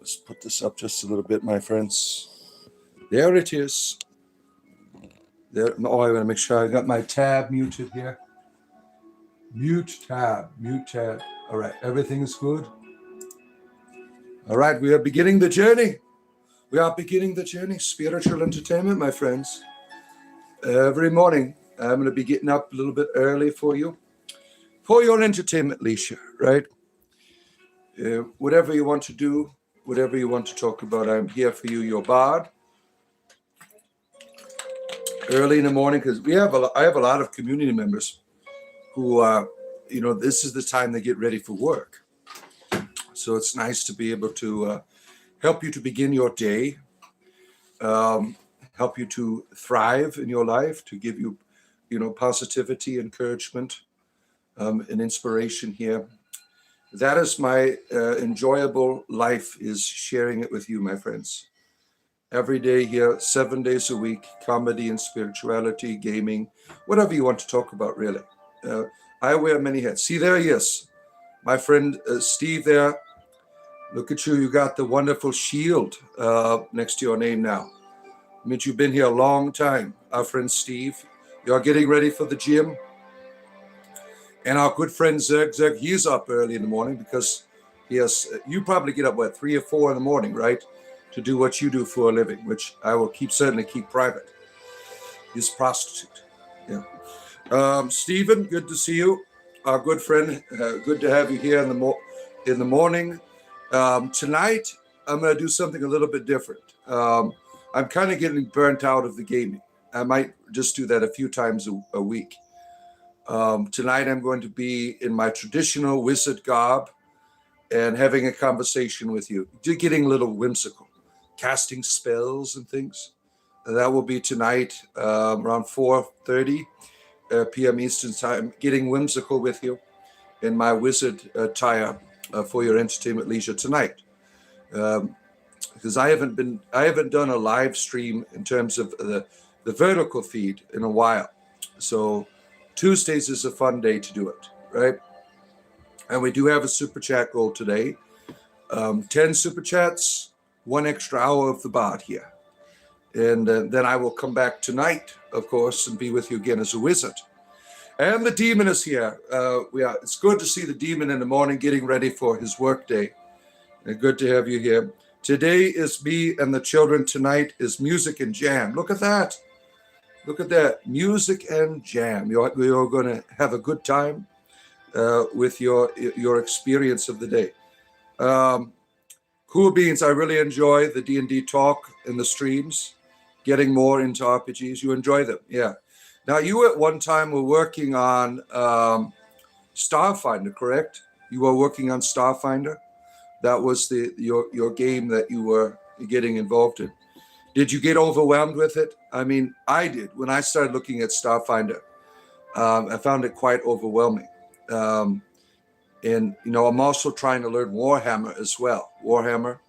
Let's put this up just a little bit, my friends. There it is. There. Oh, I want to make sure I got my tab muted here. Mute tab. All right, everything is good. All right, we are beginning the journey. Spiritual entertainment, my friends. Every morning, I'm going to be getting up a little bit early for you, for your entertainment leisure, right? Whatever you want to do, whatever you want to talk about, I'm here for you, your bard. Early in the morning, because I have a lot of community members who are, this is the time they get ready for work. So it's nice to be able to help you to begin your day, help you to thrive in your life, to give you, positivity, encouragement, and inspiration here. That is my enjoyable life, is sharing it with you, my friends. Every day here, 7 days a week, comedy and spirituality, gaming, whatever you want to talk about, really. I wear many hats. See, there he is, my friend Steve there. Look at you. You got the wonderful shield next to your name now. It means you've been here a long time. Our friend Steve, you're getting ready for the gym. And our good friend Zerg, he's up early in the morning because you probably get up, 3 or 4 in the morning, right? To do what you do for a living, which I will certainly keep private. He's a prostitute. Yeah. Stephen, good to see you. Our good friend, good to have you here in the morning. Tonight, I'm going to do something a little bit different. I'm kind of getting burnt out of the gaming. I might just do that a few times a week. Tonight I'm going to be in my traditional wizard garb and having a conversation with you, getting a little whimsical, casting spells and things. That will be tonight around 4:30 p.m. Eastern time, getting whimsical with you in my wizard attire for your entertainment leisure tonight. Because I haven't done a live stream in terms of the vertical feed in a while. So Tuesdays is a fun day to do it, right? And we do have a super chat goal today. 10 super chats, 1 extra hour of the bard here. And then I will come back tonight, of course, and be with you again as a wizard. And the demon is here. It's good to see the demon in the morning getting ready for his work day. And good to have you here. Today is me and the children. Tonight is music and jam. Look at that. Look at that, music and jam. You're going to have a good time with your experience of the day. Cool beans, I really enjoy the D&D talk and the streams, getting more into RPGs. You enjoy them, yeah. Now, you at one time were working on Starfinder, correct? You were working on Starfinder? That was your game that you were getting involved in. Did you get overwhelmed with it? I mean, I did. When I started looking at Starfinder, I found it quite overwhelming. And, I'm also trying to learn Warhammer as well. Warhammer.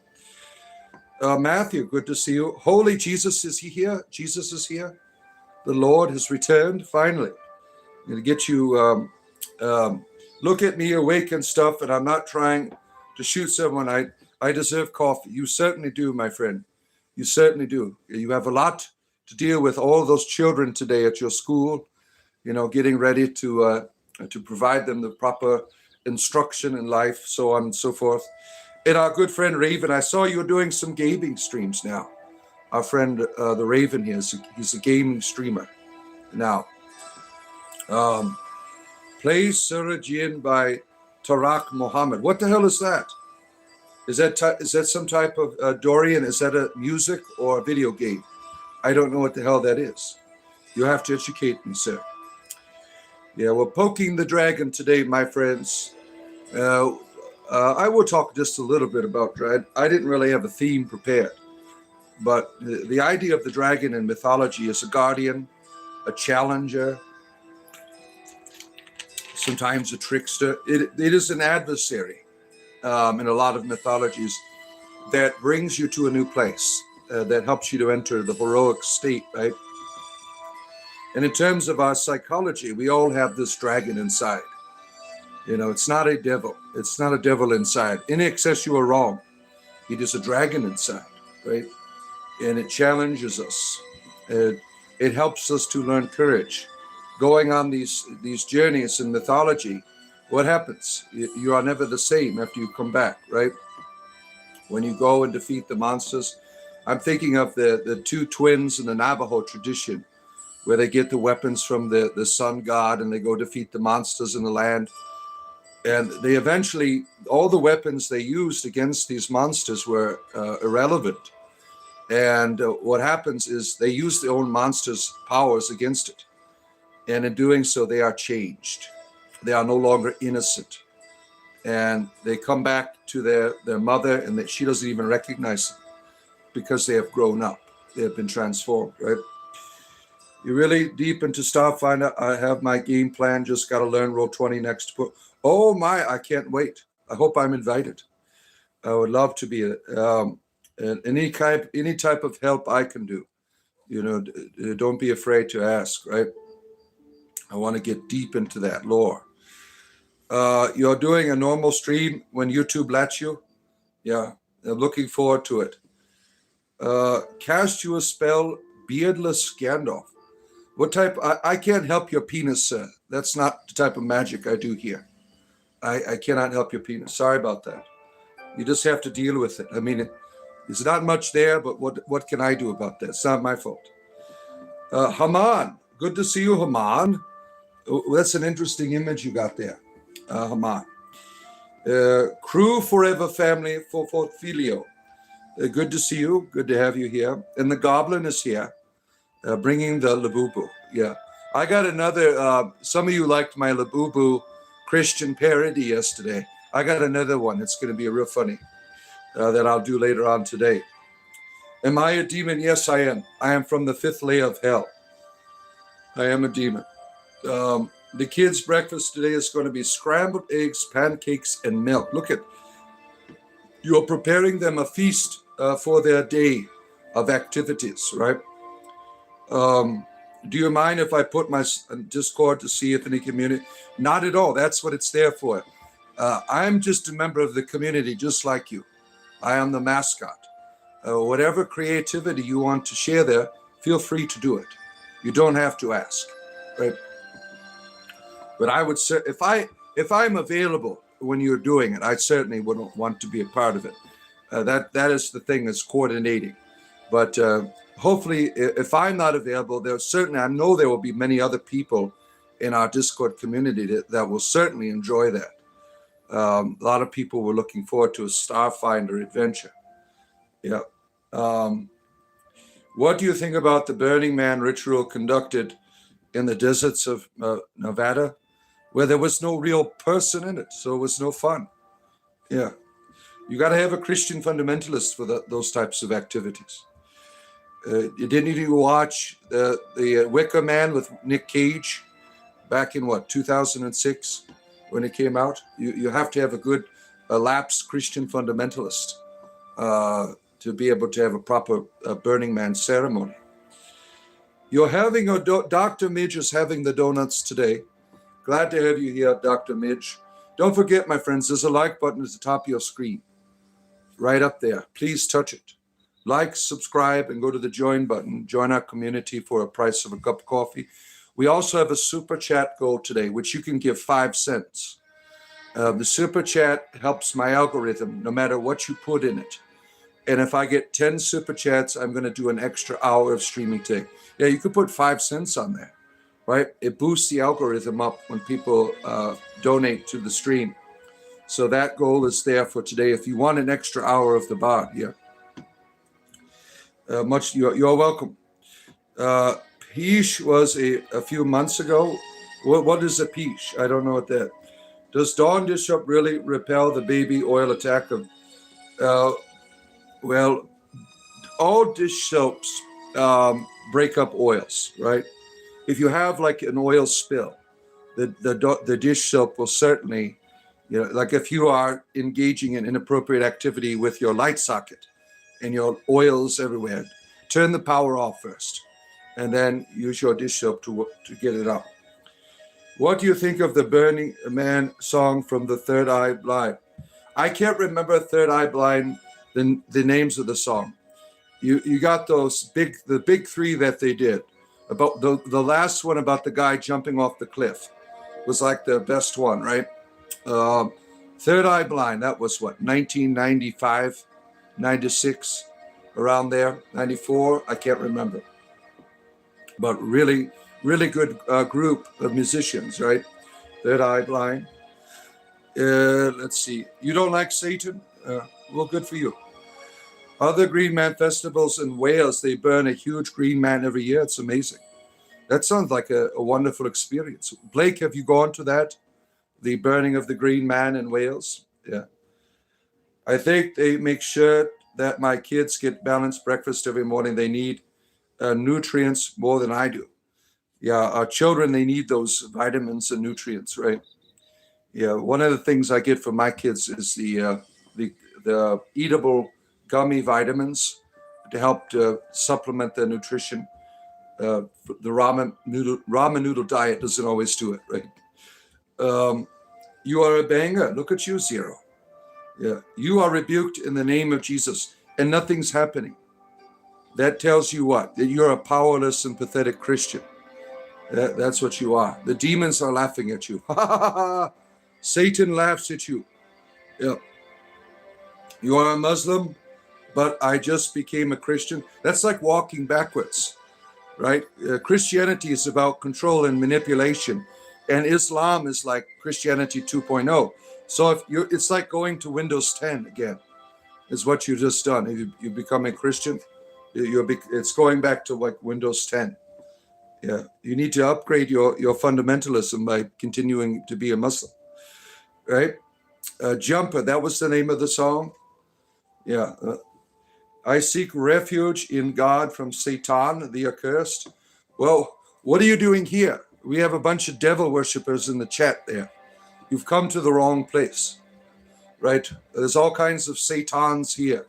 Matthew, good to see you. Holy Jesus, is he here? Jesus is here. The Lord has returned, finally. I'm going to get you, look at me awake and stuff, and I'm not trying to shoot someone. I deserve coffee. You certainly do, my friend. You certainly do. You have a lot to deal with, all those children today at your school, getting ready to provide them the proper instruction in life, so on and so forth. And our good friend Raven, I saw you were doing some gaming streams now. Our friend, the Raven here, he's a gaming streamer now. Play Surah Jinn by Tarak Muhammad. What the hell is that? Is that some type of Dorian? Is that a music or a video game? I don't know what the hell that is. You have to educate me, sir. Yeah, we're poking the dragon today, my friends. I will talk just a little bit about dragon. I didn't really have a theme prepared, but the idea of the dragon in mythology is a guardian, a challenger, sometimes a trickster. It is an adversary. In a lot of mythologies, that brings you to a new place, that helps you to enter the heroic state, right? And in terms of our psychology, we all have this dragon inside. It's not a devil. It's not a devil inside. In excess, you are wrong. It is a dragon inside, right? And it challenges us. It helps us to learn courage. Going on these journeys in mythology, what happens? You are never the same after you come back, right? When you go and defeat the monsters. I'm thinking of the two twins in the Navajo tradition, where they get the weapons from the sun god and they go defeat the monsters in the land. And they eventually, all the weapons they used against these monsters were irrelevant. And what happens is they use their own monsters' powers against it. And in doing so, they are changed. They are no longer innocent. And they come back to their mother, and she doesn't even recognize them because they have grown up. They have been transformed, right? You're really deep into Starfinder. I have my game plan. Just got to learn Roll20 next book. Oh my, I can't wait. I hope I'm invited. I would love to be any type of help I can do. Don't be afraid to ask, right? I want to get deep into that lore. You're doing a normal stream when YouTube lets you? Yeah, I'm looking forward to it. Cast you a spell, Beardless Gandalf. What type? I can't help your penis, sir. That's not the type of magic I do here. I cannot help your penis. Sorry about that. You just have to deal with it. I mean, there's not much there, but what can I do about that? It's not my fault. Haman. Good to see you, Haman. Oh, that's an interesting image you got there, Haman. Crew Forever Family for Fort Filio. Good to see you. Good to have you here. And the Goblin is here, bringing the Labubu. Yeah. I got another, some of you liked my Labubu Christian parody yesterday. I got another one. It's going to be real funny that I'll do later on today. Am I a demon? Yes, I am. I am from the 5th layer of hell. I am a demon. The kids' breakfast today is going to be scrambled eggs, pancakes, and milk. Look at, you're preparing them a feast for their day of activities, right? Do you mind if I put my Discord to see if any community? Not at all. That's what it's there for. I'm just a member of the community, just like you. I am the mascot. Whatever creativity you want to share there, feel free to do it. You don't have to ask, right? But I would say if I'm available when you're doing it, I certainly wouldn't want to be a part of it. That is the thing, is coordinating. But hopefully, if I'm not available, I know there will be many other people in our Discord community that will certainly enjoy that. A lot of people were looking forward to a Starfinder adventure. Yeah. What do you think about the Burning Man ritual conducted in the deserts of Nevada, where there was no real person in it, so it was no fun? Yeah. You got to have a Christian fundamentalist for those types of activities. Didn't you watch the Wicker Man with Nick Cage back in 2006 when it came out? You have to have a good lapsed Christian fundamentalist to be able to have a proper Burning Man ceremony. You're having Dr. Midge is having the donuts today. Glad to have you here, Dr. Midge. Don't forget, my friends, there's a like button at the top of your screen, right up there. Please touch it. Like, subscribe, and go to the join button. Join our community for a price of a cup of coffee. We also have a super chat goal today, which you can give 5 cents. The super chat helps my algorithm, no matter what you put in it. And if I get 10 super chats, I'm going to do an extra hour of streaming today. Yeah, you could put 5 cents on there, right? It boosts the algorithm up when people donate to the stream. So that goal is there for today. If you want an extra hour of the bar, yeah. You're welcome. Peach was a few months ago. What is a peach? I don't know what that. Does Dawn Dish Soap really repel the baby oil attack of? Well, all dish soaps break up oils, right? If you have like an oil spill, the dish soap will certainly, like if you are engaging in inappropriate activity with your light socket and your oils everywhere, turn the power off first and then use your dish soap to get it out. What do you think of the Burning Man song from the Third Eye Blind? I can't remember Third Eye Blind the names of the song. You got the big three that they did. About the last one about the guy jumping off the cliff was like the best one, right? Third Eye Blind, that was what, 1995, 96, around there, 94, I can't remember. But really, really good group of musicians, right? Third Eye Blind. Let's see. You don't like Satan? Well, good for you. Other Green Man festivals in Wales, they burn a huge Green Man every year. It's amazing. That sounds like a wonderful experience. Blake, have you gone to that? The burning of the Green Man in Wales? Yeah. I think they make sure that my kids get balanced breakfast every morning. They need nutrients more than I do. Yeah, our children, they need those vitamins and nutrients, right? Yeah, one of the things I get from my kids is the eatable gummy vitamins to help to supplement their nutrition. The ramen noodle diet doesn't always do it, right? You are a banger. Look at you, Zero. Yeah, you are rebuked in the name of Jesus, and nothing's happening. That tells you what? That you're a powerless and pathetic Christian. That's what you are. The demons are laughing at you. Satan laughs at you. Yeah. You are a Muslim, but I just became a Christian. That's like walking backwards, right? Christianity is about control and manipulation, and Islam is like Christianity 2.0. So if it's like going to Windows 10 again, is what you just done. If you become a Christian, it's going back to like Windows 10. Yeah, you need to upgrade your fundamentalism by continuing to be a Muslim, right? Jumper, that was the name of the song. Yeah. I seek refuge in God from Satan, the accursed. Well, what are you doing here? We have a bunch of devil worshippers in the chat there. You've come to the wrong place, right? There's all kinds of Satans here.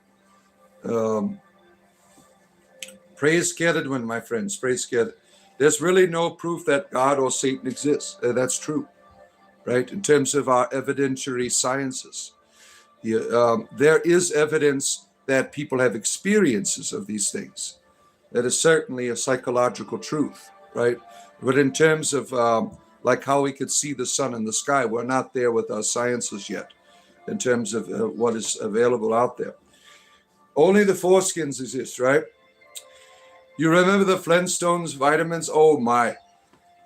Praise Kedwin, my friends, praise Kedwin. There's really no proof that God or Satan exists. That's true, right? In terms of our evidentiary sciences. There is evidence that people have experiences of these things. That is certainly a psychological truth, right? But in terms of like how we could see the sun in the sky, we're not there with our sciences yet in terms of what is available out there. Only the foreskins exist, right? You remember the Flintstones vitamins? Oh my.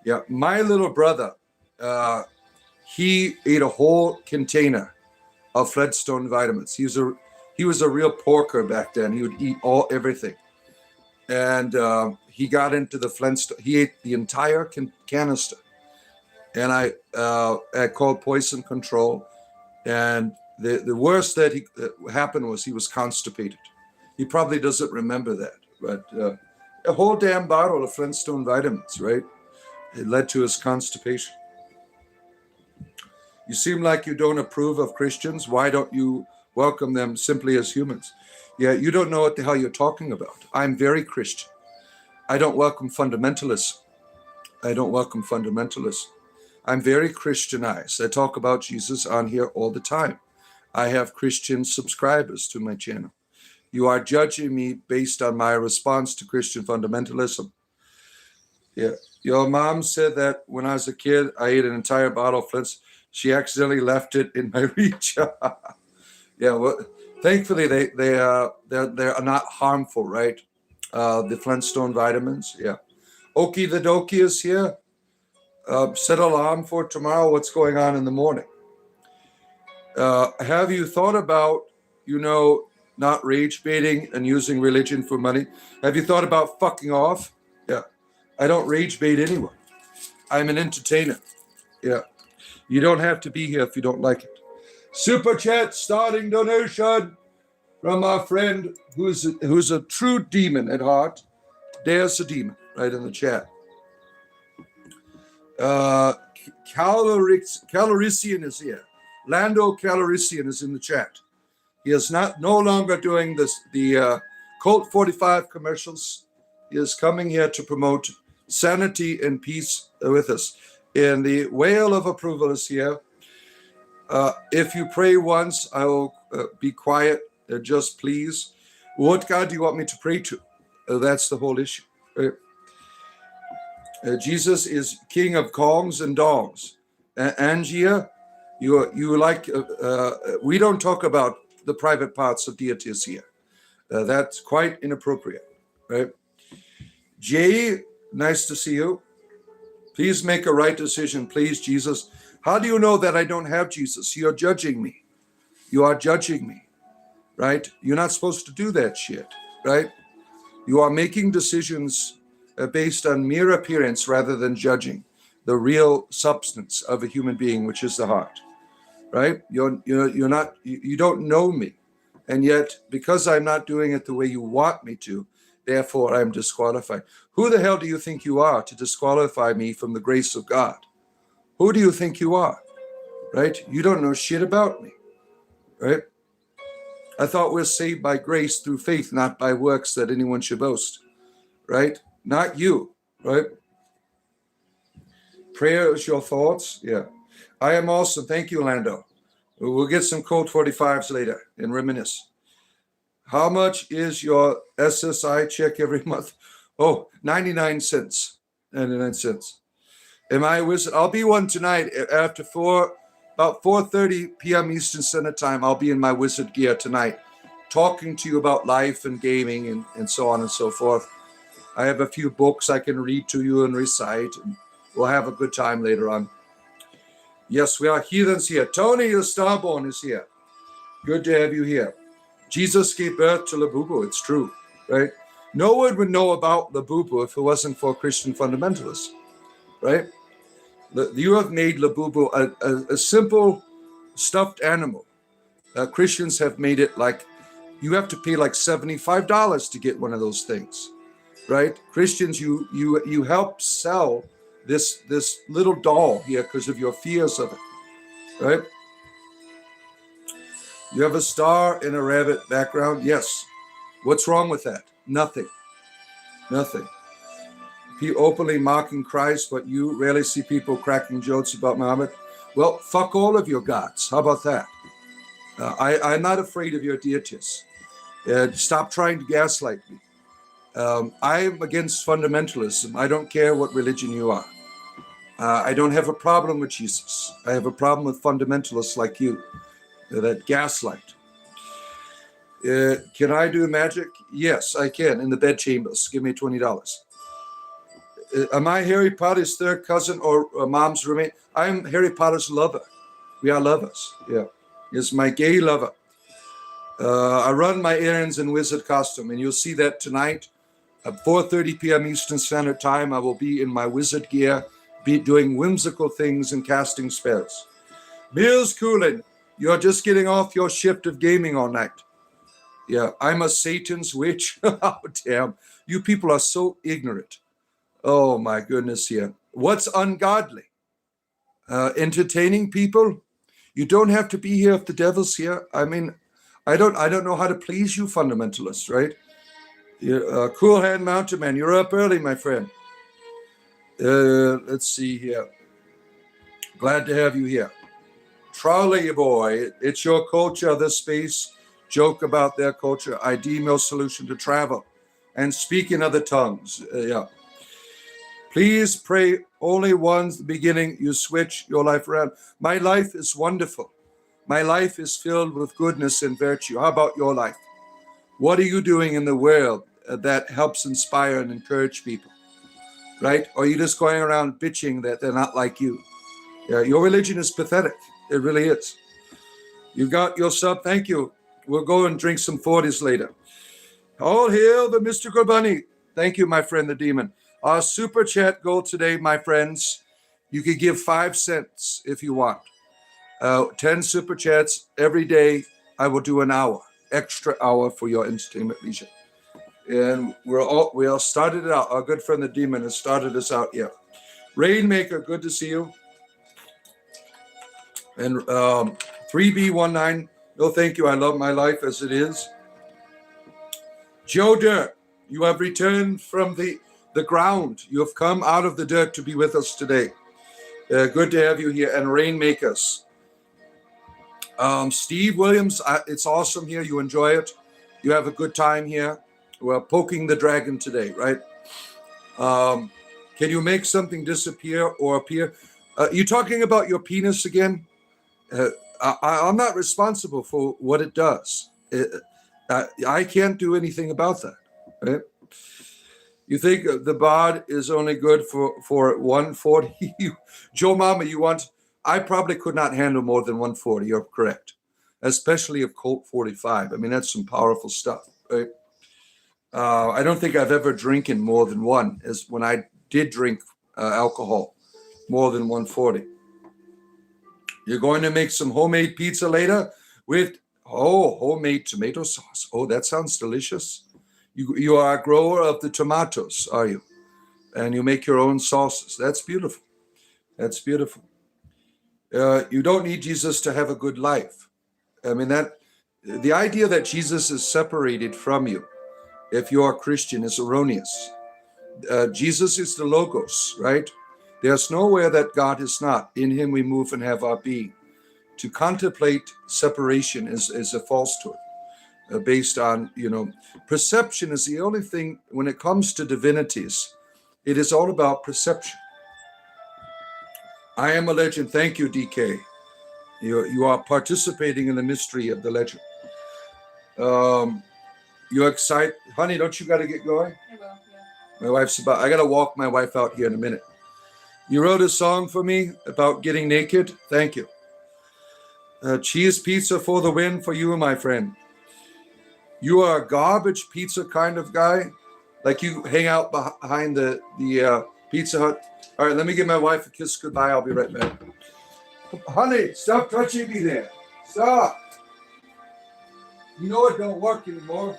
Yeah, my little brother, he ate a whole container of Flintstone vitamins. He was a real porker back then. He would eat everything. And he got into the Flintstone. He ate the entire canister. And I called poison control. And the worst that happened was he was constipated. He probably doesn't remember that. But a whole damn bottle of Flintstone vitamins, right? It led to his constipation. You seem like you don't approve of Christians. Why don't you welcome them simply as humans? Yeah, you don't know what the hell you're talking about. I'm very Christian. I don't welcome fundamentalists. I'm very Christianized. I talk about Jesus on here all the time. I have Christian subscribers to my channel. You are judging me based on my response to Christian fundamentalism. Yeah, your mom said that when I was a kid, I ate an entire bottle of Flintstones. She accidentally left it in my reach. Yeah, well, thankfully they are not harmful, right? The Flintstone vitamins. Yeah. Okie the Dokie is here. Set alarm for tomorrow. What's going on in the morning? Have you thought about, not rage baiting and using religion for money? Have you thought about fucking off? Yeah. I don't rage bait anyone. I'm an entertainer. Yeah. You don't have to be here if you don't like it. Super chat starting donation from our friend who's a true demon at heart. There's a demon right in the chat. Calorician is here. Lando Calorician is in the chat. He is no longer doing the Colt 45 commercials. He is coming here to promote sanity and peace with us. And the whale of approval is here. If you pray once, I will be quiet. just please, what God do you want me to pray to? That's the whole issue. Right? Jesus is king of Kongs and dongs. Angia, you like, we don't talk about the private parts of deities here. That's quite inappropriate, right? Jay, nice to see you. Please make a right decision, please, Jesus. How do you know that I don't have Jesus? You're judging me. You are judging me, right? You're not supposed to do that shit, right? You are making decisions based on mere appearance rather than judging the real substance of a human being, which is the heart, right? You don't know me. And yet, because I'm not doing it the way you want me to, therefore I'm disqualified. Who the hell do you think you are to disqualify me from the grace of God? Who do you think you are, right? You don't know shit about me, right? I thought we're saved by grace through faith, not by works that anyone should boast, right? Not you, right? Prayer is your thoughts, yeah. I am awesome. Thank you, Lando. We'll get some code 45s later and reminisce. How much is your SSI check every month? Oh, 99 cents. 99 cents. Am I a wizard? I'll be one tonight after about 4:30 p.m. Eastern Standard Time. I'll be in my wizard gear tonight, talking to you about life and gaming and so on and so forth. I have a few books I can read to you and recite, and we'll have a good time later on. Yes, we are heathens here. Tony the Starborn is here. Good to have you here. Jesus gave birth to Labubu. It's true, right? No one would know about Labubu if it wasn't for Christian fundamentalists, right? You have made Labubu a simple stuffed animal. Christians have made it like you have to pay like $75 to get one of those things, right? Christians, you help sell this little doll here because of your fears of it, right? You have a star in a rabbit background. Yes. What's wrong with that? Nothing. Nothing. He openly mocking Christ, but you rarely see people cracking jokes about Muhammad. Well, fuck all of your gods. How about that? I'm not afraid of your deities. Stop trying to gaslight me. I'm against fundamentalism. I don't care what religion you are. I don't have a problem with Jesus. I have a problem with fundamentalists like you that gaslight. Can I do magic? Yes, I can in the bedchambers. Give me $20. Am I Harry Potter's third cousin or mom's roommate? I'm Harry Potter's lover. We are lovers. Yeah, he's my gay lover. I run my errands in wizard costume, and you'll see that tonight at 4:30 p.m. Eastern Standard Time. I will be in my wizard gear, be doing whimsical things and casting spells. Mills Coolin, you're just getting off your shift of gaming all night. Yeah, I'm a Satan's witch. Oh, damn. You people are so ignorant. Oh, my goodness, here. What's ungodly? Entertaining people? You don't have to be here if the devil's here. I mean, I don't know how to please you fundamentalists, right? Cool Hand Mountain Man, you're up early, my friend. Let's see here. Glad to have you here. Trolley boy, it's your culture, this space. Joke about their culture. I deem your solution to travel and speak in other tongues. Yeah. Please pray only once the beginning you switch your life around. My life is wonderful. My life is filled with goodness and virtue. How about your life? What are you doing in the world that helps inspire and encourage people? Right? Or are you just going around bitching that they're not like you? Yeah, your religion is pathetic. It really is. You got your sub. Thank you. We'll go and drink some 40s later. All hail the mystical bunny. Thank you, my friend, the demon. Our super chat goal today, my friends, you could give 5 cents if you want. 10 super chats every day. I will do an hour, extra hour for your entertainment leisure. And we all started it out. Our good friend, the demon, has started us out here. Rainmaker, good to see you. And 3B19, no, thank you. I love my life as it is. Joe Dirt, you have returned from the ground. You have come out of the dirt to be with us today. Good to have you here. And Rainmakers. Steve Williams, it's awesome here. You enjoy it. You have a good time here. We're poking the dragon today, right? Can you make something disappear or appear? You talking about your penis again? I'm not responsible for what it does. I can't do anything about that, right? You think the bod is only good for 140? Joe Mama, I probably could not handle more than 140. You're correct. Especially of Colt 45. I mean, that's some powerful stuff, right? I don't think I've ever drinking more than one, as when I did drink alcohol, more than 140. You're going to make some homemade pizza later with, homemade tomato sauce. Oh, that sounds delicious. You are a grower of the tomatoes, are you? And you make your own sauces. That's beautiful. That's beautiful. You don't need Jesus to have a good life. I mean, the idea that Jesus is separated from you, if you're a Christian, is erroneous. Jesus is the Logos, right? There's nowhere that God is not. In him we move and have our being. To contemplate separation is a falsehood. Based on, perception is the only thing, when it comes to divinities, it is all about perception. I am a legend. Thank you, DK. You are participating in the mystery of the legend. You're excited. Honey, don't you got to get going? I will, yeah. My wife's I got to walk my wife out here in a minute. You wrote a song for me about getting naked. Thank you. Cheese pizza for the win for you, my friend. You are a garbage pizza kind of guy, like you hang out behind the Pizza Hut. All right, let me give my wife a kiss goodbye. I'll be right back. Honey, stop touching me there. Stop. You know it don't work anymore.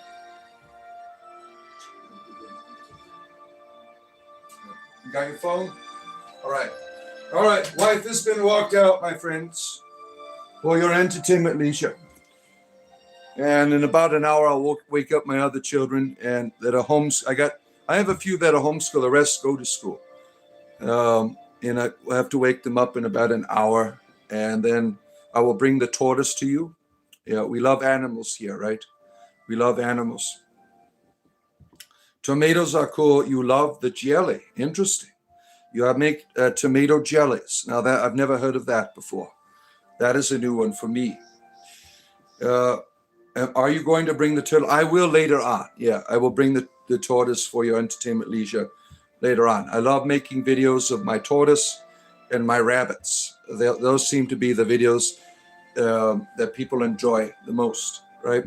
You got your phone? All right. All right, wife has been walked out, my friends, for your entertainment leisure. And in about an hour, I'll wake up my other children and that are homes. I have a few that are homeschool. The rest go to school. And I will have to wake them up in about an hour. And then I will bring the tortoise to you. Yeah, we love animals here, right? We love animals. Tomatoes are cool. You love the jelly. Interesting. You make tomato jellies. Now that I've never heard of that before. That is a new one for me. Are you going to bring the turtle? I will later on. Yeah, I will bring the tortoise for your entertainment leisure later on. I love making videos of my tortoise and my rabbits. Those seem to be the videos that people enjoy the most, right?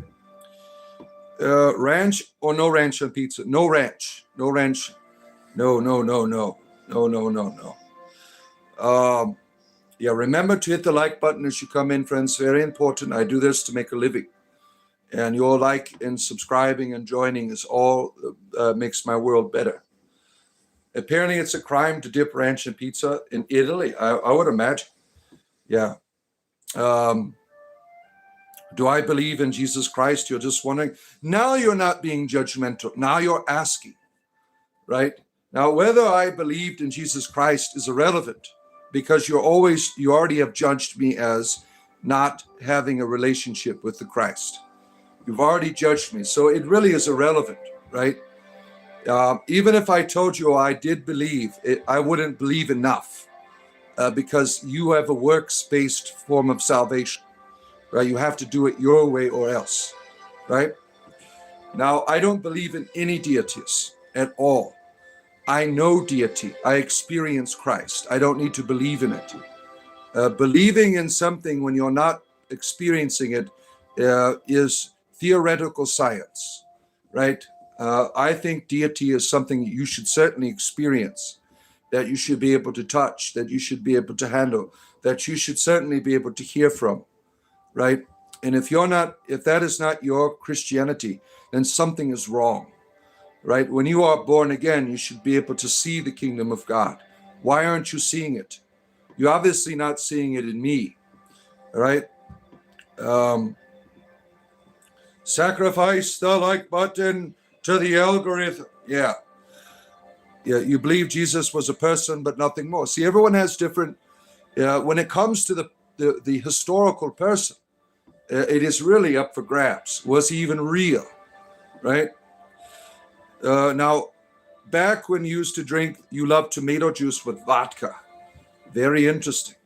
Ranch or no ranch on pizza? No ranch. No ranch. No. Yeah, remember to hit the like button as you come in, friends. Very important. I do this to make a living. And your like and subscribing and joining is all makes my world better. Apparently, it's a crime to dip ranch in pizza in Italy. I would imagine. Yeah. Do I believe in Jesus Christ? You're just wondering. Now you're not being judgmental. Now you're asking, right? Now, whether I believed in Jesus Christ is irrelevant because you already have judged me as not having a relationship with the Christ. You've already judged me. So it really is irrelevant, right? Even if I told you I did believe, I wouldn't believe enough because you have a works-based form of salvation, right? You have to do it your way or else, right? Now, I don't believe in any deities at all. I know deity. I experience Christ. I don't need to believe in it. Believing in something when you're not experiencing it is theoretical science, right? I think deity is something you should certainly experience, that you should be able to touch, that you should be able to handle, that you should certainly be able to hear from, right? And if that is not your Christianity, then something is wrong, right? When you are born again, you should be able to see the kingdom of God. Why aren't you seeing it? You're obviously not seeing it in me, all right? Sacrifice the like button to the algorithm. Yeah, you believe Jesus was a person, but nothing more. See, everyone has different, when it comes to the historical person, It is really up for grabs. Was he even real? Right? Now, back when you used to drink, you loved tomato juice with vodka. Very interesting.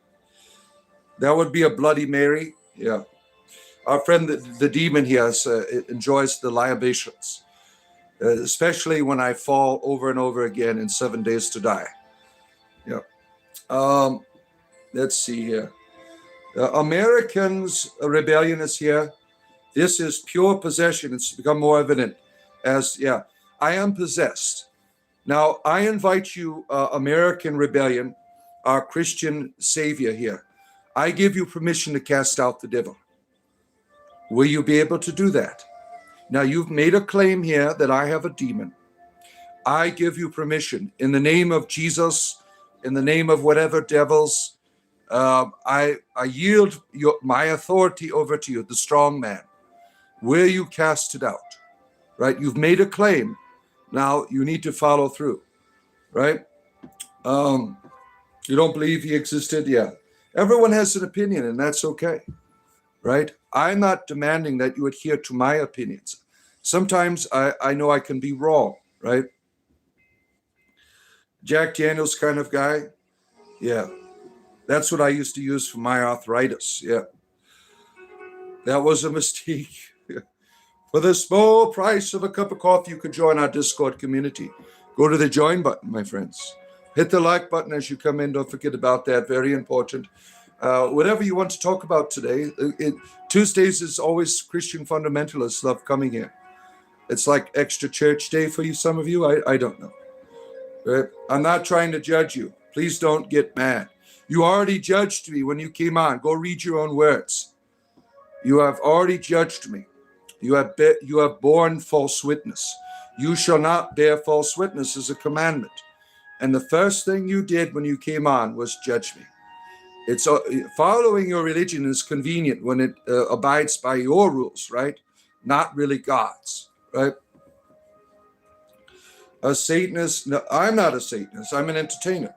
That would be a Bloody Mary. Yeah. Our friend, the demon here, enjoys the libations, especially when I fall over and over again in 7 Days to Die. Yeah. Let's see here. Americans' rebellion is here. This is pure possession. It's become more evident as, I am possessed. Now, I invite you, American rebellion, our Christian savior here. I give you permission to cast out the devil. Will you be able to do that? Now, you've made a claim here that I have a demon. I give you permission in the name of Jesus, in the name of whatever devils. I yield my authority over to you, the strong man. Will you cast it out? Right? You've made a claim. Now you need to follow through. Right? You don't believe he existed? Yeah. Everyone has an opinion, and that's okay. Right? I'm not demanding that you adhere to my opinions. Sometimes I know I can be wrong. Right? Jack Daniels kind of guy. Yeah. That's what I used to use for my arthritis. Yeah. That was a mistake. For the small price of a cup of coffee, you could join our Discord community. Go to the join button, my friends. Hit the like button as you come in. Don't forget about that. Very important. Whatever you want to talk about today. Tuesdays is always Christian fundamentalists love coming here. It's like extra church day for you, some of you. I don't know. Right? I'm not trying to judge you. Please don't get mad. You already judged me when you came on. Go read your own words. You have already judged me. You have borne false witness. You shall not bear false witness as a commandment. And the first thing you did when you came on was judge me. It's following your religion is convenient when it abides by your rules, right? Not really God's, right? A Satanist? No, I'm not a Satanist. I'm an entertainer.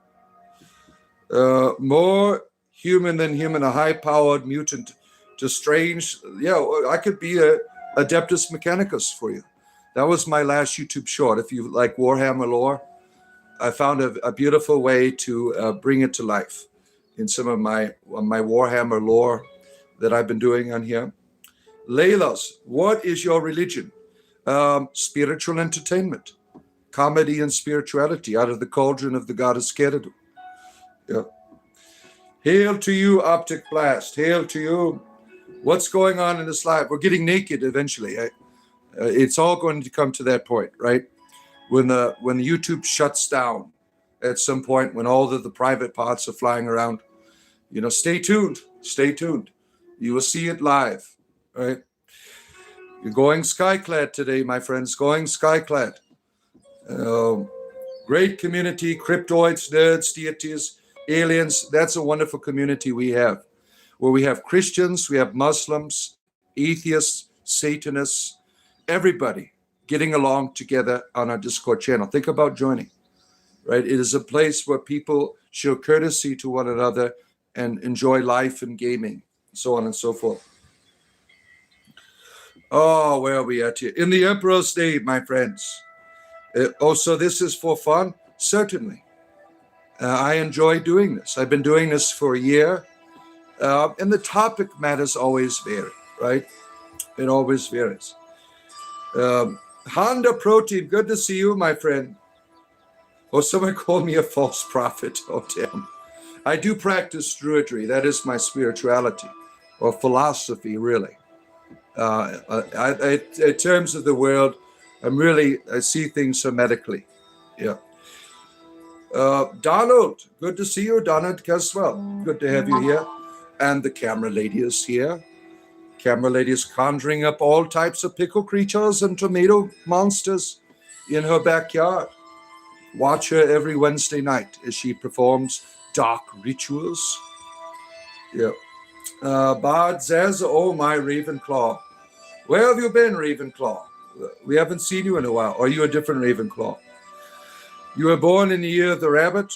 More human than human, a high-powered mutant to strange. Yeah, I could be a Adeptus Mechanicus for you. That was my last YouTube short. If you like Warhammer lore, I found a beautiful way to bring it to life in some of my Warhammer lore that I've been doing on here. Layla's, what is your religion? Spiritual entertainment, comedy and spirituality out of the cauldron of the goddess Keredu. Yeah. Hail to you, Optic Blast. Hail to you. What's going on in this life? We're getting naked eventually. It's all going to come to that point, right? When the YouTube shuts down at some point, when all of the private parts are flying around, stay tuned. Stay tuned. You will see it live, right? You're going skyclad today, my friends. Going skyclad. Great community, cryptoids, nerds, deities, aliens. That's a wonderful community we have, where we have Christians, we have Muslims, atheists, Satanists, everybody getting along together on our Discord channel. Think about joining, right? It is a place where people show courtesy to one another and enjoy life and gaming, so on and so forth. Oh, where are we at here? In the Emperor's Name, my friends. So this is for fun? Certainly. I enjoy doing this. I've been doing this for a year. And the topic matters always vary, right? It always varies. Honda Protein, good to see you, my friend. Oh, someone called me a false prophet. Oh, damn. I do practice Druidry. That is my spirituality, or philosophy, really. In terms of the world, I see things hermetically. Yeah. Donald, good to see you, Donald Caswell. Good to have you here. And the camera lady is here. Camera lady is conjuring up all types of pickle creatures and tomato monsters in her backyard. Watch her every Wednesday night as she performs dark rituals. Yeah. Bard says, oh, my Ravenclaw. Where have you been, Ravenclaw? We haven't seen you in a while. Or are you a different Ravenclaw? You were born in the year of the rabbit,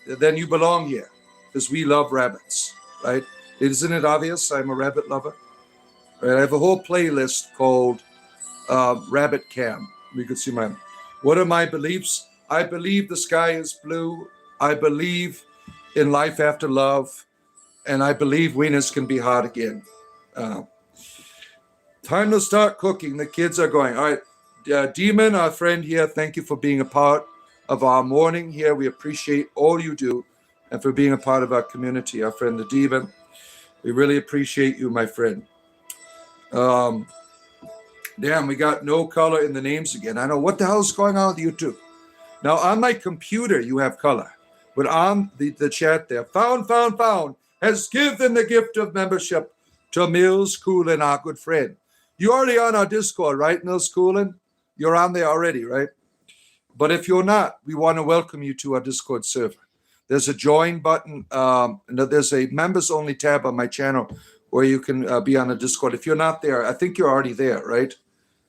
then you belong here, because we love rabbits, right? Isn't it obvious I'm a rabbit lover? Right? I have a whole playlist called Rabbit Cam. You can see mine. What are my beliefs? I believe the sky is blue. I believe in life after love. And I believe wieners can be hard again. Uh, Time to start cooking. The kids are going. All right. Demon, our friend here, thank you for being a part of our morning here. We appreciate all you do and for being a part of our community. Our friend, the Demon. We really appreciate you, my friend. Damn, we got no color in the names again. I know what the hell is going on with you two. Now, on my computer, you have color. But on the chat there, found, has given the gift of membership to Mills Coolin, our good friend. You're already on our Discord, right, Mills Coolin? You're on there already, right? But if you're not, we want to welcome you to our Discord server. There's a join button. There's a members-only tab on my channel where you can be on a Discord. If you're not there, I think you're already there, right?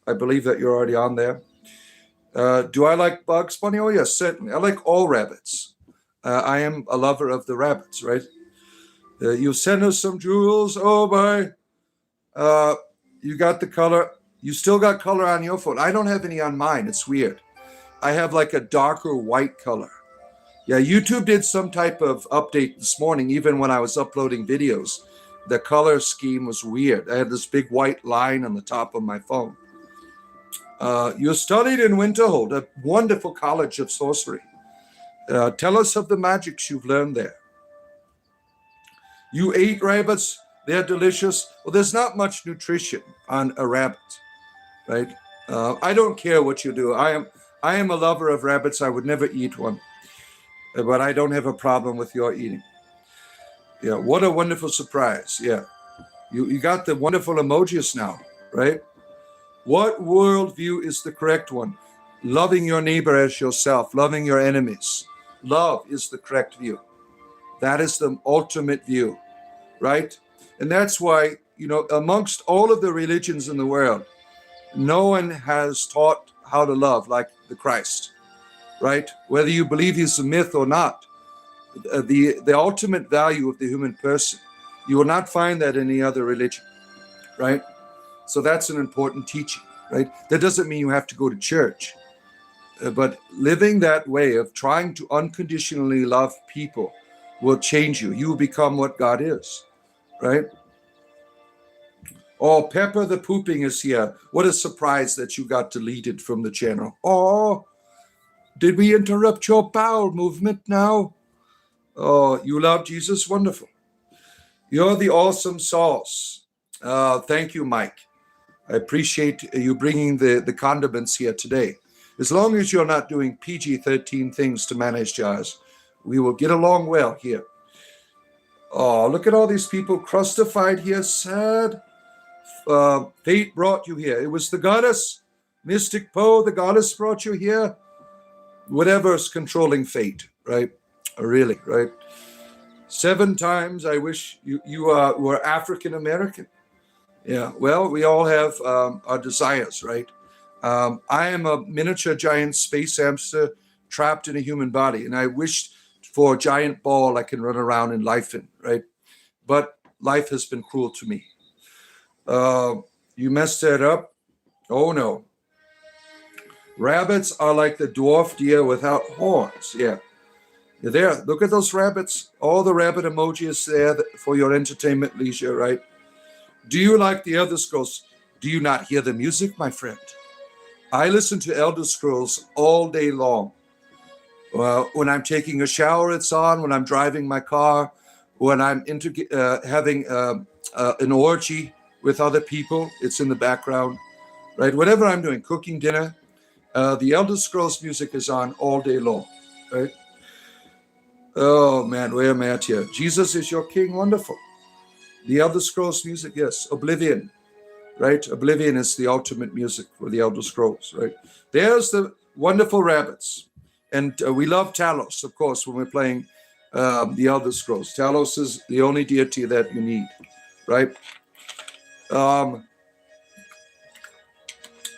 I believe that you're already on there. Do I like Bugs Bunny? Oh, yes, certainly. I like all rabbits. I am a lover of the rabbits, right? You send us some jewels. Oh, boy. You got the color. You still got color on your phone. I don't have any on mine. It's weird. I have like a darker white color. Yeah, YouTube did some type of update this morning, even when I was uploading videos. The color scheme was weird. I had this big white line on the top of my phone. You studied in Winterhold, a wonderful college of sorcery. Tell us of the magics you've learned there. You ate rabbits. They're delicious. Well, there's not much nutrition on a rabbit, right? I don't care what you do. I am a lover of rabbits. I would never eat one, but I don't have a problem with your eating. Yeah, what a wonderful surprise. Yeah, you got the wonderful emojis now, right? What worldview is the correct one? Loving your neighbor as yourself, loving your enemies. Love is the correct view. That is the ultimate view, right? And that's why, amongst all of the religions in the world, no one has taught how to love like the Christ, right? Whether you believe he's a myth or not, the ultimate value of the human person, you will not find that in any other religion, right? So that's an important teaching, right? That doesn't mean you have to go to church, but living that way of trying to unconditionally love people will change you. You will become what God is, right? Oh, Pepper the Pooping is here. What a surprise that you got deleted from the channel. Oh, did we interrupt your bowel movement now? Oh, you love Jesus? Wonderful. You're the awesome sauce. Thank you, Mike. I appreciate you bringing the condiments here today. As long as you're not doing PG-13 things to manage jars, we will get along well here. Oh, look at all these people crustified here. Sad. Fate brought you here. It was the goddess, Mystic Poe, the goddess brought you here. Whatever's controlling fate, right? Really, right? 7 times I wish you were African American. Yeah, well, we all have our desires, right? I am a miniature giant space hamster trapped in a human body, and I wished for a giant ball I can run around in life in, right? But life has been cruel to me. You messed that up? Oh, no. Rabbits are like the dwarf deer without horns. Yeah. You're there. Look at those rabbits. All the rabbit emojis there for your entertainment leisure, right? Do you like the Elder Scrolls? Do you not hear the music, my friend? I listen to Elder Scrolls all day long. When I'm taking a shower, it's on. When I'm driving my car, when I'm having an orgy with other people, it's in the background, right? Whatever I'm doing, cooking dinner, the Elder Scrolls music is on all day long, right? Oh, man, where am I at here? Jesus is your king. Wonderful. The Elder Scrolls music, yes. Oblivion, right? Oblivion is the ultimate music for the Elder Scrolls, right? There's the wonderful rabbits. And we love Talos, of course, when we're playing the Elder Scrolls. Talos is the only deity that you need, right?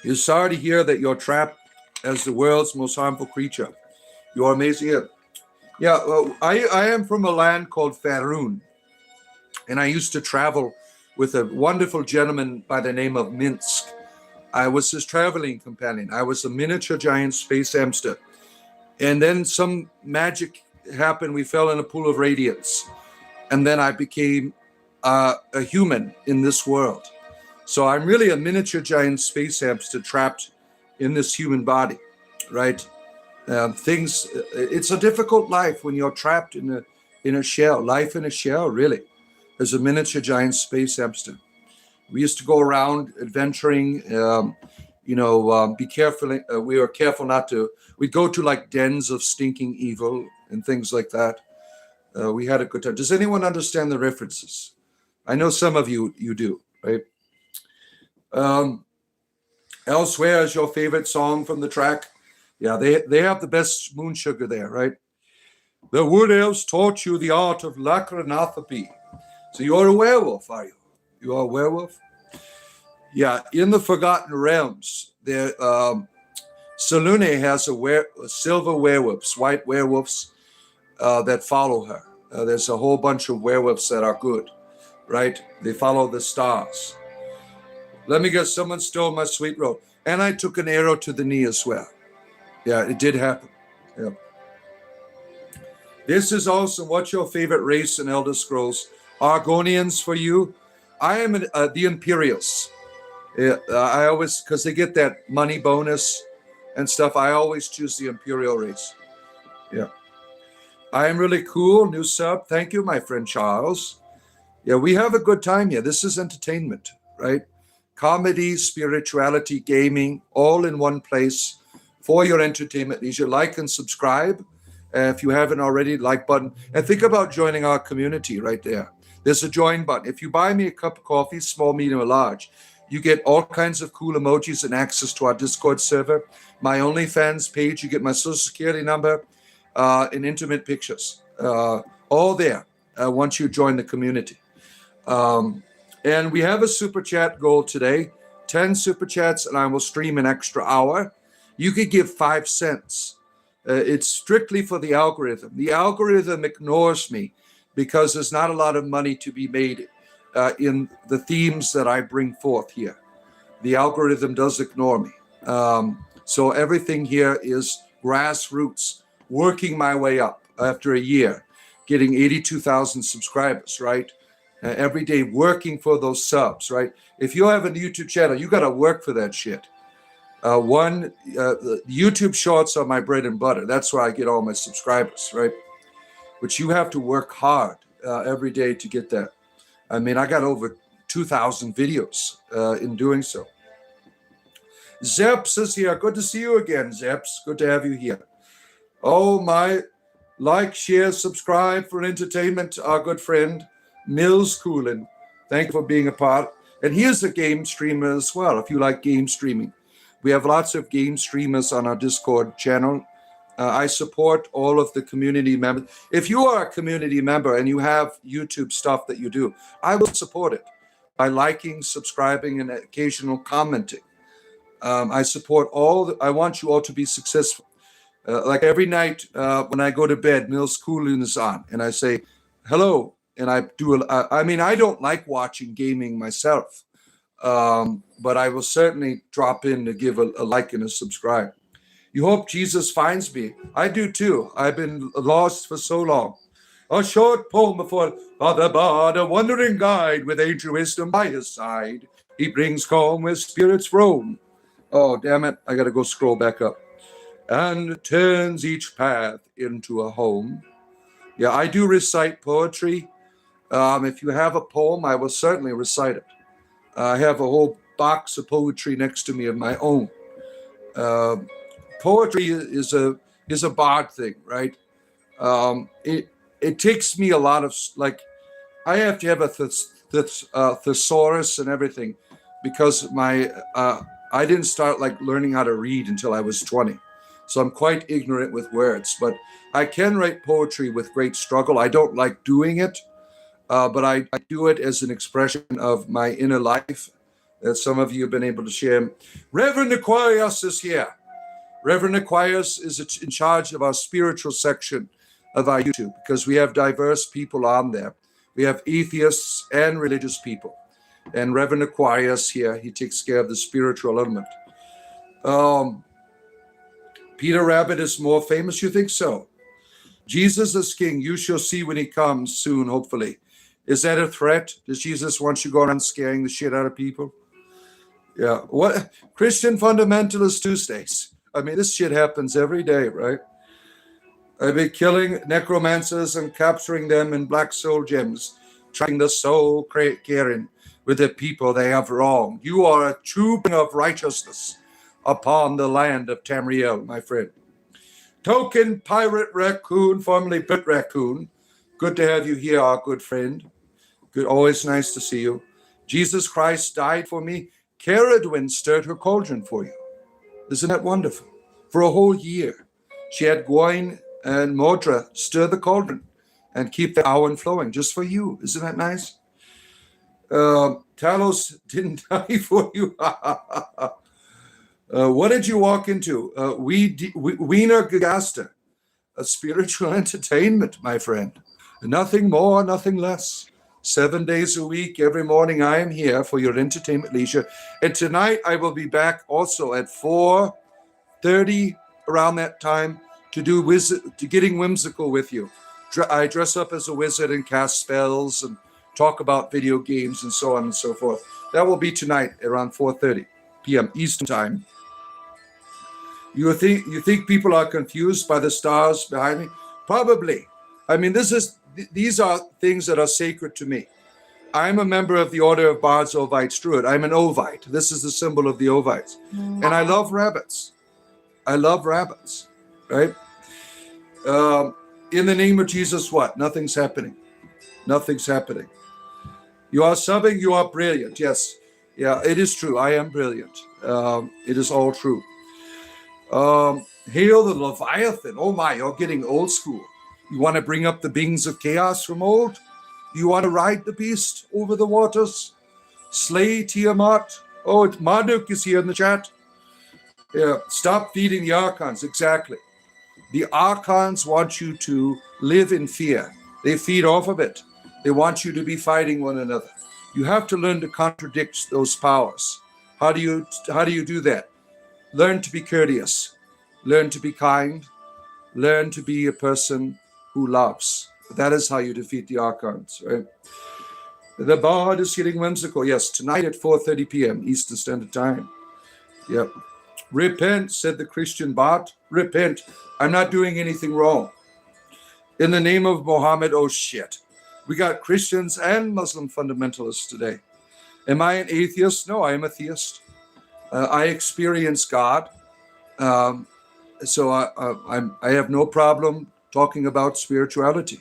You're sorry to hear that you're trapped as the world's most harmful creature. You are amazing. Yeah, well, I am from a land called Faerun, and I used to travel with a wonderful gentleman by the name of Minsk. I was his traveling companion. I was a miniature giant space hamster. And then some magic happened. We fell in a pool of radiance. And then I became a human in this world. So I'm really a miniature giant space hamster trapped in this human body, right? It's a difficult life when you're trapped in a shell. Life in a shell, really, as a miniature giant space hamster. We used to go around adventuring, be careful. We were careful not to. We'd go to like dens of stinking evil and things like that. We had a good time. Does anyone understand the references? I know some of you do, right? Elsewhere is your favorite song from the track. Yeah, they have the best moon sugar there, right? The wood elves taught you the art of lachranathopy. So you're a werewolf, are you? You are a werewolf? Yeah, in the Forgotten Realms, there Selûne has a silver werewolves, white werewolves that follow her. There's a whole bunch of werewolves that are good, right? They follow the stars. Let me guess, someone stole my sweet roll. And I took an arrow to the knee as well. Yeah, it did happen. Yeah. This is awesome. What's your favorite race in Elder Scrolls? Argonians for you? I am the Imperials. I always, because they get that money bonus and stuff, I always choose the Imperial race. Yeah. I am really cool. New sub. Thank you, my friend Charles. Yeah, we have a good time here. This is entertainment, right? Comedy, spirituality, gaming, all in one place for your entertainment leisure. Like and subscribe. If you haven't already, like button. And think about joining our community right there. There's a join button. If you buy me a cup of coffee, small, medium, or large, you get all kinds of cool emojis and access to our Discord server, my OnlyFans page. You get my social security number and intimate pictures. All there once you join the community. And we have a super chat goal today, 10 super chats, and I will stream an extra hour. You could give 5 cents. It's strictly for the algorithm. The algorithm ignores me because there's not a lot of money to be made in the themes that I bring forth here. The algorithm does ignore me. So everything here is grassroots, working my way up after a year, getting 82,000 subscribers, right? Every day working for those subs, right? If you have a YouTube channel, you got to work for that shit. The YouTube shorts are my bread and butter. That's where I get all my subscribers, right? But you have to work hard every day to get that. I mean, I got over 2,000 videos in doing so. Zeps is here. Good to see you again, Zeps. Good to have you here. Oh, my. Like, share, subscribe for entertainment. Our good friend, Mills Coolin. Thank you for being a part. And here's a game streamer as well, if you like game streaming. We have lots of game streamers on our Discord channel. I support all of the community members. If you are a community member and you have YouTube stuff that you do, I will support it by liking, subscribing, and occasional commenting. I support I want you all to be successful. Like every night when I go to bed, Mills Coolin is on, and I say, hello. And I don't like watching gaming myself, but I will certainly drop in to give a like and a subscribe. You hope Jesus finds me. I do too. I've been lost for so long. A short poem before Father Bard, a wandering guide with ancient wisdom by his side. He brings calm where spirits roam. Oh, damn it. I got to go scroll back up. And turns each path into a home. Yeah, I do recite poetry. If you have a poem, I will certainly recite it. I have a whole box of poetry next to me of my own. Poetry is a bard thing, right? It takes me a lot of, like, I have to have a thesaurus and everything because I didn't start like learning how to read until I was 20. So I'm quite ignorant with words, but I can write poetry with great struggle. I don't like doing it, but I do it as an expression of my inner life that some of you have been able to share. Reverend Aquarius is here. Reverend Aquarius is in charge of our spiritual section of our YouTube because we have diverse people on there. We have atheists and religious people. And Reverend Aquarius here, he takes care of the spiritual element. Peter Rabbit is more famous, you think so? Jesus is king. You shall see when he comes soon, hopefully. Is that a threat? Does Jesus want you to go around scaring the shit out of people? Yeah. What? Christian Fundamentalist Tuesdays. I mean, this shit happens every day, right? I've been killing necromancers and capturing them in black soul gems, tracking the soul caring with the people they have wronged. You are a trooping of righteousness upon the land of Tamriel, my friend. Token Pirate Raccoon, formerly Pit Raccoon. Good to have you here, our good friend. Good, always nice to see you. Jesus Christ died for me. Caradwin stirred her cauldron for you. Isn't that wonderful? For a whole year, she had Gawain and Modra stir the cauldron and keep the oven flowing just for you. Isn't that nice? Talos didn't die for you. What did you walk into? Wiener Gagaster, a spiritual entertainment, my friend. Nothing more, nothing less. 7 days a week, every morning I am here for your entertainment leisure. And tonight I will be back also at 4:30 around that time to getting whimsical with you. I dress up as a wizard and cast spells and talk about video games and so on and so forth. That will be tonight around 4:30 p.m. Eastern Time. You think people are confused by the stars behind me? Probably. I mean, these are things that are sacred to me. I'm a member of the Order of Bards, Ovites, Druid. I'm an Ovite. This is the symbol of the Ovites. And I love rabbits. I love rabbits, right? In the name of Jesus, what? Nothing's happening. Nothing's happening. You are subbing, you are brilliant. Yes. Yeah, it is true. I am brilliant. It is all true. Hail the Leviathan. Oh my, you're getting old school. You want to bring up the beings of chaos from old? You want to ride the beast over the waters? Slay Tiamat. Oh, Marduk is here in the chat. Yeah, stop feeding the Archons. Exactly. The Archons want you to live in fear. They feed off of it. They want you to be fighting one another. You have to learn to contradict those powers. How do you do that? Learn to be courteous. Learn to be kind. Learn to be a person who loves. That is how you defeat the Archons, right? The Bard is getting whimsical. Yes, tonight at 4:30 p.m. Eastern Standard Time. Yep. Repent, said the Christian Bard. Repent. I'm not doing anything wrong. In the name of Mohammed, oh shit. We got Christians and Muslim fundamentalists today. Am I an atheist? No, I am a theist. I experience God. So I have no problem talking about spirituality,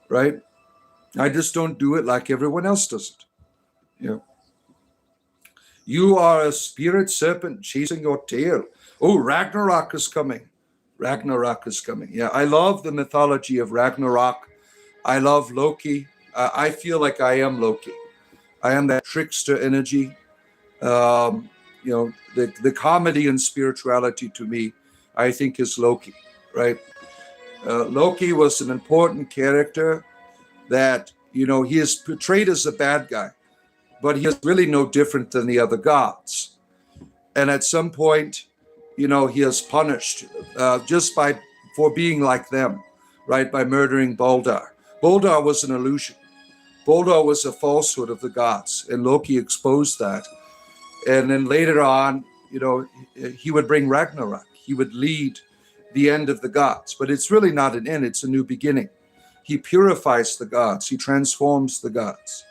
right? I just don't do it like everyone else does it. Yeah. You are a spirit serpent chasing your tail. Oh, Ragnarok is coming. Ragnarok is coming. Yeah, I love the mythology of Ragnarok. I love Loki. I feel like I am Loki. I am that trickster energy. The comedy and spirituality to me, I think, is Loki, right? Loki was an important character that, he is portrayed as a bad guy, but he is really no different than the other gods. And at some point, he is punished just for being like them, right? By murdering Baldr. Baldr was an illusion. Baldr was a falsehood of the gods, and Loki exposed that. And then later on, he would bring Ragnarok. He would lead the end of the gods, but it's really not an end, it's a new beginning. He purifies the gods, he transforms the gods.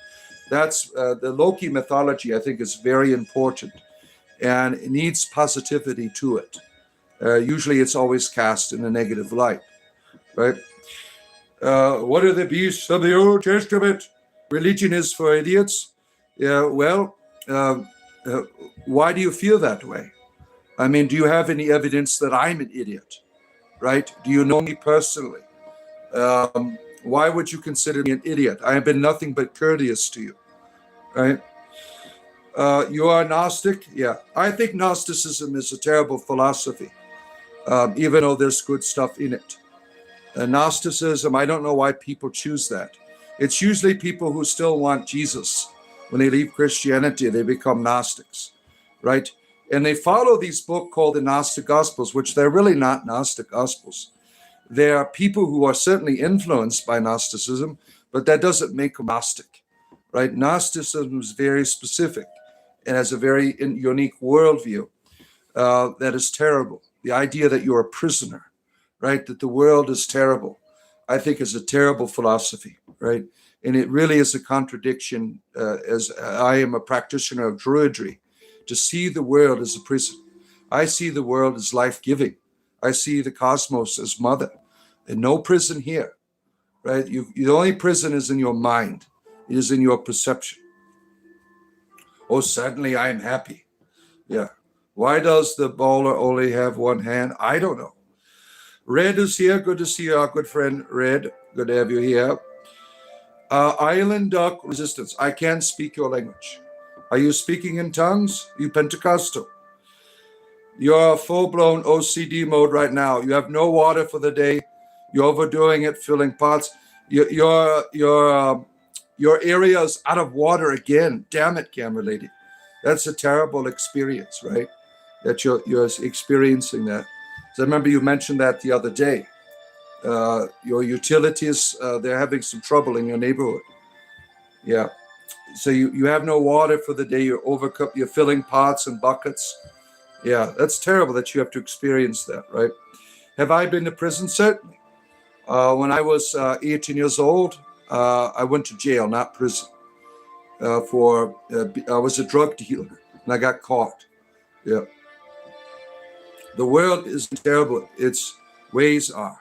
That's the Loki mythology, I think, is very important, and it needs positivity to it. Usually it's always cast in a negative light, right? What are the beasts of the Old Testament? Religion is for idiots. Yeah, well, why do you feel that way? I mean, do you have any evidence that I'm an idiot, right? Do you know me personally? Why would you consider me an idiot? I have been nothing but courteous to you, right? You are Gnostic? Yeah. I think Gnosticism is a terrible philosophy, even though there's good stuff in it. Gnosticism, I don't know why people choose that. It's usually people who still want Jesus when they leave Christianity, they become Gnostics, right? And they follow these books called the Gnostic Gospels, which they're really not Gnostic Gospels. There are people who are certainly influenced by Gnosticism, but that doesn't make them Gnostic, right? Gnosticism is very specific and has a very unique worldview that is terrible. The idea that you're a prisoner, right? That the world is terrible, I think is a terrible philosophy, right? And it really is a contradiction, as I am a practitioner of Druidry, to see the world as a prison. I see the world as life-giving. I see the cosmos as mother. And no prison here, right? The only prison is in your mind. It is in your perception. Oh, suddenly I am happy. Yeah. Why does the bowler only have one hand? I don't know. Red is here. Good to see you, our good friend Red. Good to have you here. Island Duck Resistance. I can't speak your language. Are you speaking in tongues? You Pentecostal. You're full-blown OCD mode right now. You have no water for the day. You're overdoing it, filling pots. Your area is out of water again. Damn it, camera lady. That's a terrible experience, right? That you're experiencing that. So I remember you mentioned that the other day. Your utilities, they're having some trouble in your neighborhood. Yeah. So you have no water for the day. You're filling pots and buckets. Yeah, that's terrible that you have to experience that, right? Have I been to prison? Certainly. When I was 18 years old, I went to jail, not prison. I was a drug dealer, and I got caught. Yeah. The world is terrible. Its ways are.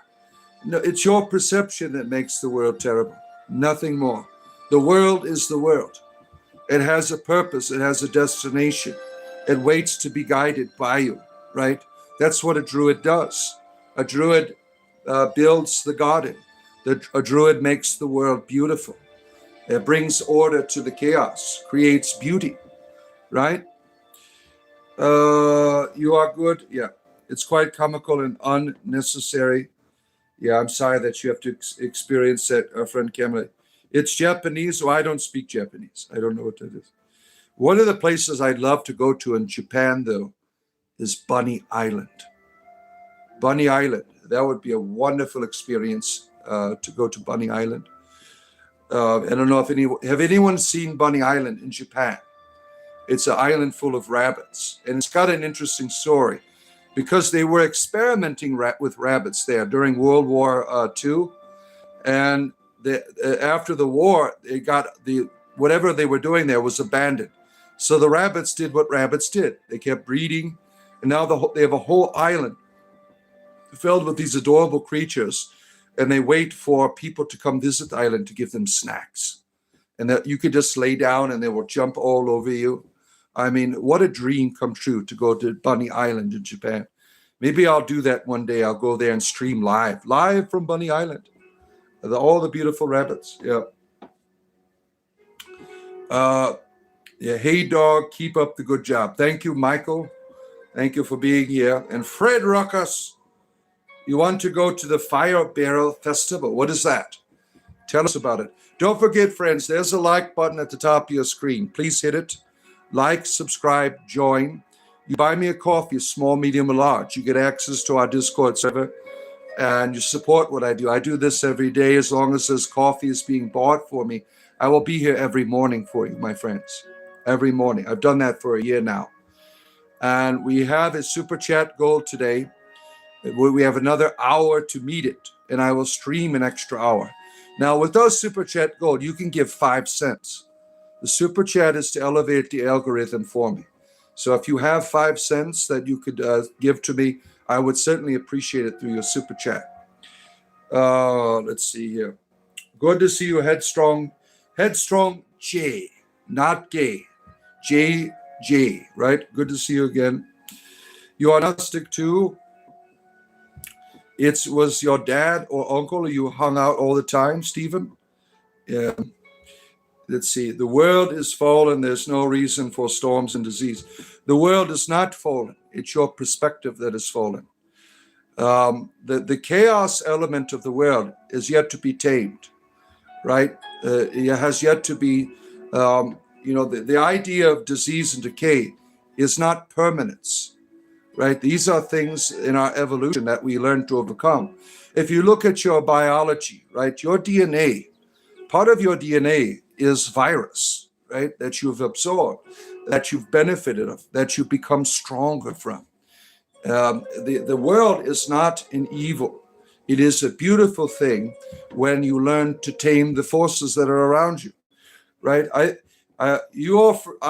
No, it's your perception that makes the world terrible. Nothing more. The world is the world. It has a purpose. It has a destination. It waits to be guided by you, right? That's what a druid does. A druid builds the garden. A druid makes the world beautiful. It brings order to the chaos, creates beauty, right? You are good. Yeah. It's quite comical and unnecessary. Yeah, I'm sorry that you have to experience that, friend Kamala. It's Japanese, so I don't speak Japanese. I don't know what that is. One of the places I'd love to go to in Japan, though, is Bunny Island. Bunny Island. That would be a wonderful experience to go to Bunny Island. I don't know if anyone seen Bunny Island in Japan? It's an island full of rabbits, and it's got an interesting story because they were experimenting with rabbits there during World War II, and after the war, they got whatever they were doing there was abandoned. So the rabbits did what rabbits did. They kept breeding, and now they have a whole island filled with these adorable creatures, and they wait for people to come visit the island to give them snacks. And that you could just lay down and they will jump all over you. I mean, what a dream come true to go to Bunny Island in Japan. Maybe I'll do that one day. I'll go there and stream live from Bunny Island. All the beautiful rabbits. Yeah. Yeah. Hey, dog, keep up the good job. Thank you, Michael. Thank you for being here. And Fred Ruckus, you want to go to the Fire Barrel Festival. What is that? Tell us about it. Don't forget, friends, there's a like button at the top of your screen. Please hit it. Like, subscribe, join. You buy me a coffee, small, medium, or large. You get access to our Discord server, and you support what I do. I do this every day. As long as this coffee is being bought for me, I will be here every morning for you, my friends. Every morning. I've done that for a year now. And we have a Super Chat goal today. We have another hour to meet it, and I will stream an extra hour. Now, with those Super Chat gold, you can give 5 cents. The Super Chat is to elevate the algorithm for me. So if you have 5 cents that you could give to me, I would certainly appreciate it through your Super Chat. Let's see here. Good to see you, Headstrong. Headstrong J, not gay. J, right? Good to see you again. You are Gnostic too. It was your dad or uncle you hung out all the time, Stephen? Yeah. Let's see. The world is fallen. There's no reason for storms and disease. The world is not fallen. It's your perspective that is fallen. The chaos element of the world is yet to be tamed, right? It has yet to be the idea of disease and decay is not permanence, right? These are things in our evolution that we learn to overcome. If you look at your biology, right, your DNA, part of your DNA is virus, right, that you've absorbed, that you've benefited of, that you become stronger from. The world is not an evil. It is a beautiful thing when you learn to tame the forces that are around you, right? I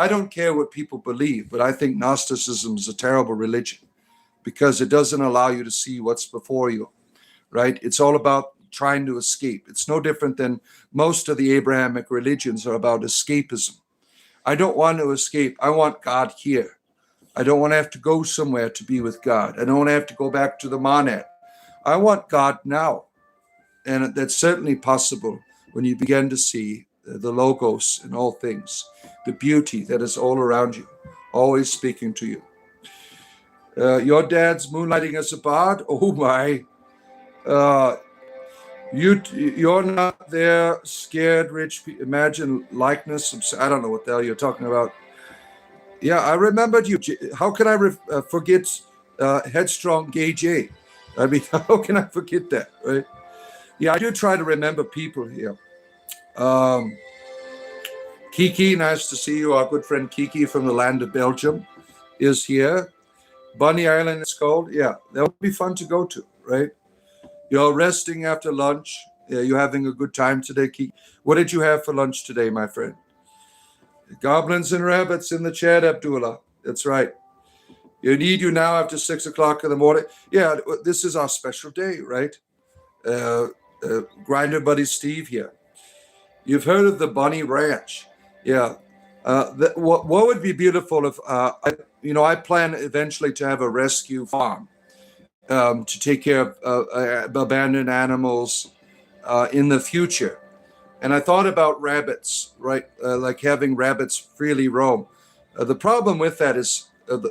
don't care what people believe, but I think Gnosticism is a terrible religion because it doesn't allow you to see what's before you, right? It's all about trying to escape. It's no different than most of the Abrahamic religions are about escapism. I don't want to escape. I want God here. I don't want to have to go somewhere to be with God. I don't want to have to go back to the monad. I want God now. And that's certainly possible when you begin to see the logos in all things, the beauty that is all around you, always speaking to you. Your dad's moonlighting as a bard? Oh my. You're not there, scared, rich. Imagine likeness. I don't know what the hell you're talking about. Yeah, I remembered you. How can I forget headstrong Gay J? I mean, how can I forget that, right? Yeah, I do try to remember people here. Kiki, nice to see you. Our good friend Kiki from the land of Belgium is here. Bunny Island is called. Yeah, that would be fun to go to, right? You're resting after lunch. Yeah, you're having a good time today, Kiki. What did you have for lunch today, my friend? Goblins and rabbits in the chat, Abdullah. That's right. You need you now after 6 o'clock in the morning. Yeah, this is our special day, right? Grinder buddy Steve here. You've heard of the Bunny Ranch. Yeah. What would be beautiful if, I plan eventually to have a rescue farm to take care of abandoned animals in the future. And I thought about rabbits, right? Like having rabbits freely roam. The problem with that is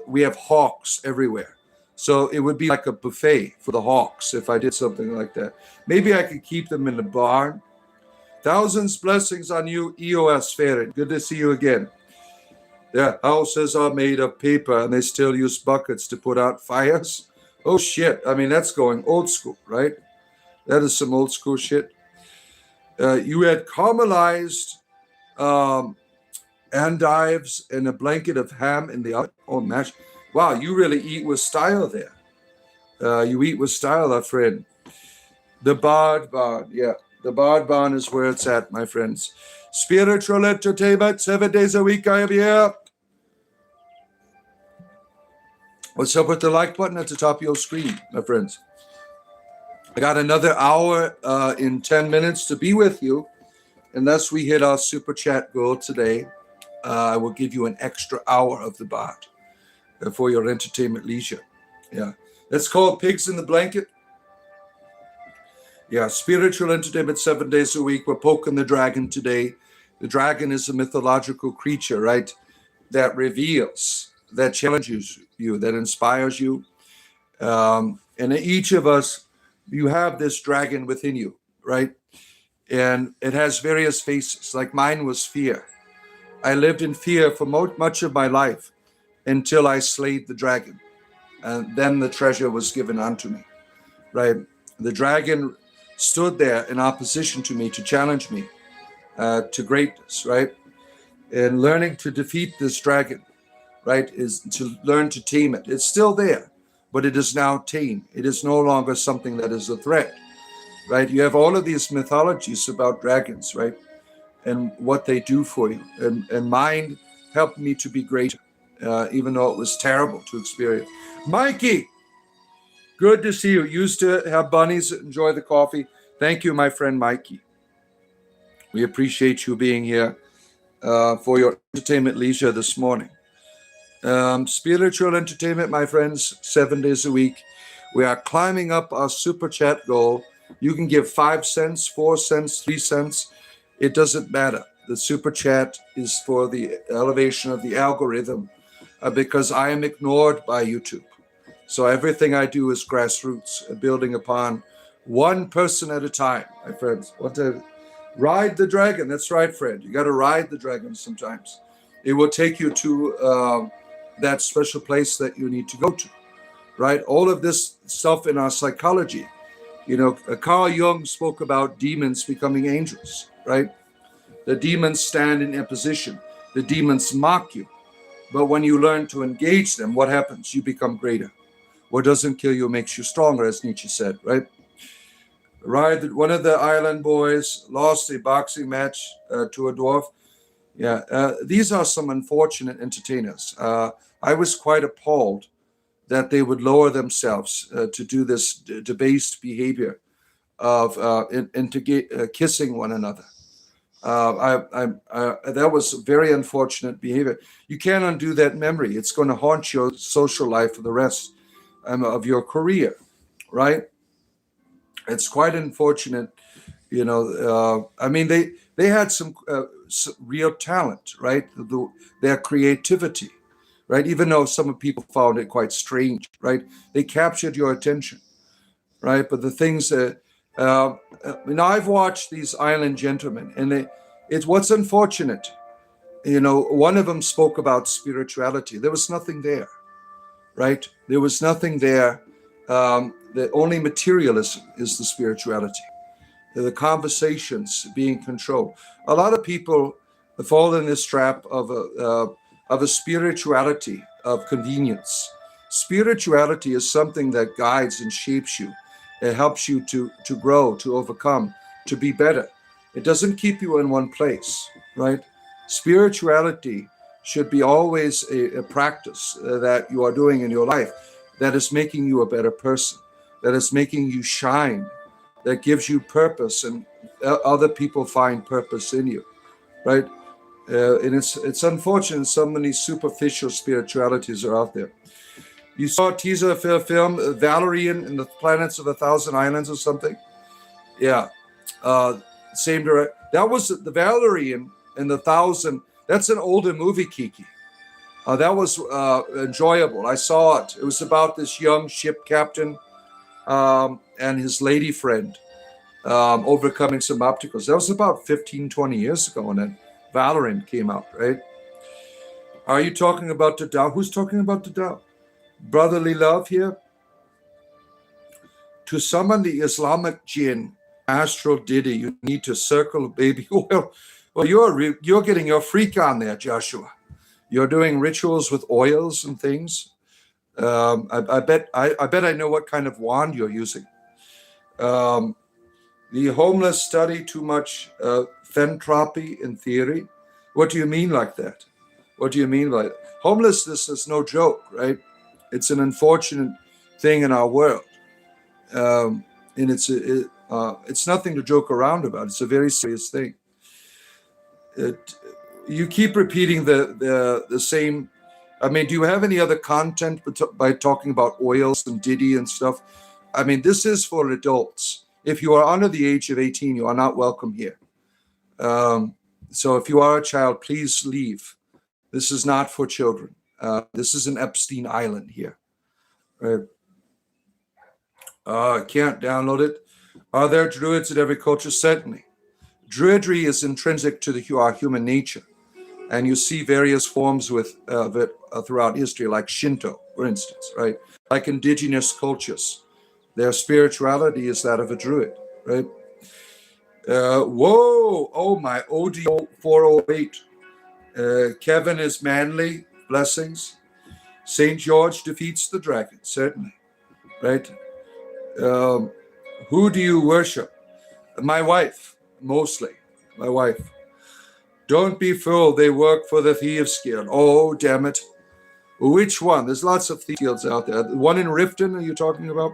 we have hawks everywhere. So it would be like a buffet for the hawks if I did something like that. Maybe I could keep them in the barn. Thousands blessings on you, EOS Ferret. Good to see you again. Their houses are made of paper and they still use buckets to put out fires. Oh, shit. I mean, that's going old school, right? That is some old school shit. You had caramelized endives and a blanket of ham in the oven. Oh, mash. Wow, you really eat with style there. You eat with style, our friend. The Bard Barn, yeah. The Bard Barn is where it's at, my friends. Spiritual entertainment, 7 days a week I am here. What's up with the like button at the top of your screen, my friends? I got another hour in 10 minutes to be with you. Unless we hit our super chat goal today, I will give you an extra hour of the Bard for your entertainment leisure. Yeah. That's called Pigs in the Blanket. Yeah, spiritual entertainment 7 days a week. We're poking the dragon today. The dragon is a mythological creature, right? That reveals, that challenges you, that inspires you. And each of us, you have this dragon within you, right? And it has various faces. Like mine was fear. I lived in fear for much of my life until I slayed the dragon. And then the treasure was given unto me, right? The dragon stood there in opposition to me to challenge me to greatness, right? And learning to defeat this dragon, right, is to learn to tame it. It's still there, but it is now tame. It is no longer something that is a threat, right? You have all of these mythologies about dragons, right, and what they do for you. And mine helped me to be greater, even though it was terrible to experience. Mikey! Good to see you. Used to have bunnies. Enjoy the coffee. Thank you, my friend Mikey. We appreciate you being here for your entertainment leisure this morning. Spiritual entertainment, my friends, 7 days a week. We are climbing up our super chat goal. You can give 5 cents, 4 cents, 3 cents. It doesn't matter. The super chat is for the elevation of the algorithm because I am ignored by YouTube. So everything I do is grassroots, building upon one person at a time, my friends. Want to ride the dragon? That's right, friend. You got to ride the dragon sometimes. It will take you to that special place that you need to go to, right? All of this stuff in our psychology. Carl Jung spoke about demons becoming angels, right? The demons stand in opposition. The demons mock you. But when you learn to engage them, what happens? You become greater. What doesn't kill you makes you stronger, as Nietzsche said, right? Right. One of the island boys lost a boxing match to a dwarf. Yeah. These are some unfortunate entertainers. I was quite appalled that they would lower themselves to do this debased behavior of kissing one another. That was very unfortunate behavior. You can't undo that memory. It's going to haunt your social life for the rest of your career, right? It's quite unfortunate, they had some real talent, right? Their creativity, right? Even though some people found it quite strange, right? They captured your attention, right? But the things that I've watched these island gentlemen, and it's what's unfortunate. One of them spoke about spirituality. There was nothing there, right? There was nothing there. The only materialism is the spirituality. The conversations being controlled. A lot of people fall in this trap of a spirituality of convenience. Spirituality is something that guides and shapes you. It helps you to grow, to overcome, to be better. It doesn't keep you in one place, right? Spirituality should be always a practice that you are doing in your life that is making you a better person, that is making you shine, that gives you purpose, and other people find purpose in you, right? And it's unfortunate so many superficial spiritualities are out there. You saw a teaser for a film, Valerian and the Planets of a Thousand Islands or something? Yeah. Same director. That was the Valerian and the Thousand. That's an older movie, Kiki. That was enjoyable. I saw it. It was about this young ship captain and his lady friend overcoming some obstacles. That was about 15, 20 years ago when that Valorant came out, right? Are you talking about the Tao? Who's talking about the Tao? Brotherly love here? To summon the Islamic jinn, astral Diddy, you need to circle baby oil. Well, you're getting your freak on there, Joshua. You're doing rituals with oils and things. I bet I know what kind of wand you're using. The homeless study too much phentropy in theory. What do you mean like that? What do you mean by that? Homelessness is no joke, right? It's an unfortunate thing in our world, and it's nothing to joke around about. It's a very serious thing. You keep repeating the same. I mean, do you have any other content by talking about oils and Diddy and stuff? I mean, this is for adults. If you are under the age of 18, you are not welcome here. So if you are a child, please leave. This is not for children. This is an Epstein Island here. Right? I can't download it. Are there druids in every culture? Certainly. Druidry is intrinsic to our human nature. And you see various forms of it throughout history, like Shinto, for instance, right? Like indigenous cultures. Their spirituality is that of a druid, right? Whoa! Oh, my ODO 408. Kevin is manly. Blessings. St. George defeats the dragon, certainly, right? Who do you worship? My wife, mostly. My wife. Don't be fooled. They work for the Thieves Guild. Oh, damn it. Which one? There's lots of Thieves Guilds out there. The one in Riften, are you talking about?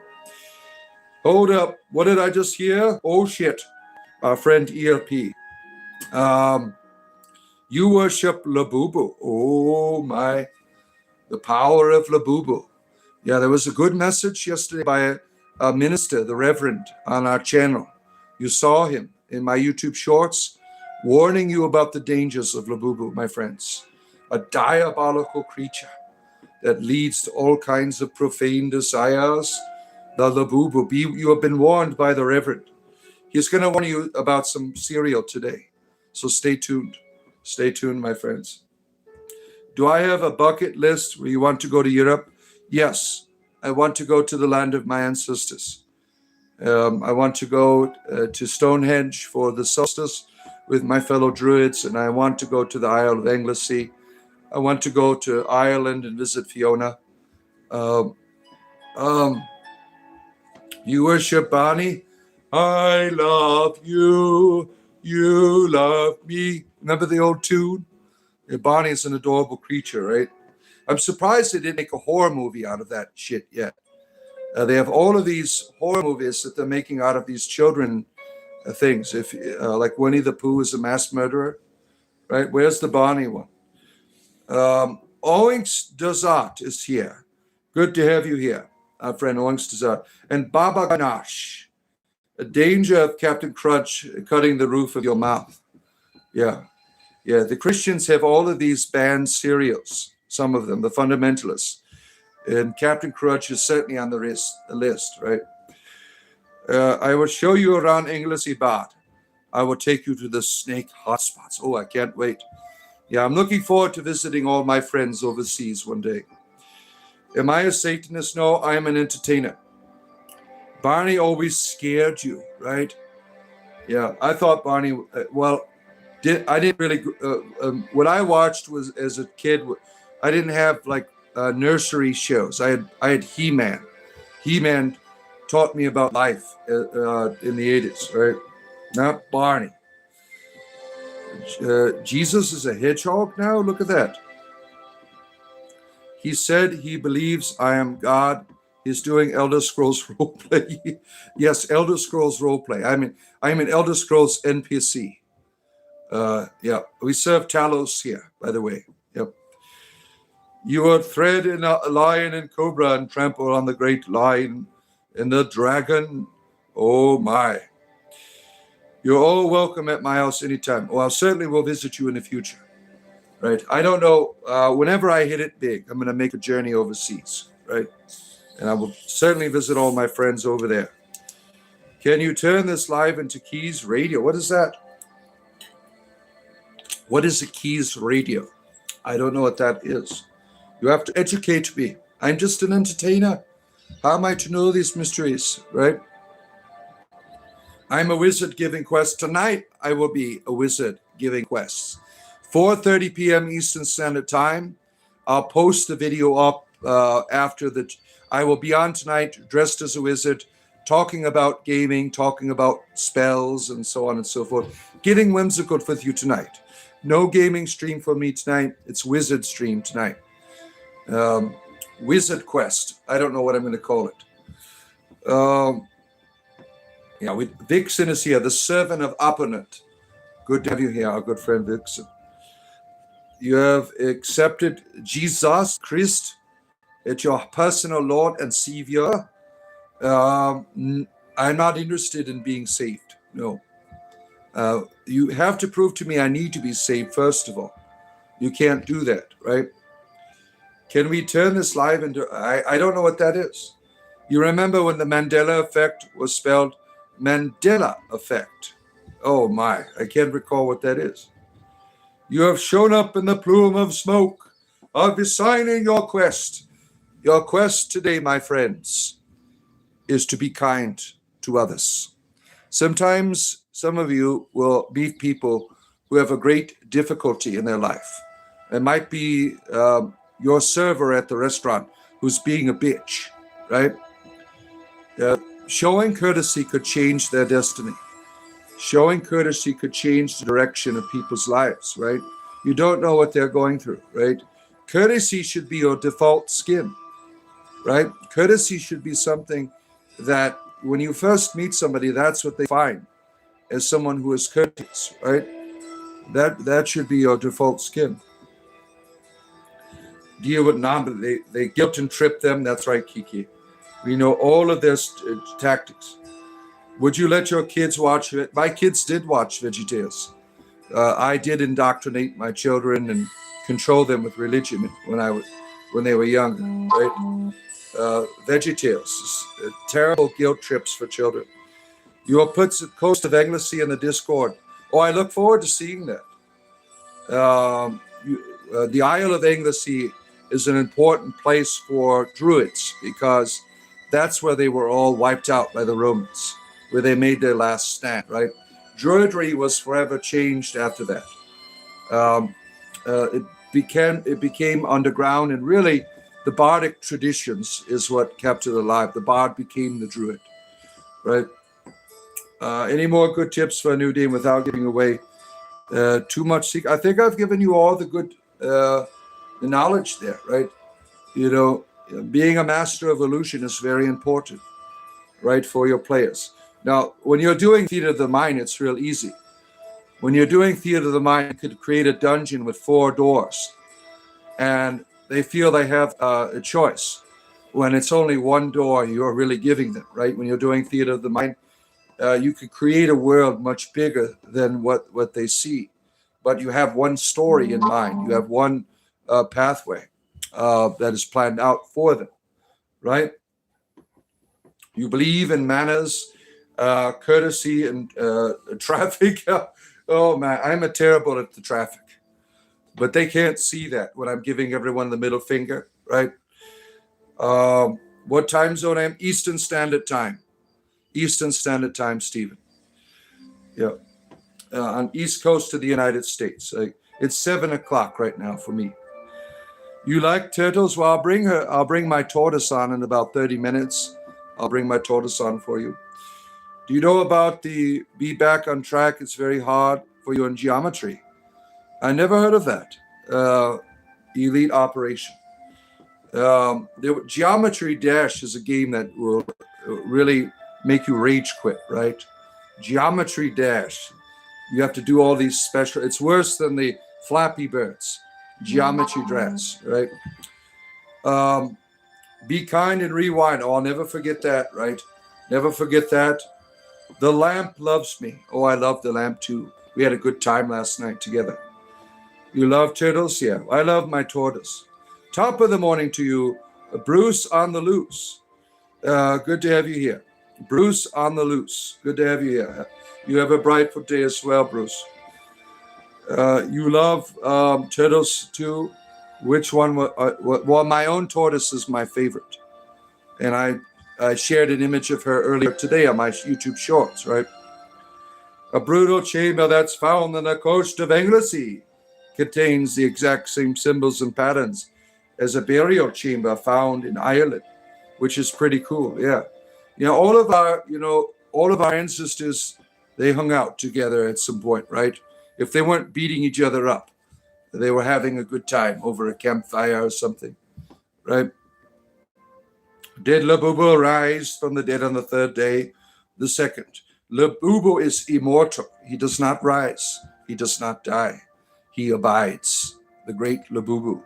Hold up. What did I just hear? Oh, shit. Our friend ELP. You worship Labubu. Oh, my. The power of Labubu. Yeah, there was a good message yesterday by a minister, the Reverend, on our channel. You saw him in my YouTube shorts, warning you about the dangers of Labubu, my friends. A diabolical creature that leads to all kinds of profane desires. The Labubu. You have been warned by the Reverend. He's going to warn you about some cereal today. So stay tuned. Stay tuned, my friends. Do I have a bucket list where you want to go to Europe? Yes. I want to go to the land of my ancestors. I want to go to Stonehenge for the solstice with my fellow Druids, and I want to go to the Isle of Anglesey. I want to go to Ireland and visit Fiona. Um, um, you worship Barney? I love you, you love me. Remember the old tune? Yeah, Barney is an adorable creature, right? I'm surprised they didn't make a horror movie out of that shit yet. They have all of these horror movies that they're making out of these children things. If like Winnie the Pooh is a mass murderer, right? Where's the Barney one? Oinks Dazat is here. Good to have you here, our friend Oinks Dazat. And Baba Ganache. A danger of Captain Crunch cutting the roof of your mouth. Yeah. Yeah, the Christians have all of these banned cereals, some of them, the fundamentalists. And Captain Crunch is certainly on the list, right? I will show you around Anglesey Bad. I will take you to the snake hotspots. Oh, I can't wait. Yeah, I'm looking forward to visiting all my friends overseas one day. Am I a Satanist? No, I am an entertainer. Barney always scared you, right? Yeah, I thought Barney, I didn't really, what I watched was as a kid, I didn't have like nursery shows. I had He-Man. He-Man taught me about life in the 80s, right? Not Barney. Jesus is a hedgehog now? Look at that. He said he believes I am God. He's doing Elder Scrolls roleplay. Yes, Elder Scrolls roleplay. I'm an Elder Scrolls NPC. Yeah, we serve Talos here, by the way. Yep. You will thread in a lion and cobra and trample on the great lion and the dragon. Oh my. You're all welcome at my house anytime. Well, I certainly will visit you in the future. Right. I don't know. Whenever I hit it big, I'm going to make a journey overseas. Right. And I will certainly visit all my friends over there. Can you turn this live into Keys Radio? What is that? What is a Keys Radio? I don't know what that is. You have to educate me. I'm just an entertainer. How am I to know these mysteries, right? I'm a wizard giving quests. Tonight, I will be a wizard giving quests. 4:30 p.m. Eastern Standard Time. I'll post the video up after the... I will be on tonight dressed as a wizard, talking about gaming, talking about spells, and so on and so forth. Getting whimsical with you tonight. No gaming stream for me tonight. It's wizard stream tonight. Wizard Quest. I don't know what I'm going to call it. Yeah, Vixen is here, the servant of Opponent. Good to have you here, our good friend Vixen. You have accepted Jesus Christ as your personal Lord and Savior. I'm not interested in being saved. No. You have to prove to me I need to be saved, first of all. You can't do that, right? Can we turn this live into... I don't know what that is. You remember when the Mandela effect was spelled Mandela effect? Oh my, I can't recall what that is. You have shown up in the plume of smoke. I'll be signing your quest. Your quest today, my friends, is to be kind to others. Sometimes some of you will meet people who have a great difficulty in their life. It might be your server at the restaurant who's being a bitch, right? Showing courtesy could change their destiny. Showing courtesy could change the direction of people's lives, right? You don't know what they're going through, right? Courtesy should be your default skin, right? Courtesy should be something that when you first meet somebody, that's what they find as someone who is courteous, right? That should be your default skin. Deal with non, they guilt and trip them. That's right, Kiki. We know all of their tactics. Would you let your kids watch it? My kids did watch VeggieTales. I did indoctrinate my children and control them with religion when they were young, right? VeggieTales, terrible guilt trips for children. You will put the Coast of Anglesey in the Discord. Oh, I look forward to seeing that. the Isle of Anglesey is an important place for Druids because that's where they were all wiped out by the Romans, where they made their last stand, right? Druidry was forever changed after that. It became underground, and really the bardic traditions is what kept it alive. The bard became the druid, right? Any more good tips for a new game without giving away too much secret? I think I've given you all the good the knowledge there, right? You know, being a master of illusion is very important, right, for your players. Now, when you're doing Theater of the Mind, it's real easy. When you're doing Theater of the Mind, you could create a dungeon with 4 doors, and they feel they have a choice. When it's only 1 door, you're really giving them, right? When you're doing Theater of the Mind, you could create a world much bigger than what they see, but you have one story in mind. You have one pathway that is planned out for them, right? You believe in manners, courtesy, and traffic. Oh man, I'm terrible at the traffic, but they can't see that when I'm giving everyone the middle finger, right? What time zone I am? Eastern Standard Time. Eastern Standard Time, Stephen. Yeah, on East Coast of the United States. It's 7 o'clock right now for me. You like turtles? Well, I'll bring my tortoise on in about 30 minutes. I'll bring my tortoise on for you. Do you know about the Be Back on Track? It's very hard for you in geometry. I never heard of that. Elite Operation. Geometry Dash is a game that will really make you rage quit, right? Geometry Dash. You have to do all these special. It's worse than the Flappy Birds. Geometry Dash, right? Be kind and rewind. Oh, I'll never forget that, right? Never forget that. The lamp loves me. Oh, I love the lamp too. We had a good time last night together. You love turtles? Yeah, I love my tortoise. Top of the morning to you, Bruce on the Loose. Good to have you here. Bruce on the Loose. Good to have you here. You have a bright day as well, Bruce. You love turtles too. Which one? Well, my own tortoise is my favorite. And I shared an image of her earlier today on my YouTube shorts, right? A brutal chamber that's found on the coast of Anglesey contains the exact same symbols and patterns as a burial chamber found in Ireland, which is pretty cool. Yeah. You know, all of our ancestors, they hung out together at some point, right? If they weren't beating each other up, they were having a good time over a campfire or something, right? Did Labubu rise from the dead on the 3rd day? The 2nd. Labubu is immortal. He does not rise. He does not die. He abides. The great Labubu.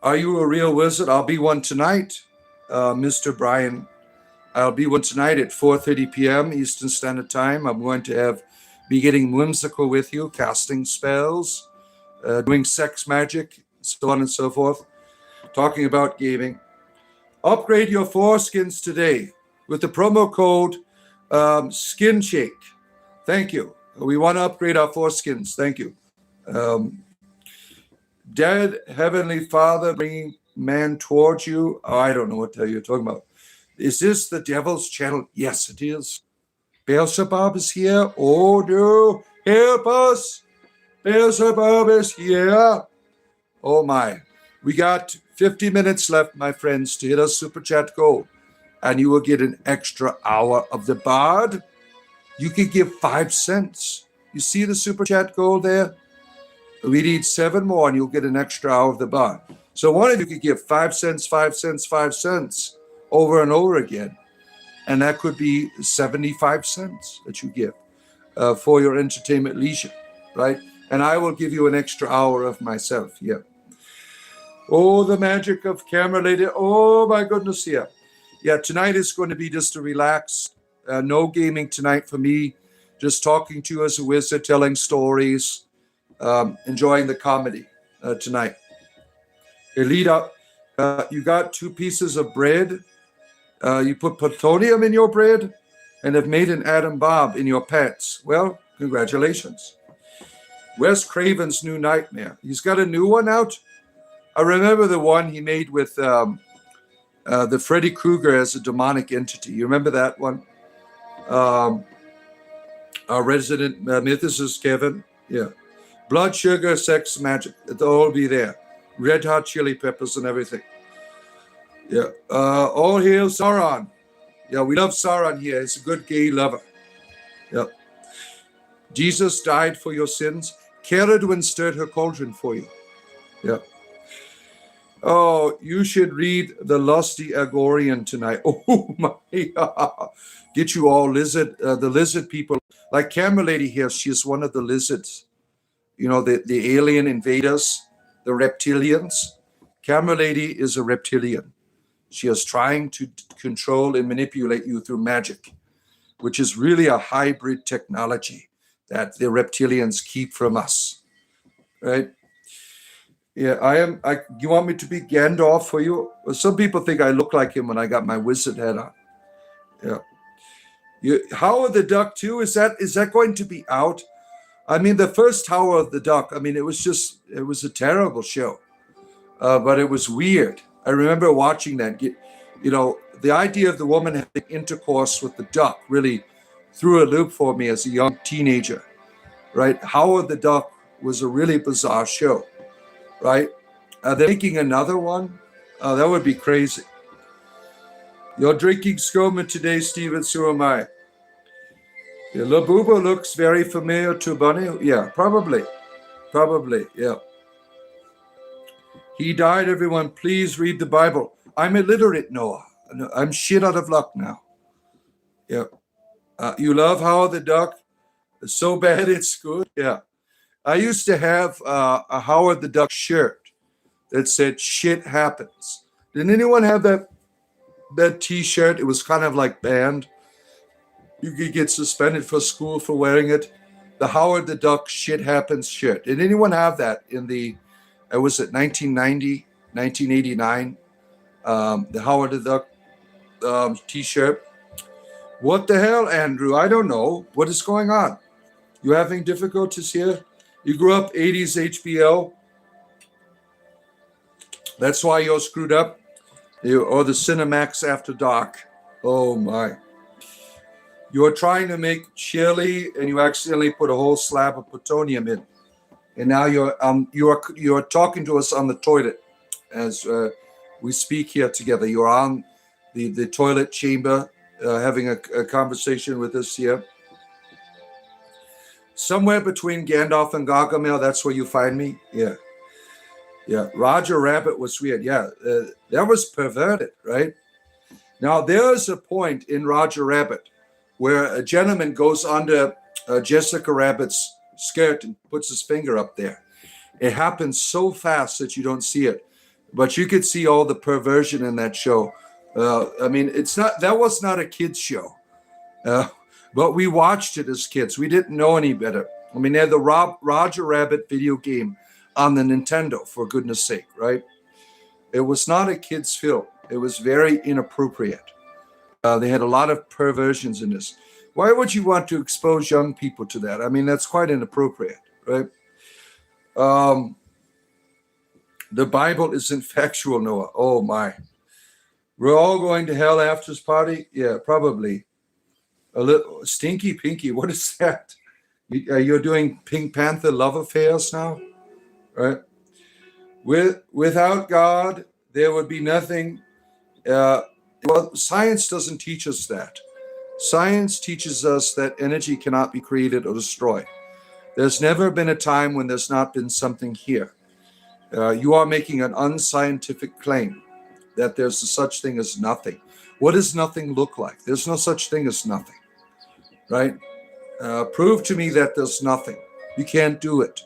Are you a real wizard? I'll be one tonight, Mr. Brian. I'll be one tonight at 4:30 p.m. Eastern Standard Time. I'm going to be getting whimsical with you, casting spells, doing sex magic, so on and so forth, talking about gaming. Upgrade your foreskins today with the promo code SkinShake. Thank you. We want to upgrade our foreskins. Thank you. Dead Heavenly Father bringing man towards you. Oh, I don't know what the hell you're talking about. Is this the devil's channel? Yes, it is. Beelzebub is here. Oh, no. Help us. Beelzebub is here. Oh, my. We got 50 minutes left, my friends, to hit a Super Chat goal. And you will get an extra hour of the Bard. You can give 5 cents. You see the Super Chat goal there? We need 7 more, and you'll get an extra hour of the Bard. So one of you could give 5 cents, 5 cents, 5 cents over and over again. And that could be 75 cents that you give for your entertainment leisure, right? And I will give you an extra hour of myself, yeah. Oh, the magic of camera lady. Oh, my goodness, yeah. Yeah, tonight is going to be just a relax. No gaming tonight for me. Just talking to you as a wizard, telling stories, enjoying the comedy tonight. Elita, you got 2 pieces of bread. You put plutonium in your bread and have made an atom bomb in your pants. Well, congratulations. Wes Craven's New Nightmare. He's got a new one out. I remember the one he made with the Freddy Krueger as a demonic entity. You remember that one? Our resident mythicist, Kevin. Yeah. Blood, sugar, sex, magic. It'll all be there. Red Hot Chili Peppers and everything. Yeah. All hail Sauron. Yeah, we love Sauron here. He's a good gay lover. Yeah. Jesus died for your sins. Ceridwen stirred her cauldron for you. Yeah. Oh, you should read The Lusty Agorian tonight. Oh my God. Get you all the lizard people. Like Camera Lady here, she's one of the lizards. You know, the alien invaders, the reptilians. Camera Lady is a reptilian. She is trying to control and manipulate you through magic, which is really a hybrid technology that the reptilians keep from us, right? Yeah, you want me to be Gandalf for you? Well, some people think I look like him when I got my wizard hat on. Yeah. Howard the Duck too, is that going to be out? I mean, the first Howard the Duck, I mean, it was a terrible show, but it was weird. I remember watching that. You know, the idea of the woman having intercourse with the duck really threw a loop for me as a young teenager, right? Howard the Duck was a really bizarre show, right? They're making another one? That would be crazy. You're drinking Skoman today, Stephen, so am I. Yeah, Labuba looks very familiar to Bunny. Yeah, probably, yeah. He died, everyone. Please read the Bible. I'm illiterate, Noah. I'm shit out of luck now. Yeah. You love Howard the Duck? It's so bad it's good. Yeah. I used to have a Howard the Duck shirt that said "Shit happens." Didn't anyone have that T-shirt? It was kind of like banned. You could get suspended for school for wearing it. The Howard the Duck "Shit happens" shirt. Did anyone have that in the? Was it 1990, 1989? The Howard the Duck T-shirt. What the hell, Andrew? I don't know. What is going on? You having difficulties here? You grew up 80s HBO. That's why you're screwed up. Or the Cinemax After Dark. Oh my. You're trying to make chili and you accidentally put a whole slab of plutonium in. And now you're talking to us on the toilet as we speak here together. You're on the toilet chamber having a conversation with us here. Somewhere between Gandalf and Gargamel, that's where you find me. Yeah. Yeah. Roger Rabbit was weird. Yeah. That was perverted, right? Now, there's a point in Roger Rabbit where a gentleman goes under Jessica Rabbit's skirt and puts his finger up there. It happens so fast that you don't see it, but you could see all the perversion in that show. I mean, that was not a kid's show, but we watched it as kids. We didn't know any better. I mean, they had the Roger Rabbit video game on the Nintendo, for goodness sake, right? It was not a kid's film. It was very inappropriate. They had a lot of perversions in this. Why would you want to expose young people to that? I mean, that's quite inappropriate, right? The Bible isn't factual, Noah. Oh, my. We're all going to hell after this party? Yeah, probably. A little Stinky Pinky, what is that? You're doing Pink Panther love affairs now? Right? Without God, there would be nothing. Well, science doesn't teach us that. Science teaches us that energy cannot be created or destroyed. There's never been a time when there's not been something here. You are making an unscientific claim that there's a such thing as nothing. What does nothing look like? There's no such thing as nothing, right? Prove to me that there's nothing. You can't do it.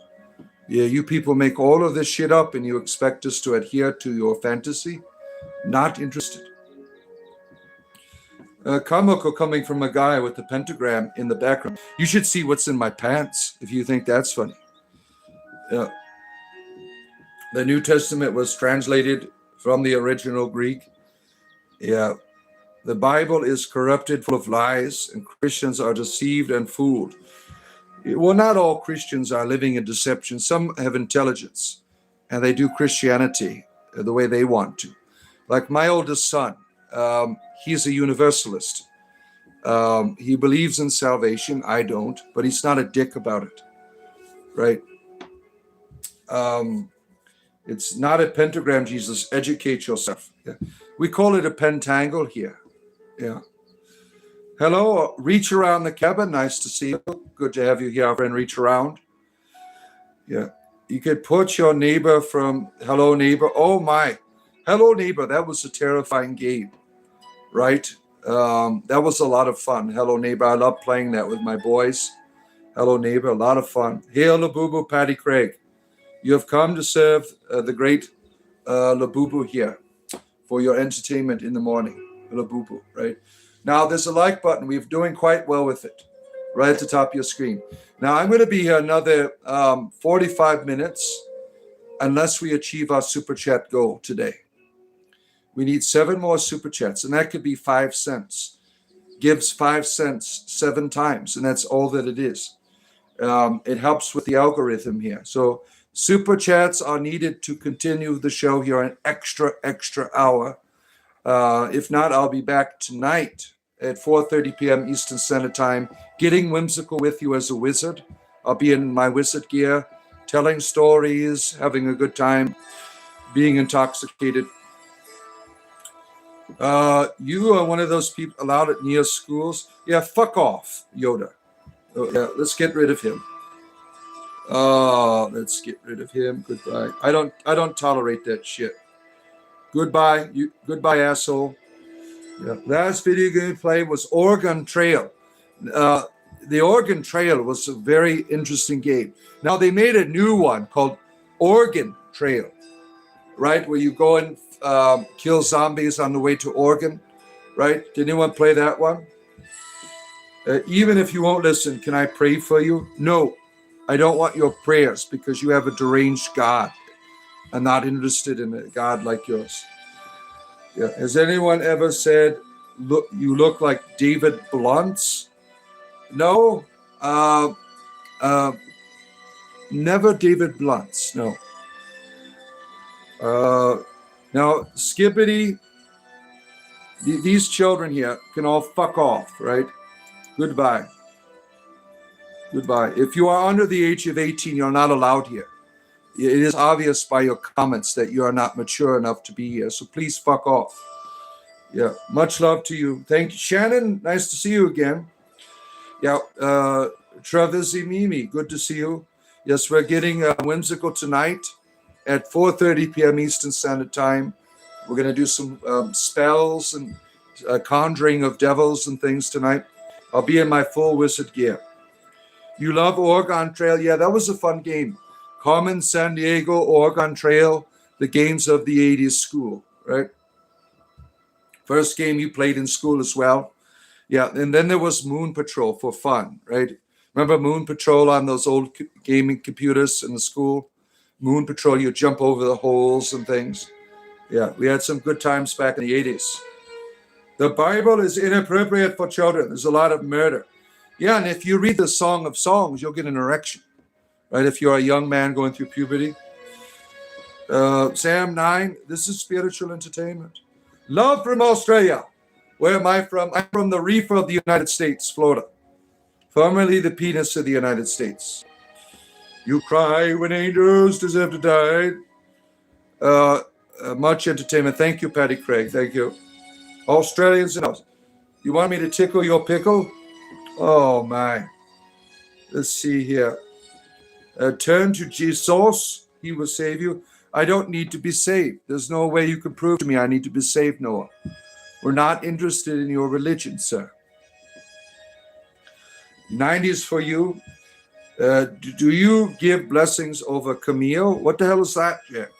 Yeah, you people make all of this shit up and you expect us to adhere to your fantasy? Not interested. Kamoko coming from a guy with the pentagram in the background. You should see what's in my pants if you think that's funny. The New Testament was translated from the original Greek. Yeah. The Bible is corrupted, full of lies, and Christians are deceived and fooled. Well, not all Christians are living in deception. Some have intelligence and they do Christianity the way they want to. Like my oldest son, he's a universalist. He believes in salvation. I don't, but he's not a dick about it, right? It's not a pentagram, Jesus. Educate yourself. Yeah. We call it a pentangle here. Yeah. Hello, Reach Around the Cabin. Nice to see you. Good to have you here, our friend Reach Around. Yeah. You could put your neighbor from Hello Neighbor. Oh my. Hello Neighbor. That was a terrifying game, right? That was a lot of fun. Hello Neighbor. I love playing that with my boys. Hello Neighbor. A lot of fun. Hail Labubu, Patty Craig. You have come to serve the great Labubu here for your entertainment in the morning. Labubu, right? Now there's a like button. We're doing quite well with it. Right at the top of your screen. Now I'm going to be here another 45 minutes unless we achieve our super chat goal today. We need 7 more super chats, and that could be 5 cents. Gives 5 cents 7 times, and that's all that it is. It helps with the algorithm here. So super chats are needed to continue the show here an extra hour. If not, I'll be back tonight at 4:30 p.m. Eastern Standard Time, getting whimsical with you as a wizard. I'll be in my wizard gear, telling stories, having a good time, being intoxicated. You are one of those people allowed at near schools. Yeah, fuck off, Yoda. Oh, yeah, let's get rid of him. Let's get rid of him. Goodbye. I don't tolerate that shit. Goodbye, goodbye, asshole. Yeah. Last video game play was Oregon Trail. The Oregon Trail was a very interesting game. Now they made a new one called Oregon Trail, right? Where you go and kill zombies on the way to Oregon, right? Did anyone play that one? Even if you won't listen, can I pray for you? No, I don't want your prayers because you have a deranged God. I'm not interested in a God like yours. Yeah. Has anyone ever said, "Look, you look like David Bluntz"? No. Never David Bluntz. No. Now, Skippity, these children here can all fuck off, right? Goodbye. Goodbye. If you are under the age of 18, you're not allowed here. It is obvious by your comments that you are not mature enough to be here. So please fuck off. Yeah. Much love to you. Thank you. Shannon, nice to see you again. Yeah. Travis Mimi, good to see you. Yes, we're getting whimsical tonight at 4:30 p.m. Eastern Standard Time. We're going to do some spells and conjuring of devils and things tonight. I'll be in my full wizard gear. You love Oregon Trail? Yeah, that was a fun game. Carmen San Diego, Oregon Trail, the games of the 80s school, right? First game you played in school as well. Yeah, and then there was Moon Patrol for fun, right? Remember Moon Patrol on those old gaming computers in the school? Moon Patrol, you jump over the holes and things. Yeah, we had some good times back in the 80s. The Bible is inappropriate for children. There's a lot of murder. Yeah, and if you read the Song of Songs, you'll get an erection. Right, if you're a young man going through puberty. Sam 9, this is spiritual entertainment. Love from Australia. Where am I from? I'm from the reef of the United States, Florida. Formerly the penis of the United States. You cry when angels deserve to die. Much entertainment. Thank you, Patty Craig. Thank you. Australians and us. You want me to tickle your pickle? Oh, my. Let's see here. Turn to Jesus, he will save you. I don't need to be saved. There's no way you can prove to me I need to be saved, Noah. We're not interested in your religion, sir. 90s for you. Do you give blessings over Camille? What the hell is that, Jack?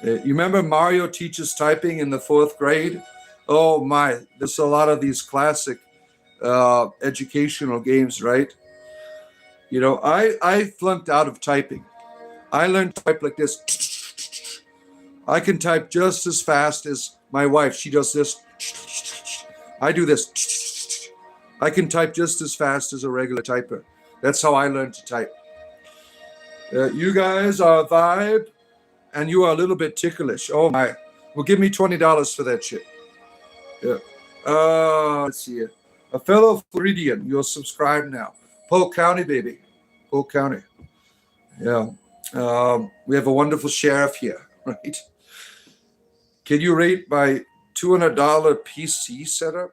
You remember Mario teaches typing in the 4th grade? Oh, my. There's a lot of these classic educational games, right? You know, I flunked out of typing. I learned to type like this. I can type just as fast as my wife. She does this. I do this. I can type just as fast as a regular typer. That's how I learned to type. You guys are a vibe, and you are a little bit ticklish. Oh my! Well, give me $20 for that shit. Yeah. Let's see here. A fellow Floridian, you're subscribed now. Polk County, baby. Polk County. Yeah. We have a wonderful sheriff here, right? Can you rate my $200 PC setup?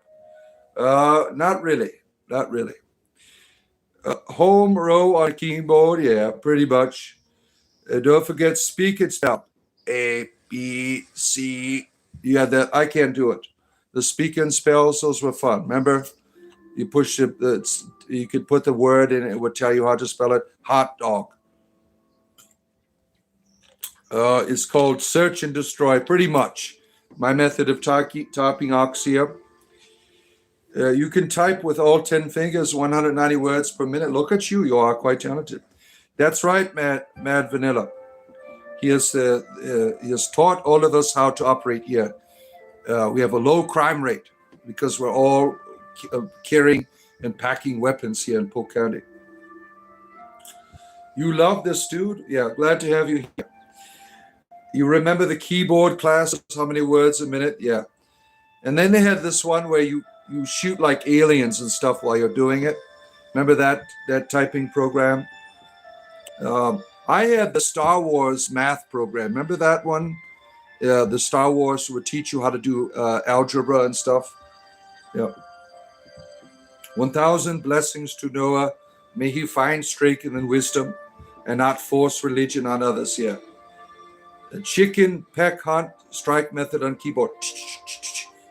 Not really. Not really. Home row on keyboard, yeah, pretty much. Don't forget speak it spell. A, B, C. Yeah, that I can't do it. The speak and spells, those were fun. Remember? You push you could put the word in, it would tell you how to spell it. Hot dog. It's called search and destroy, pretty much. My method of typing Oxia. You can type with all 10 fingers, 190 words per minute. Look at you. You are quite talented. That's right, Mad Vanilla. He has taught all of us how to operate here. We have a low crime rate because we're all carrying and packing weapons here in Polk County. You love this, dude? Yeah, glad to have you here. You remember the keyboard class? How many words a minute? Yeah. And then they had this one where you shoot like aliens and stuff while you're doing it. Remember that typing program? I had the Star Wars math program. Remember that one? The Star Wars would teach you how to do algebra and stuff. Yeah. 1,000 blessings to Noah. May he find strength and wisdom and not force religion on others. Yeah. The chicken peck hunt strike method on keyboard.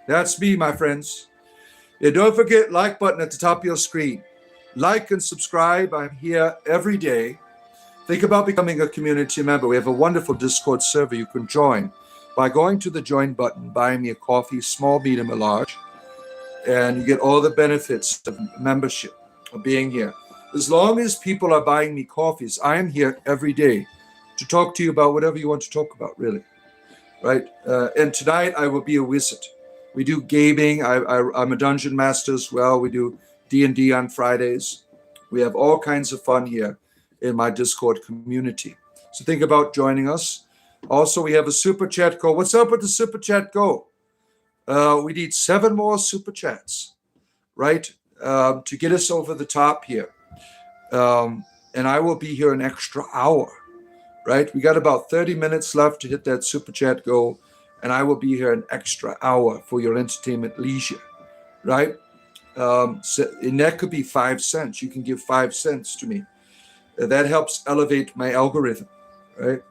That's me, my friends. Yeah, don't forget like button at the top of your screen. Like and subscribe. I'm here every day. Think about becoming a community member. We have a wonderful Discord server you can join by going to the join button, buying me a coffee, small, medium, or large, and you get all the benefits of membership, of being here. As long as people are buying me coffees, I am here every day to talk to you about whatever you want to talk about, really, right? And tonight I will be a wizard. We do gaming. I'm a dungeon master as well. We do D&D on Fridays. We have all kinds of fun here in my Discord community. So think about joining us. Also, we have a super chat go. What's up with the super chat go? We need 7 more super chats, right? To get us over the top here. And I will be here an extra hour, right? We got about 30 minutes left to hit that super chat goal, and I will be here an extra hour for your entertainment leisure, right? And that could be 5 cents. You can give 5 cents to me. That helps elevate my algorithm, right?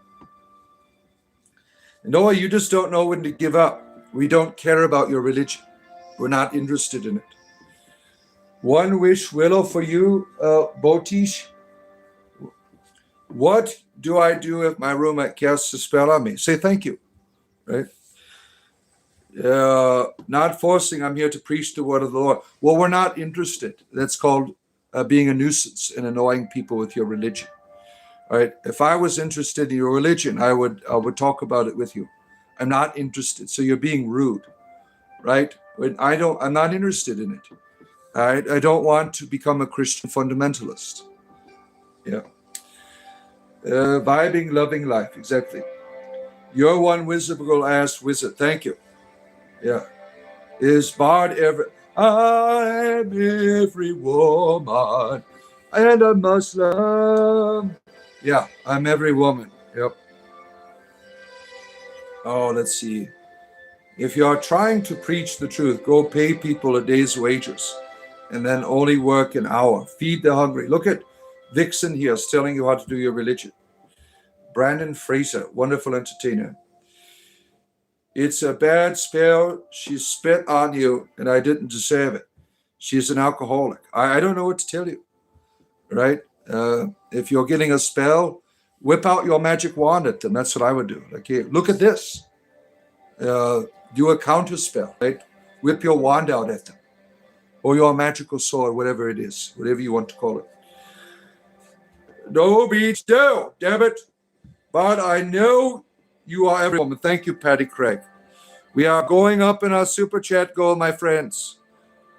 Noah, you just don't know when to give up. We don't care about your religion. We're not interested in it. One wish, Willow, for you, Botish. What do I do if my roommate casts a spell on me? Say thank you, right? Not forcing. I'm here to preach the word of the Lord. Well, we're not interested. That's called being a nuisance and annoying people with your religion. All right. If I was interested in your religion, I would talk about it with you. I'm not interested. So you're being rude, right? I'm not interested in it. All right. I don't want to become a Christian fundamentalist. Yeah. Vibing, loving life. Exactly. You're one wizardable ass wizard. Thank you. Yeah. Is Bard ever? I'm every woman and a Muslim. Yeah, I'm every woman. Yep. Oh, let's see. If you are trying to preach the truth, go pay people a day's wages and then only work an hour. Feed the hungry. Look at Vixen here is telling you how to do your religion. Brandon Fraser, wonderful entertainer. It's a bad spell. She spit on you, and I didn't deserve it. She's an alcoholic. I don't know what to tell you, right? If you're getting a spell, whip out your magic wand at them. That's what I would do. Like, here, look at this. Do a counter spell, right? Whip your wand out at them. Or your magical sword, whatever it is, whatever you want to call it. No beats, no, damn it. But I know you are every woman. Thank you, Patty Craig. We are going up in our super chat goal, my friends.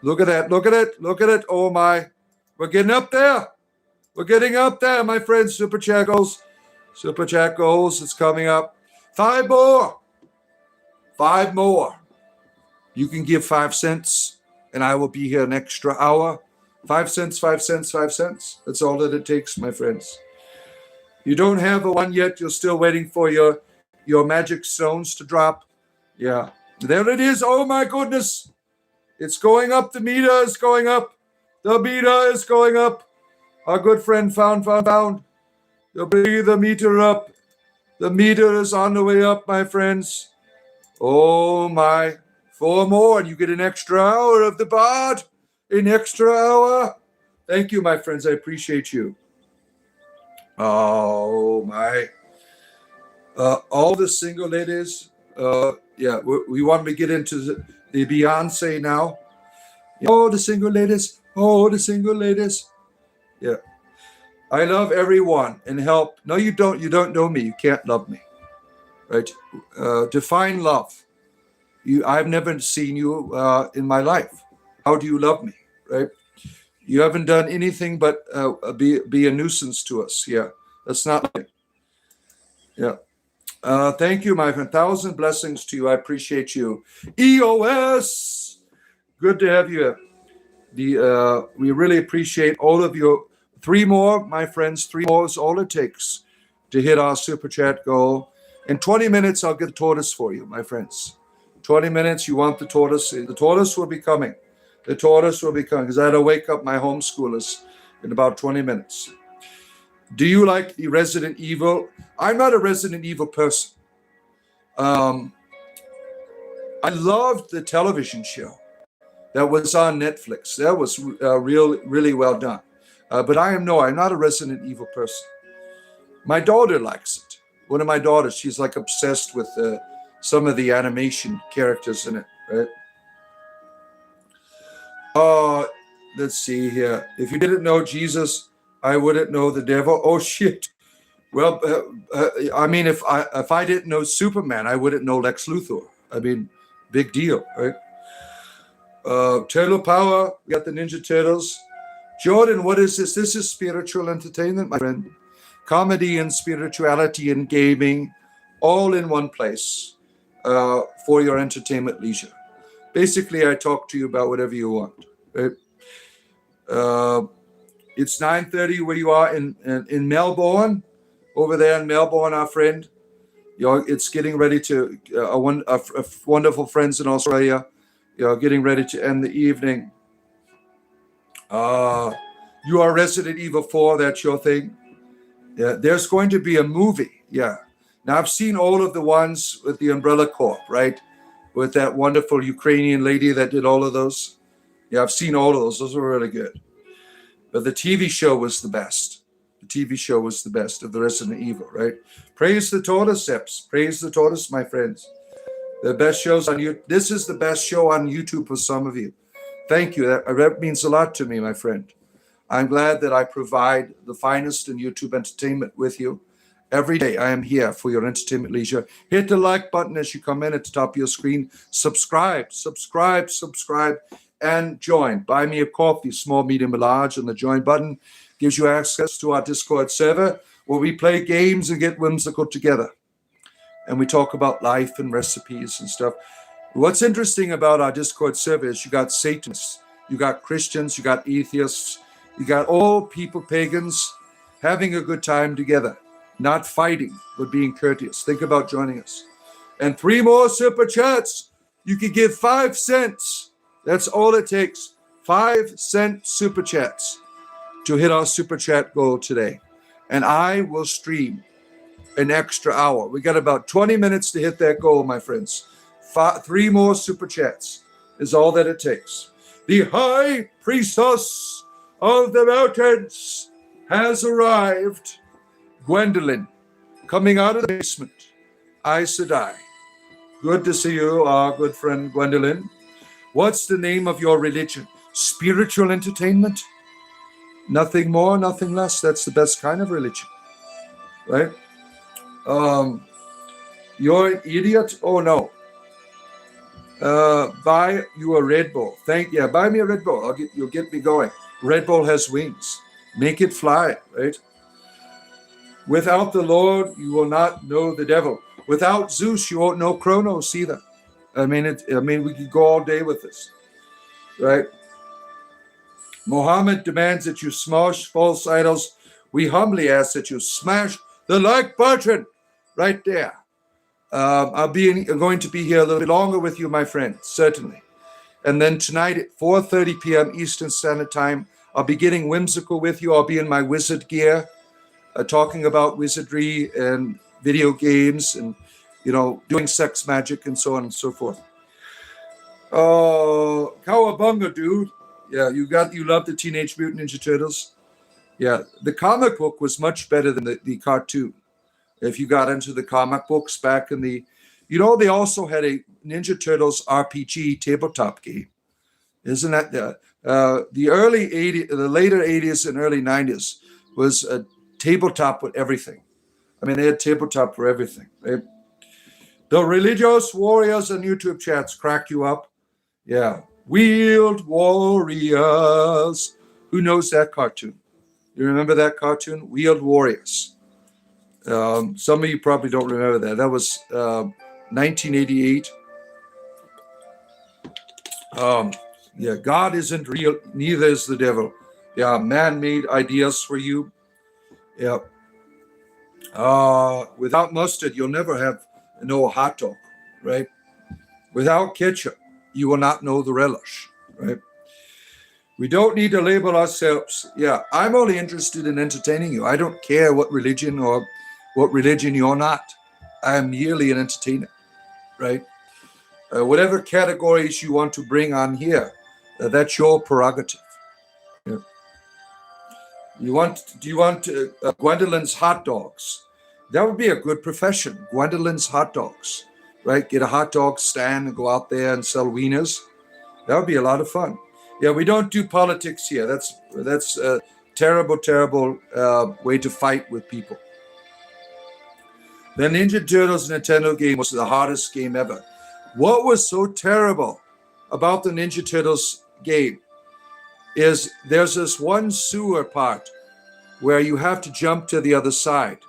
Look at that. Look at it. Look at it. Oh, my. We're getting up there. We're getting up there, my friends. Super chat goals. Super chat goals. It's coming up. 5 more. 5 more. You can give 5 cents, and I will be here an extra hour. 5 cents, 5 cents, 5 cents. That's all that it takes, my friends. You don't have a one yet. You're still waiting for your magic stones to drop. Yeah. There it is. Oh, my goodness. It's going up. The meter is going up. The meter is going up. Our good friend found. You'll bring the meter up. The meter is on the way up, my friends. Oh, my. 4 more, and you get an extra hour of the bard. An extra hour. Thank you, my friends. I appreciate you. Oh, my. All the single ladies. Yeah, we want to get into the Beyonce now. Oh, the single ladies. Oh, the single ladies. Yeah. I love everyone and help. No, you don't. You don't know me. You can't love me. Right? Define love. I've never seen you in my life. How do you love me? Right? You haven't done anything but be a nuisance to us. Yeah. That's not me. Yeah. Thank you, my friend. 1,000 blessings to you. I appreciate you. EOS. Good to have you. We really appreciate all of you. 3 more, my friends. 3 more is all it takes to hit our super chat goal. In 20 minutes, I'll get the tortoise for you, my friends. 20 minutes, you want the tortoise. The tortoise will be coming. The tortoise will be coming because I had to wake up my homeschoolers in about 20 minutes. Do you like the Resident Evil? I'm not a Resident Evil person. I loved the television show that was on Netflix. That was really well done. But I'm not a Resident Evil person. My daughter likes it. One of my daughters, she's like obsessed with some of the animation characters in it, right? Let's see here. If you didn't know Jesus, I wouldn't know the devil. Oh, shit. Well, I mean, if I didn't know Superman, I wouldn't know Lex Luthor. I mean, big deal, right? Turtle Power, we got the Ninja Turtles. Jordan, what is this? This is spiritual entertainment, my friend. Comedy and spirituality and gaming, all in one place for your entertainment leisure. Basically, I talk to you about whatever you want, right? It's 9:30 where you are in Melbourne. Over there in Melbourne, our friend. It's getting ready to, wonderful friends in Australia. You're getting ready to end the evening. You are Resident Evil 4, that's your thing. Yeah, there's going to be a movie. Yeah. Now, I've seen all of the ones with the Umbrella Corp, right? With that wonderful Ukrainian lady that did all of those. Yeah, I've seen all of those. Those were really good. But the TV show was the best. The TV show was the best of the Resident Evil, right? Praise the tortoise, Seps. Praise the tortoise, my friends. The best shows on YouTube. This is the best show on YouTube for some of you. Thank you. That means a lot to me, my friend. I'm glad that I provide the finest in YouTube entertainment with you. Every day I am here for your entertainment leisure. Hit the like button as you come in at the top of your screen. Subscribe, and join. Buy me a coffee, small, medium, or large, and the join button gives you access to our Discord server where we play games and get whimsical together. And we talk about life and recipes and stuff. What's interesting about our Discord server is you got Satanists, you got Christians, you got atheists, you got all people, pagans, having a good time together, not fighting, but being courteous. Think about joining us. And 3 more super chats. You can give 5 cents. That's all it takes. 5-cent super chats to hit our super chat goal today. And I will stream an extra hour. We got about 20 minutes to hit that goal, my friends. 3 more super chats is all that it takes. The high priestess of the mountains has arrived. Gwendolyn, coming out of the basement. Aes Sedai. Good to see you, our good friend Gwendolyn. What's the name of your religion? Spiritual entertainment? Nothing more, nothing less. That's the best kind of religion, right? You're an idiot? Oh, no. Buy you a Red Bull. Buy me a Red Bull. You'll get me going. Red Bull has wings. Make it fly, right? Without the Lord, you will not know the devil. Without Zeus, you won't know Kronos either. I mean, we could go all day with this, right? Muhammad demands that you smash false idols. We humbly ask that you smash the like button right there. I'm going to be here a little bit longer with you, my friend, certainly. And then tonight at 4:30 p.m. Eastern Standard Time, I'll be getting whimsical with you. I'll be in my wizard gear, talking about wizardry and video games and, doing sex magic and so on and so forth. Oh, cowabunga, dude. Yeah, you love the Teenage Mutant Ninja Turtles. Yeah, the comic book was much better than the cartoon. If you got into the comic books back in the, they also had a Ninja Turtles RPG tabletop game. Isn't that the early 80s, the later 80s and early 90s was a tabletop with everything. I mean, they had tabletop for everything. Right? The religious warriors on YouTube chats crack you up. Yeah. Wheeled Warriors. Who knows that cartoon? You remember that cartoon? Wheeled Warriors. Some of you probably don't remember that. That was 1988. Yeah, God isn't real, neither is the devil. Yeah, man-made ideas for you. Yeah. Without mustard, you'll never have no hot dog, right? Without ketchup, you will not know the relish, right? We don't need to label ourselves. Yeah, I'm only interested in entertaining you. I don't care what religion you're not. I'm merely an entertainer, right? Whatever categories you want to bring on here, that's your prerogative. Yeah. Do you want Gwendolyn's hot dogs? That would be a good profession. Gwendolyn's hot dogs, right? Get a hot dog stand and go out there and sell wieners. That would be a lot of fun. Yeah, we don't do politics here. That's a terrible, terrible way to fight with people. The Ninja Turtles Nintendo game was the hardest game ever. What was so terrible about the Ninja Turtles game is there's this one sewer part where you have to jump to the other side.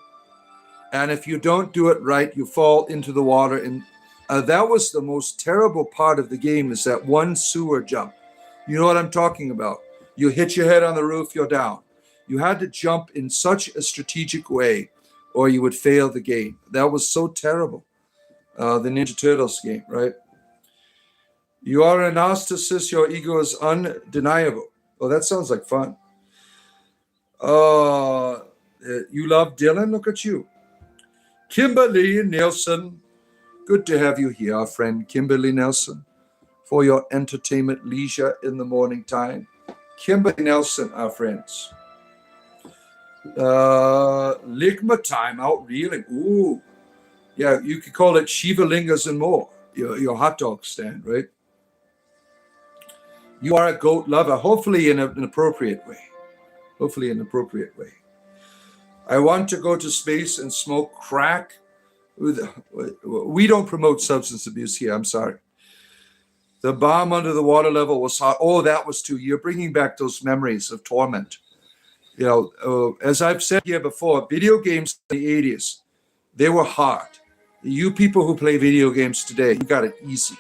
And if you don't do it right, you fall into the water. And that was the most terrible part of the game, is that one sewer jump. You know what I'm talking about. You hit your head on the roof, you're down. You had to jump in such a strategic way or you would fail the game. That was so terrible. The Ninja Turtles game, right? You are a narcissist, your ego is undeniable. Oh, that sounds like fun. You love Dylan? Look at you. Kimberly Nelson. Good to have you here, our friend Kimberly Nelson, for your entertainment leisure in the morning time. Kimberly Nelson, our friends. Ligma time out reeling. Ooh. Yeah, you could call it Shiva Lingas and more. Your hot dog stand, right? You are a goat lover, hopefully in an appropriate way. Hopefully in an appropriate way. I want to go to space and smoke crack. We don't promote substance abuse here. I'm sorry. The bomb under the water level was hot. Oh, that was too. You're bringing back those memories of torment. As I've said here before, video games in the 80s, they were hard. You people who play video games today, you got it easy.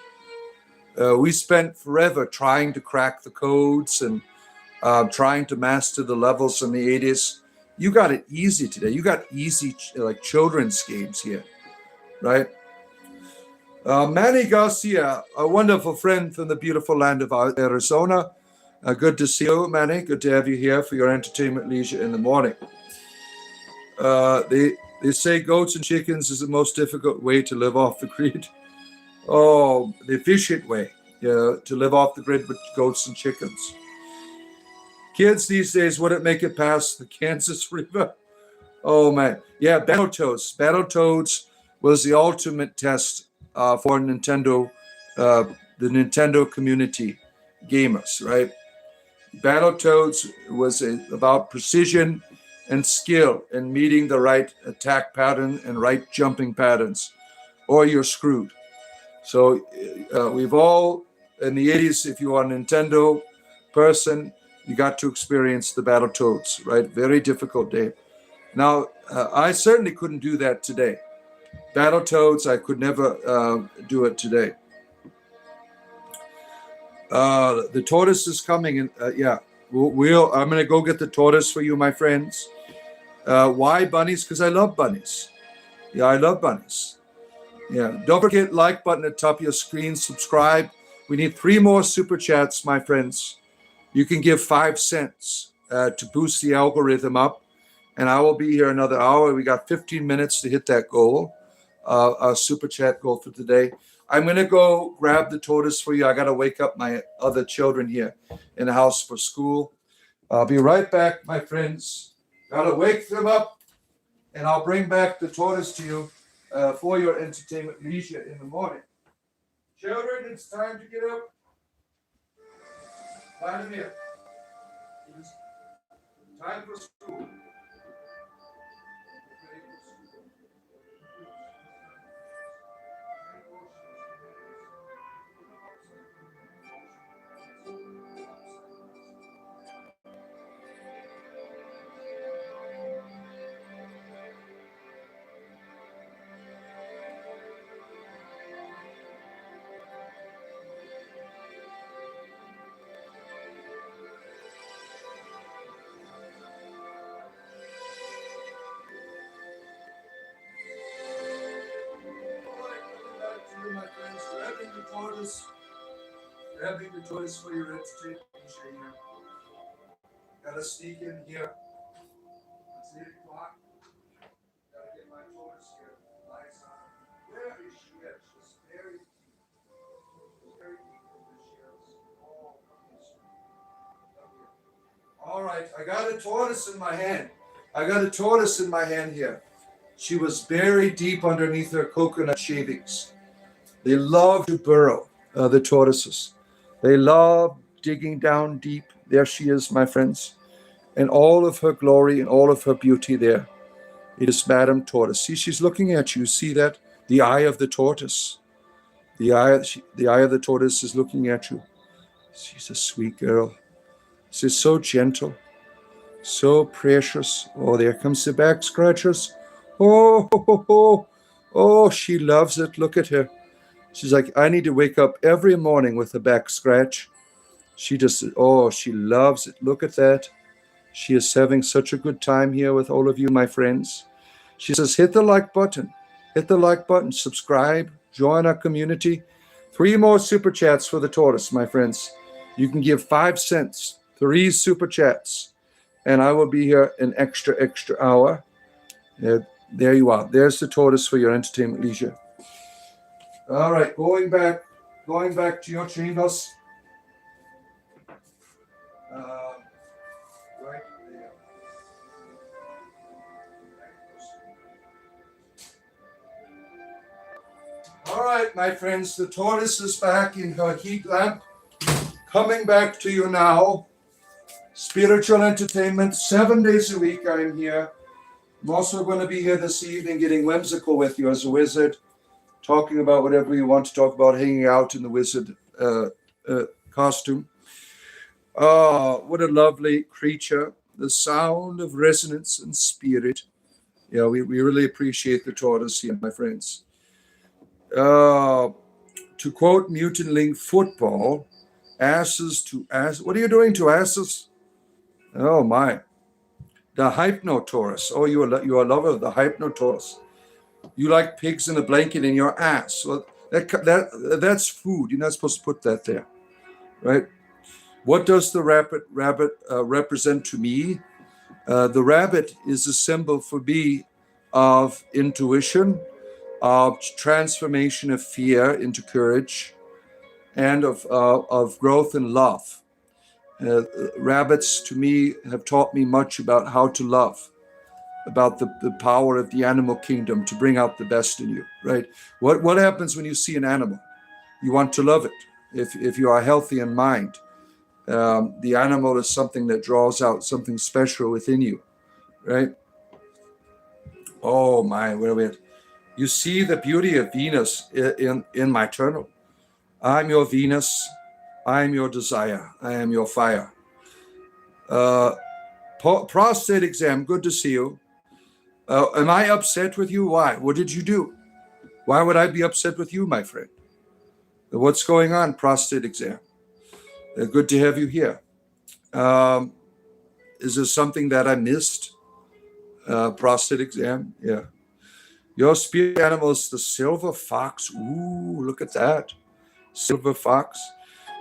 We spent forever trying to crack the codes and trying to master the levels in the 80s. You got it easy today. You got easy like children's games here, right? Manny Garcia, a wonderful friend from the beautiful land of Arizona. Good to see you, Manny. Good to have you here for your entertainment leisure in the morning. They say goats and chickens is the most difficult way to live off the grid. Oh, the efficient way, to live off the grid with goats and chickens. Kids these days wouldn't make it past the Kansas River. Oh, man. Yeah, Battletoads. Battletoads was the ultimate test for Nintendo, the Nintendo community gamers, right? Battletoads was about precision and skill and meeting the right attack pattern and right jumping patterns, or you're screwed. So we've all, in the 80s, if you are a Nintendo person, You got to experience the Battletoads, right? Very difficult day. Now, I certainly couldn't do that today. Battletoads, I could never do it today. The tortoise is coming, and yeah, I'm going to go get the tortoise for you, my friends. Why bunnies? Because I love bunnies. Yeah, I love bunnies. Yeah, don't forget like button at top of your screen. Subscribe. We need 3 more super chats, my friends. You can give 5 cents to boost the algorithm up, and I will be here another hour. We got 15 minutes to hit that goal, our super chat goal for today. I'm going to go grab the tortoise for you. I got to wake up my other children here in the house for school. I'll be right back, my friends. Got to wake them up, and I'll bring back the tortoise to you for your entertainment leisure in the morning. Children, it's time to get up. Vladimir, it's time for school. My friends, grabbing the tortoise for your entertainment. Gotta sneak in here. It's 8 o'clock. Gotta get my tortoise here. Lights on. Where is she at? She's very deep. Very deep in the shells. Oh, come here. All right, I got a tortoise in my hand. Here. She was buried deep underneath her coconut shavings. They love to burrow, the tortoises. They love digging down deep. There she is, my friends. And all of her glory and all of her beauty there. It is Madame Tortoise. See, she's looking at you. See that? The eye of the tortoise. The eye of the tortoise is looking at you. She's a sweet girl. She's so gentle, so precious. Oh, there comes the back scratchers. Oh, she loves it. Look at her. She's like, I need to wake up every morning with a back scratch. She loves it. Look at that. She is having such a good time here with all of you, my friends. She says, hit the like button. Subscribe, join our community. 3 more super chats for the tortoise, my friends. You can give 5 cents, 3 super chats, and I will be here an extra hour. There you are. There's the tortoise for your entertainment leisure. All right, going back to your chambers. Right there. All right, my friends, the tortoise is back in her heat lamp. Coming back to you now. Spiritual entertainment, 7 days a week I am here. I'm also going to be here this evening getting whimsical with you as a wizard. Talking about whatever you want to talk about, hanging out in the wizard costume. Oh, what a lovely creature. The sound of resonance and spirit. Yeah, we really appreciate the tortoise here, my friends. To quote Mutant Link Football, asses to ass. What are you doing to asses? Oh, my. The Hypnotaurus. Oh, you are a lover of the Hypnotaurus. You like pigs in a blanket in your ass. Well, that's food. You're not supposed to put that there, right? What does the rabbit represent to me? The rabbit is a symbol for me of intuition, of transformation of fear into courage, and of growth and love. Rabbits, to me, have taught me much about how to love, about the power of the animal kingdom to bring out the best in you, right? What happens when you see an animal? You want to love it. If you are healthy in mind, the animal is something that draws out something special within you, right? Oh my, where are we at? You see the beauty of Venus in my turtle. I'm your Venus. I am your desire. I am your fire. Uh, prostate exam, good to see you. Am I upset with you? Why? What did you do? Why would I be upset with you, my friend? What's going on? Prostate exam. Good to have you here. Is there something that I missed? Prostate exam, yeah. Your spirit animal is the silver fox. Ooh, look at that. Silver fox.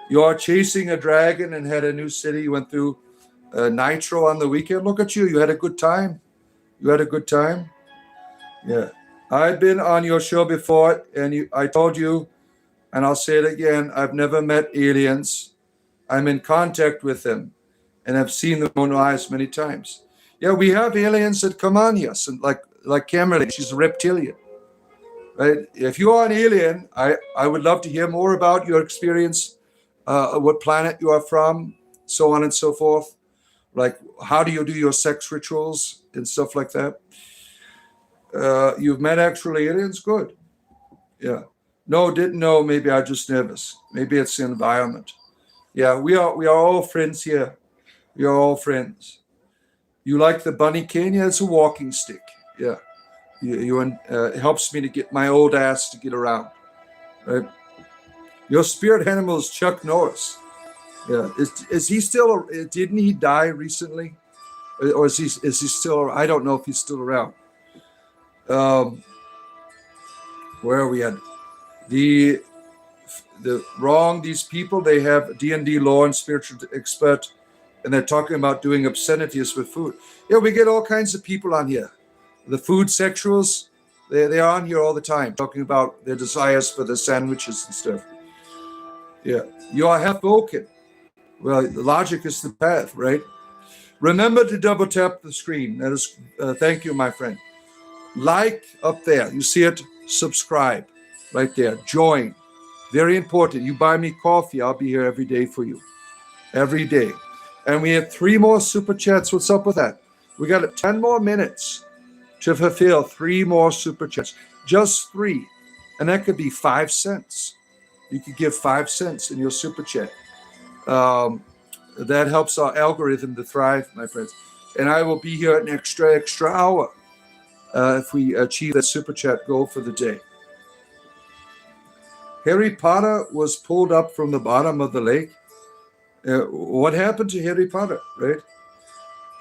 You are chasing a dragon and had a new city. You went through Nitro on the weekend. Look at you. You had a good time. You had a good time. Yeah. I've been on your show before, and I told you, and I'll say it again, I've never met aliens. I'm in contact with them, and I've seen them with my eyes many times. Yeah, we have aliens that come on here, and like Cameron, she's a reptilian. Right? If you are an alien, I would love to hear more about your experience, what planet you are from, so on and so forth. Like, how do you do your sex rituals and stuff like that? You've met actual aliens? Good. Yeah. No, didn't know. Maybe I'm just nervous. Maybe it's the environment. Yeah, we are all friends here. We are all friends. You like the bunny cane? Yeah, it's a walking stick. Yeah. It helps me to get my old ass to get around. Right? Your spirit animal is Chuck Norris. Yeah. Is he still? Didn't he die recently? Or is he still? I don't know if he's still around. Where are we at? The wrong. These people, they have D&D lore and spiritual expert, and they're talking about doing obscenities with food. Yeah, we get all kinds of people on here. The food sexuals, they're on here all the time, talking about their desires for the sandwiches and stuff. Yeah, you are half Vulcan. Well, the logic is the path, right? Remember to double tap the screen. That is, thank you, my friend. Like up there, you see it. Subscribe, right there. Join, very important. You buy me coffee, I'll be here every day for you, every day. And we have 3 more super chats. What's up with that? We got 10 more minutes to fulfill 3 more super chats. Just 3. And that could be 5 cents. You could give 5 cents in your super chat. That helps our algorithm to thrive, my friends. And I will be here an extra hour if we achieve that super chat goal for the day. Harry Potter was pulled up from the bottom of the lake. What happened to Harry Potter, right?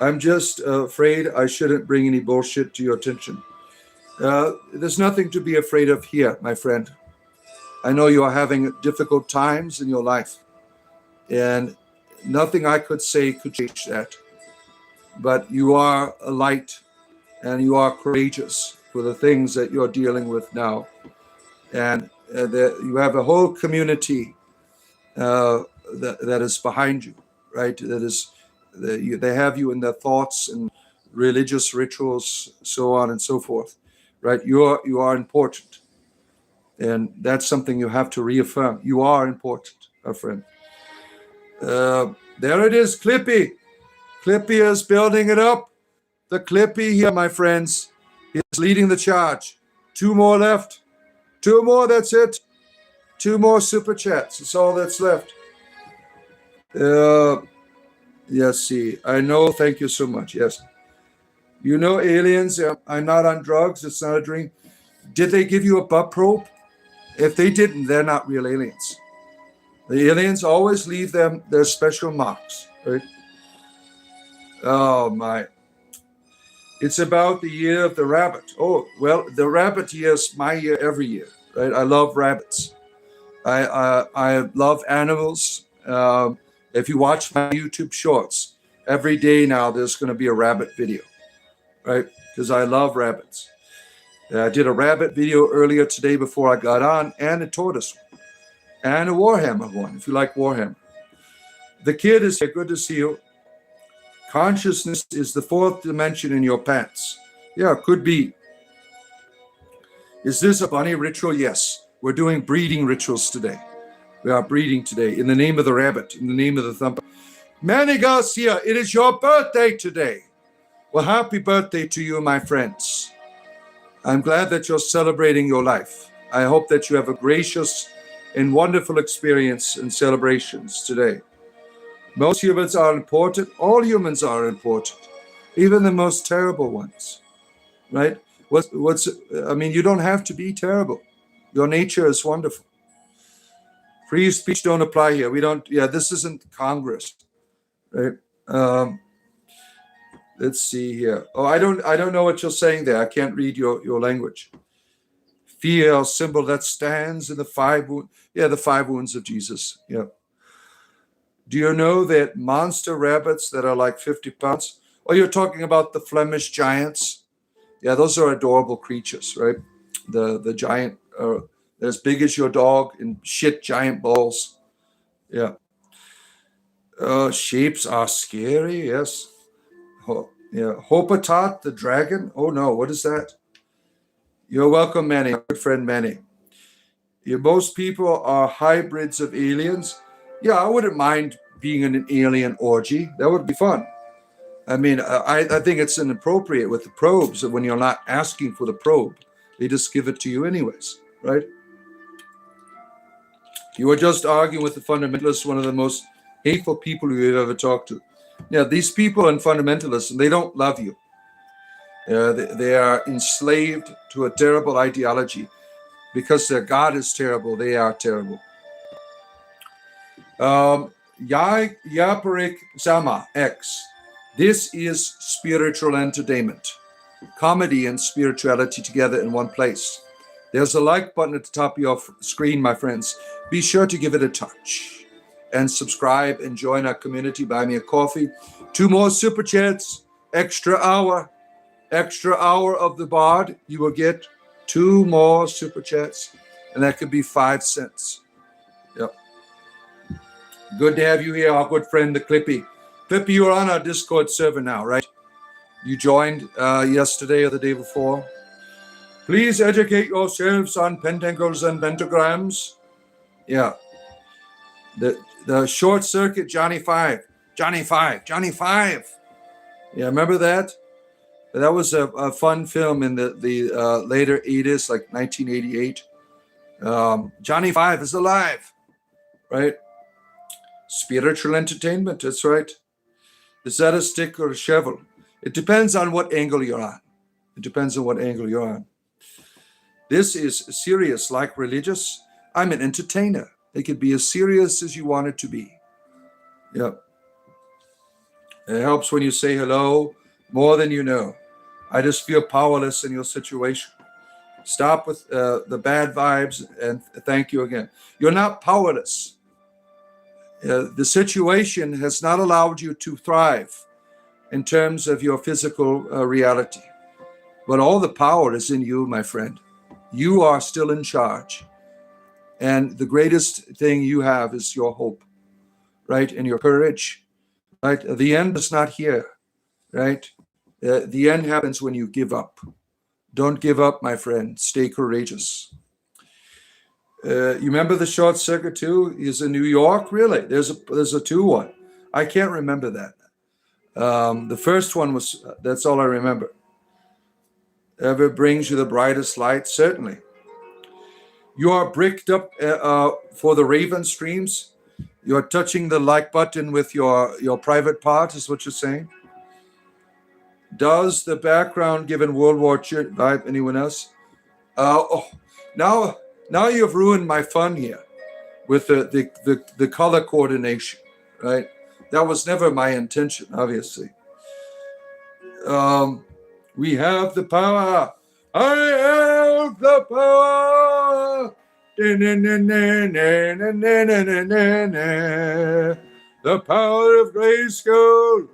I'm just afraid I shouldn't bring any bullshit to your attention. There's nothing to be afraid of here, my friend. I know you are having difficult times in your life, and nothing I could say could change that. But you are a light, and you are courageous for the things that you're dealing with now. And you have a whole community that is behind you, right? They have you in their thoughts and religious rituals, so on and so forth, right? You are important, and that's something you have to reaffirm. You are important, my friend. There it is, Clippy. Clippy is building it up. The Clippy here, my friends, is leading the charge. 2 more left. 2 more, that's it. 2 more super chats. That's all that's left. Yes, see. I know. Thank you so much. Yes. You know, aliens, I'm not on drugs. It's not a dream. Did they give you a butt probe? If they didn't, they're not real aliens. The aliens always leave them their special marks, right? Oh, my. It's about the year of the rabbit. Oh, well, the rabbit year is my year every year, right? I love rabbits. I love animals. If you watch my YouTube shorts, every day now there's going to be a rabbit video, right? Because I love rabbits. I did a rabbit video earlier today before I got on, and a tortoise one, and a Warhammer one, if you like Warhammer. The kid is here. Good to see you. Consciousness is the 4th dimension in your pants. Yeah, could be. Is this a bunny ritual? Yes. We're doing breeding rituals today. We are breeding today in the name of the rabbit, in the name of the thumper. Manny Garcia, it is your birthday today. Well, happy birthday to you, my friends. I'm glad that you're celebrating your life. I hope that you have a gracious and wonderful experience and celebrations today. Most humans are important. All humans are important, even the most terrible ones, right? I mean, you don't have to be terrible. Your nature is wonderful. Free speech don't apply here. We don't, yeah, this isn't Congress, right? Um, let's see here. Oh, I don't know what you're saying there. I can't read your language. Fear, a symbol that stands in the the 5 wounds of Jesus. Yeah. Do you know that monster rabbits that are like 50 pounds? Oh, you're talking about the Flemish giants? Yeah, those are adorable creatures, right? The giant, they're as big as your dog and shit giant balls. Yeah. Shapes are scary. Yes. Yeah. Hopatat, the dragon. Oh no, what is that? You're welcome, Manny. My good friend Manny. Yeah, most people are hybrids of aliens. Yeah, I wouldn't mind being in an alien orgy. That would be fun. I mean, I think it's inappropriate with the probes when you're not asking for the probe. They just give it to you anyways, right? You were just arguing with the fundamentalists, one of the most hateful people you've ever talked to. Yeah, these people in fundamentalism, they don't love you. They are enslaved to a terrible ideology. Because their God is terrible, they are terrible. Yaparik Sama X. This is spiritual entertainment. Comedy and spirituality together in one place. There's a like button at the top of your screen, my friends. Be sure to give it a touch. And subscribe and join our community. Buy me a coffee. 2 more super chats. Extra hour of the BARD. You will get 2 more super chats. And that could be 5 cents. Yep. Good to have you here, our good friend, the Clippy. Clippy, you're on our Discord server now, right? You joined yesterday or the day before. Please educate yourselves on pentangles and pentagrams. Yeah. The short circuit, Johnny Five. Yeah, remember that? That was a fun film in the later 80s, like 1988. Johnny Five is alive, right? Spiritual entertainment, that's right. Is that a stick or a shovel? It depends on what angle you're on. This is serious, like religious. I'm an entertainer. It could be as serious as you want it to be. Yep. It helps when you say hello more than you know. I just feel powerless in your situation. Stop with the bad vibes and thank you again. You're not powerless. The situation has not allowed you to thrive in terms of your physical reality. But all the power is in you, my friend. You are still in charge. And the greatest thing you have is your hope, right? And your courage, right? The end is not here, right? The end happens when you give up. Don't give up, my friend. Stay courageous. You remember the short circuit too? Is in New York, really? There's a 2-1. I can't remember that. The first one was, that's all I remember. Ever brings you the brightest light? Certainly. You are bricked up for the Raven streams. You're touching the like button with your private part, is what you're saying. Does the background given World War II vibe anyone else? Now you've ruined my fun here with the color coordination, right? That was never my intention, obviously. We have the power. I have the power. The power of Grayskull.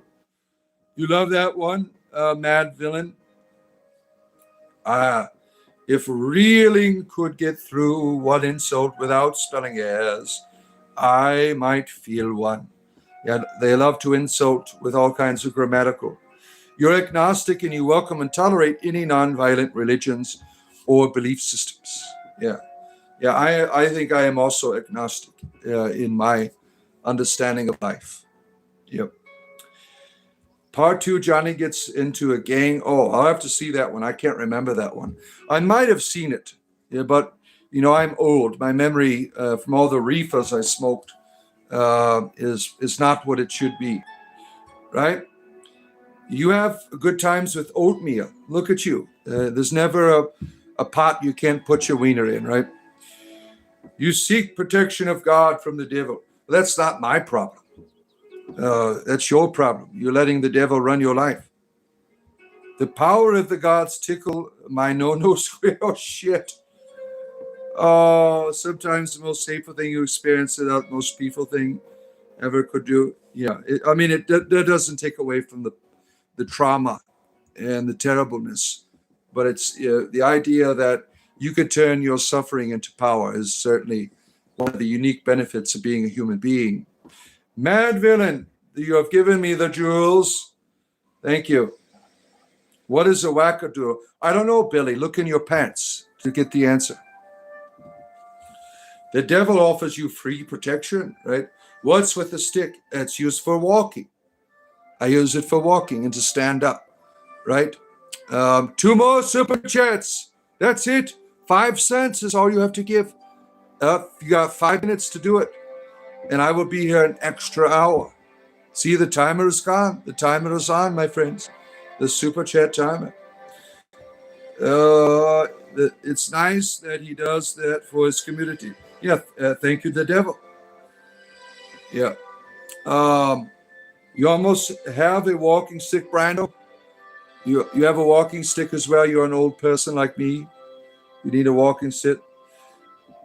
You love that one, Mad Villain? If reeling could get through one insult without spelling as, I might feel one. Yeah, they love to insult with all kinds of grammatical. You're agnostic and you welcome and tolerate any nonviolent religions or belief systems. Yeah. I think I am also agnostic in my understanding of life. Yep. Part 2, Johnny gets into a gang. Oh, I'll have to see that one. I can't remember that one. I might have seen it, yeah, but I'm old. My memory from all the reefers I smoked is not what it should be, right? You have good times with oatmeal. Look at you. There's never a pot you can't put your wiener in, right? You seek protection of God from the devil. That's not my problem. That's your problem. You're letting the devil run your life. The power of the gods tickle my no square. Oh, shit. Oh, sometimes the most hateful thing you experience without most peaceful thing ever could do. Yeah, that doesn't take away from the trauma and the terribleness, but it's the idea that you could turn your suffering into power is certainly one of the unique benefits of being a human being. Mad villain, you have given me the jewels. Thank you. What is a wackadoodle? I don't know, Billy. Look in your pants to get the answer. The devil offers you free protection, right? What's with the stick? It's used for walking. I use it for walking and to stand up, right? 2 more super chats. That's it. 5 cents is all you have to give. You got 5 minutes to do it. And I will be here an extra hour. See, the timer is gone. The timer is on, my friends. The super chat timer. It's nice that he does that for his community. Yeah, thank you, the devil. Yeah. You almost have a walking stick, Brando. You have a walking stick as well. You're an old person like me. You need a walking stick.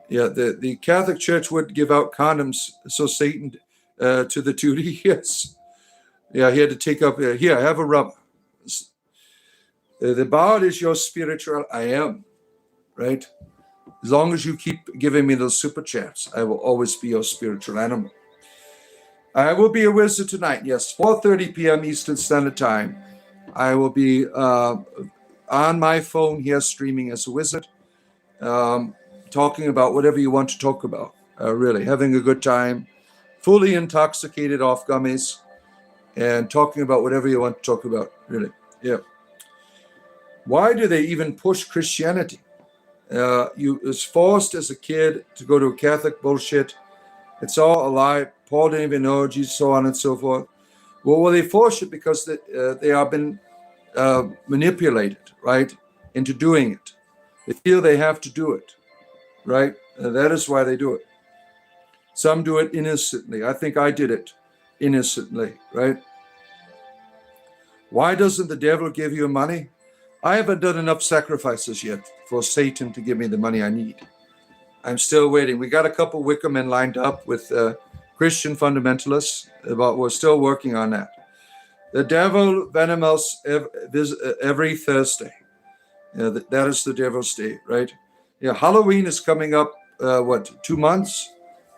Yeah, the Catholic Church would give out condoms so Satan to the Tootie. Yes. Yeah, he had to take up, here, have a rubber. The bard is your spiritual I am, right? As long as you keep giving me those super chats, I will always be your spiritual animal. I will be a wizard tonight. Yes, 4:30 p.m. Eastern Standard Time. I will be on my phone here streaming as a wizard, talking about whatever you want to talk about, really. Having a good time, fully intoxicated off gummies, and talking about whatever you want to talk about, really. Yeah. Why do they even push Christianity? You was forced as a kid to go to a Catholic bullshit. It's all a lie. Paul didn't even know Jesus, so on and so forth. Well, they force it because they have been manipulated, right, into doing it. They feel they have to do it, right? That is why they do it. Some do it innocently. I think I did it innocently, right? Why doesn't the devil give you money? I haven't done enough sacrifices yet for Satan to give me the money I need. I'm still waiting. We got a couple Wicker men lined up with Christian fundamentalists, but we're still working on that. The devil venomous every Thursday. That is the devil's day, right? Yeah, Halloween is coming up, 2 months,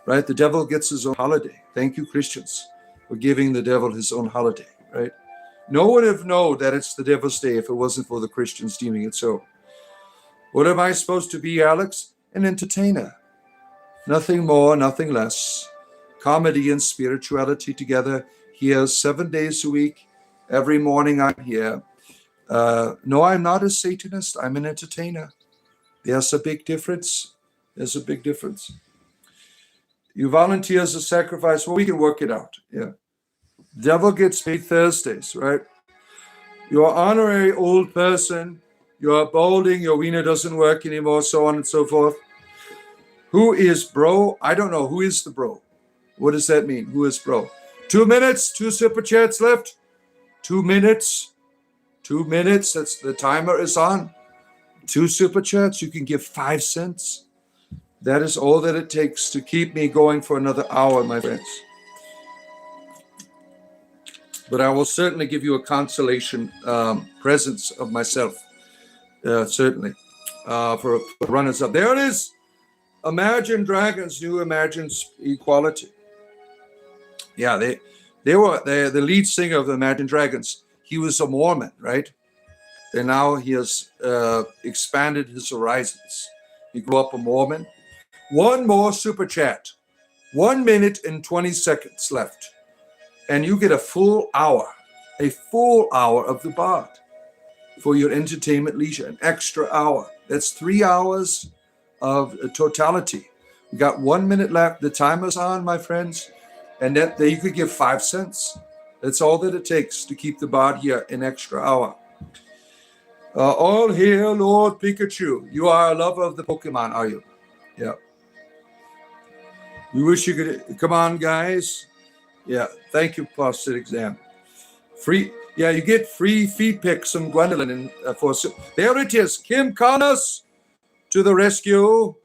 right? The devil gets his own holiday. Thank you, Christians, for giving the devil his own holiday, right? No one would know that it's the devil's day if it wasn't for the Christians deeming it so. What am I supposed to be, Alex? An entertainer. Nothing more, nothing less. Comedy and spirituality together here 7 days a week. Every morning I'm here. No, I'm not a Satanist. I'm an entertainer. There's a big difference. There's a big difference. You volunteer as a sacrifice. Well, we can work it out. Yeah. Devil gets paid Thursdays, right? You're an honorary old person. You're balding. Your wiener doesn't work anymore, so on and so forth. Who is bro? I don't know. Who is the bro? What does that mean? Who is bro? 2 minutes. 2 super chats left. 2 minutes. 2 minutes. That's the timer is on. 2 super chats. You can give 5 cents. That is all that it takes to keep me going for another hour, my friends. But I will certainly give you a consolation presence of myself, certainly, for runners up. There it is. Imagine Dragons, new Imagine Equality. Yeah, they were the lead singer of the Imagine Dragons. He was a Mormon, right? And now he has expanded his horizons. He grew up a Mormon. One more super chat. 1 minute and 20 seconds left. And you get a full hour of the Bard for your entertainment leisure, an extra hour. That's 3 hours of totality. We got 1 minute left. The timer's on, my friends. And that you could give 5 cents. That's all that it takes to keep the bard here an extra hour. All hail, Lord Pikachu. You are a lover of the Pokemon, are you? Yeah. You wish you could. Come on, guys. Yeah. Thank you, Posted Exam. Free. Yeah, you get free feed pics from Gwendolyn. There it is. Kim Connors to the rescue.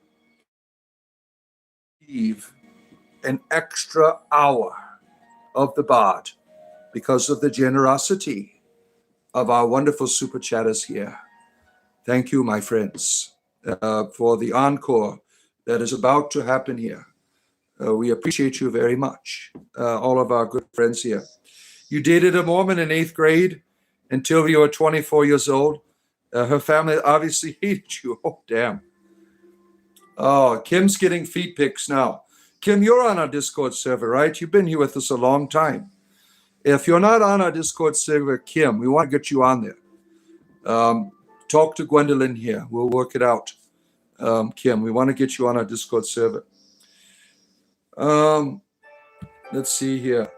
Eve, an extra hour of the bard because of the generosity of our wonderful super chatters here. Thank you, my friends, for the encore that is about to happen here. We appreciate you very much, all of our good friends here. You dated a Mormon in 8th grade until you were 24 years old. Her family obviously hated you. Oh, damn. Oh, Kim's getting feed pics now. Kim, you're on our Discord server, right? You've been here with us a long time. If you're not on our Discord server, Kim, we want to get you on there. Talk to Gwendolyn here. We'll work it out. Kim, we want to get you on our Discord server. Let's see here.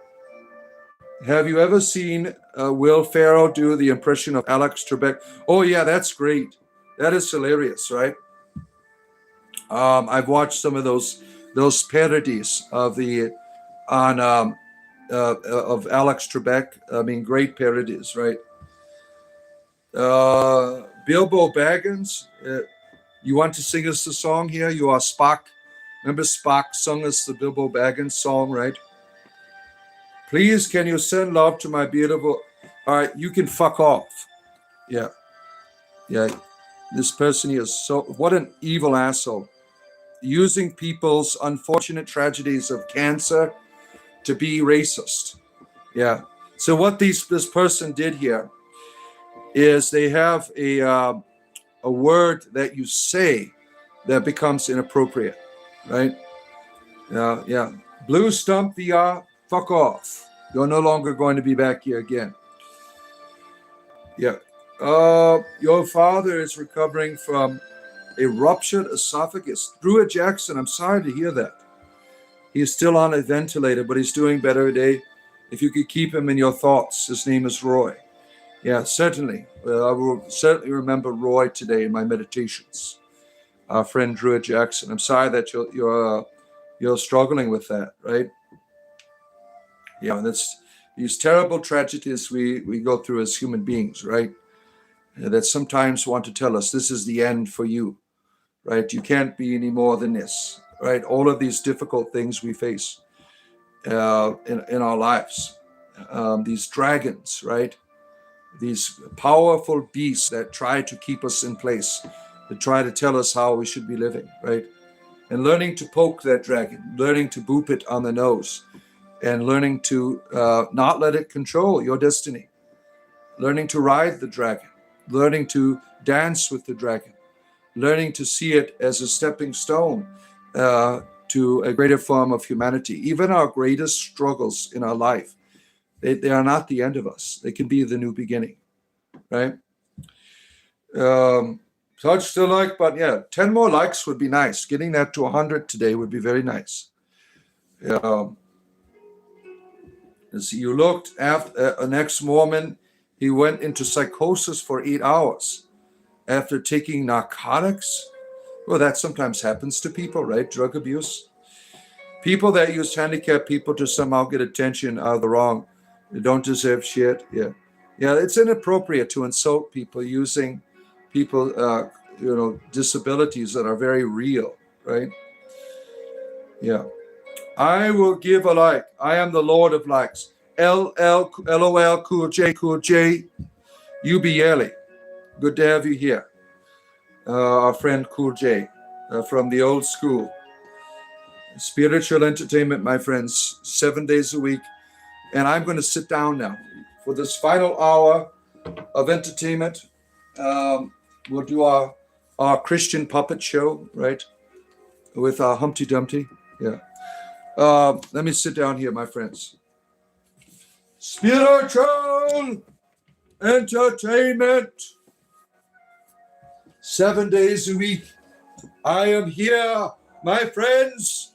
Have you ever seen Will Ferrell do the impression of Alex Trebek? Oh, yeah, that's great. That is hilarious, right? I've watched some of those parodies of of Alex Trebek. I mean, great parodies, right? Bilbo Baggins, you want to sing us the song here? You are Spock. Remember Spock sung us the Bilbo Baggins song, right? Please, can you send love to my beautiful... All right, you can fuck off. Yeah. Yeah. This person here is so... What an evil asshole. Using people's unfortunate tragedies of cancer to be racist. Yeah. So what this person did here is they have a word that you say that becomes inappropriate, right? Yeah. Blue Stump VR, fuck off. You're no longer going to be back here again. Yeah. Your father is recovering from a ruptured esophagus. Druid Jackson, I'm sorry to hear that. He's still on a ventilator, but he's doing better today. If you could keep him in your thoughts, his name is Roy. Yeah, certainly. I will certainly remember Roy today in my meditations. Our friend Druid Jackson. I'm sorry that you're struggling with that, right? Yeah, that's these terrible tragedies we go through as human beings, right? That sometimes want to tell us this is the end for you, right? You can't be any more than this, right? All of these difficult things we face in our lives, these dragons, right? These powerful beasts that try to keep us in place, that try to tell us how we should be living, right? And learning to poke that dragon, learning to boop it on the nose, and learning to not let it control your destiny, learning to ride the dragon, learning to dance with the dragon, learning to see it as a stepping stone to a greater form of humanity. Even our greatest struggles in our life, they are not the end of us. They can be the new beginning, right? Touch the like button. Yeah, 10 more likes would be nice. Getting that to 100 today would be very nice. As you looked after an ex-Mormon, he went into psychosis for 8 hours after taking narcotics. Well, that sometimes happens to people, right? Drug abuse. People that use handicapped people to somehow get attention are the wrong. They don't deserve shit. Yeah. It's inappropriate to insult people using people, disabilities that are very real, right? Yeah. I will give a like. I am the Lord of likes. LOL, Cool J, UBL. Good to have you here. Our friend Cool J from the old school. Spiritual entertainment, my friends, 7 days a week. And I'm going to sit down now for this final hour of entertainment. We'll do our Christian puppet show, right? With our Humpty Dumpty. Yeah. Let me sit down here, my friends. Spiritual entertainment. 7 days a week. I am here, my friends,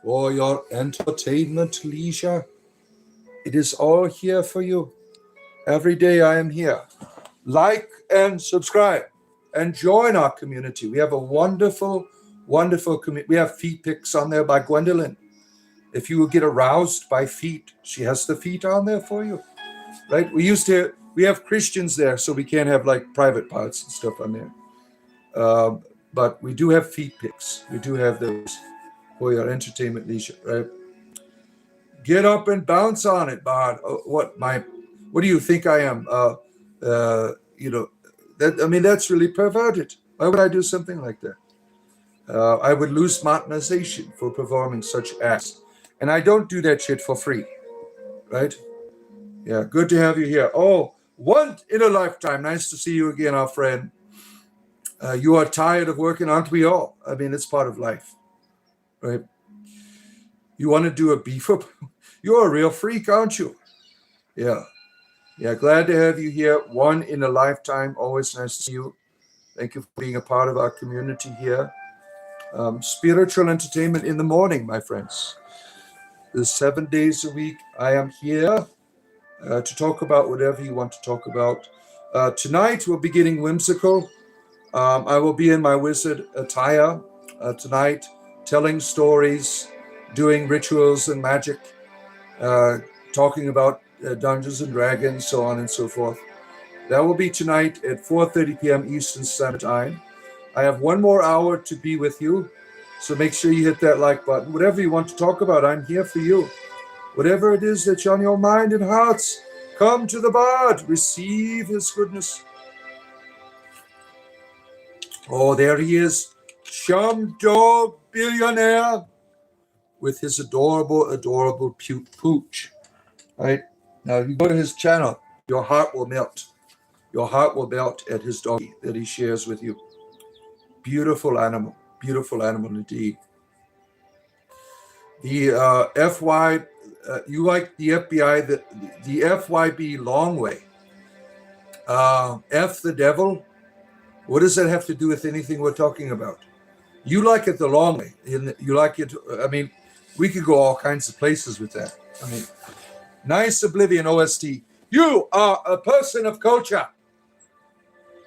for your entertainment leisure. It is all here for you. Every day I am here. Like and subscribe and join our community. We have a wonderful, wonderful community. We have feet pics on there by Gwendolyn. If you get aroused by feet, she has the feet on there for you, right? We have Christians there, so we can't have like private parts and stuff on there. But we do have feet pics. We do have those for your entertainment leisure, right? Get up and bounce on it, Bard. What do you think I am? That's really perverted. Why would I do something like that? I would lose monetization for performing such acts. And I don't do that shit for free, right? Yeah, good to have you here. Oh, once in a lifetime. Nice to see you again, our friend. You are tired of working, aren't we all? I mean, it's part of life, right? You want to do a beef up? You're a real freak, aren't you? Yeah. Yeah, glad to have you here. One in a lifetime. Always nice to see you. Thank you for being a part of our community here. Spiritual entertainment in the morning, my friends. There's 7 days a week. I am here to talk about whatever you want to talk about. Tonight, we're beginning whimsical. I will be in my wizard attire tonight, telling stories, doing rituals and magic, talking about Dungeons and Dragons, so on and so forth. That will be tonight at 4:30 p.m. Eastern Standard Time. I have 1 more hour to be with you, so make sure you hit that like button. Whatever you want to talk about, I'm here for you. Whatever it is that's on your mind and hearts, come to the Bard. Receive his goodness. Oh, there he is, Chum Dog Billionaire, with his adorable, adorable pooch. Right? Now, if you go to his channel, your heart will melt. Your heart will melt at his doggy that he shares with you. Beautiful animal indeed. The FY, you like the FBI, the FYB long way. F the devil. What does that have to do with anything we're talking about? You like it the long way. You like it, I mean, we could go all kinds of places with that. I mean, nice Oblivion OST. You are a person of culture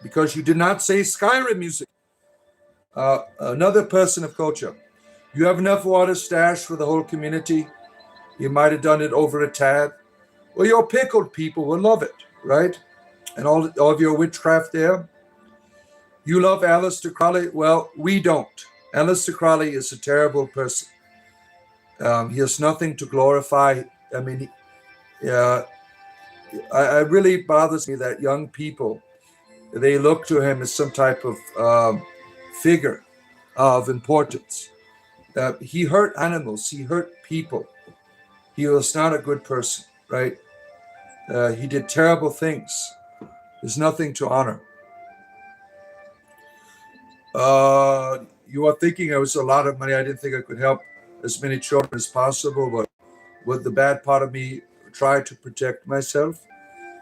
because you did not say Skyrim music. Another person of culture. You have enough water stashed for the whole community. You might have done it over a tad. Well, your pickled people will love it, right? And all of your witchcraft there. You love Aleister Crowley? Well, we don't. Aleister Crowley is a terrible person. He has nothing to glorify. I mean, it really bothers me that young people, they look to him as some type of figure of importance. He hurt animals. He hurt people. He was not a good person, right? He did terrible things. There's nothing to honor. You are thinking it was a lot of money. I didn't think I could help as many children as possible, but would the bad part of me try to protect myself?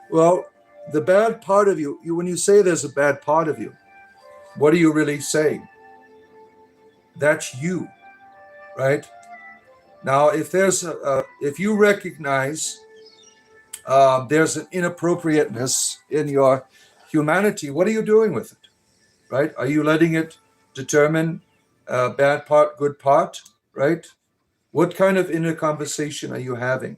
Well, the bad part of you, when you say there's a bad part of you, what are you really saying? That's you, right? Now, if you recognize there's an inappropriateness in your humanity, what are you doing with it? Right? Are you letting it determine bad part, good part, right? What kind of inner conversation are you having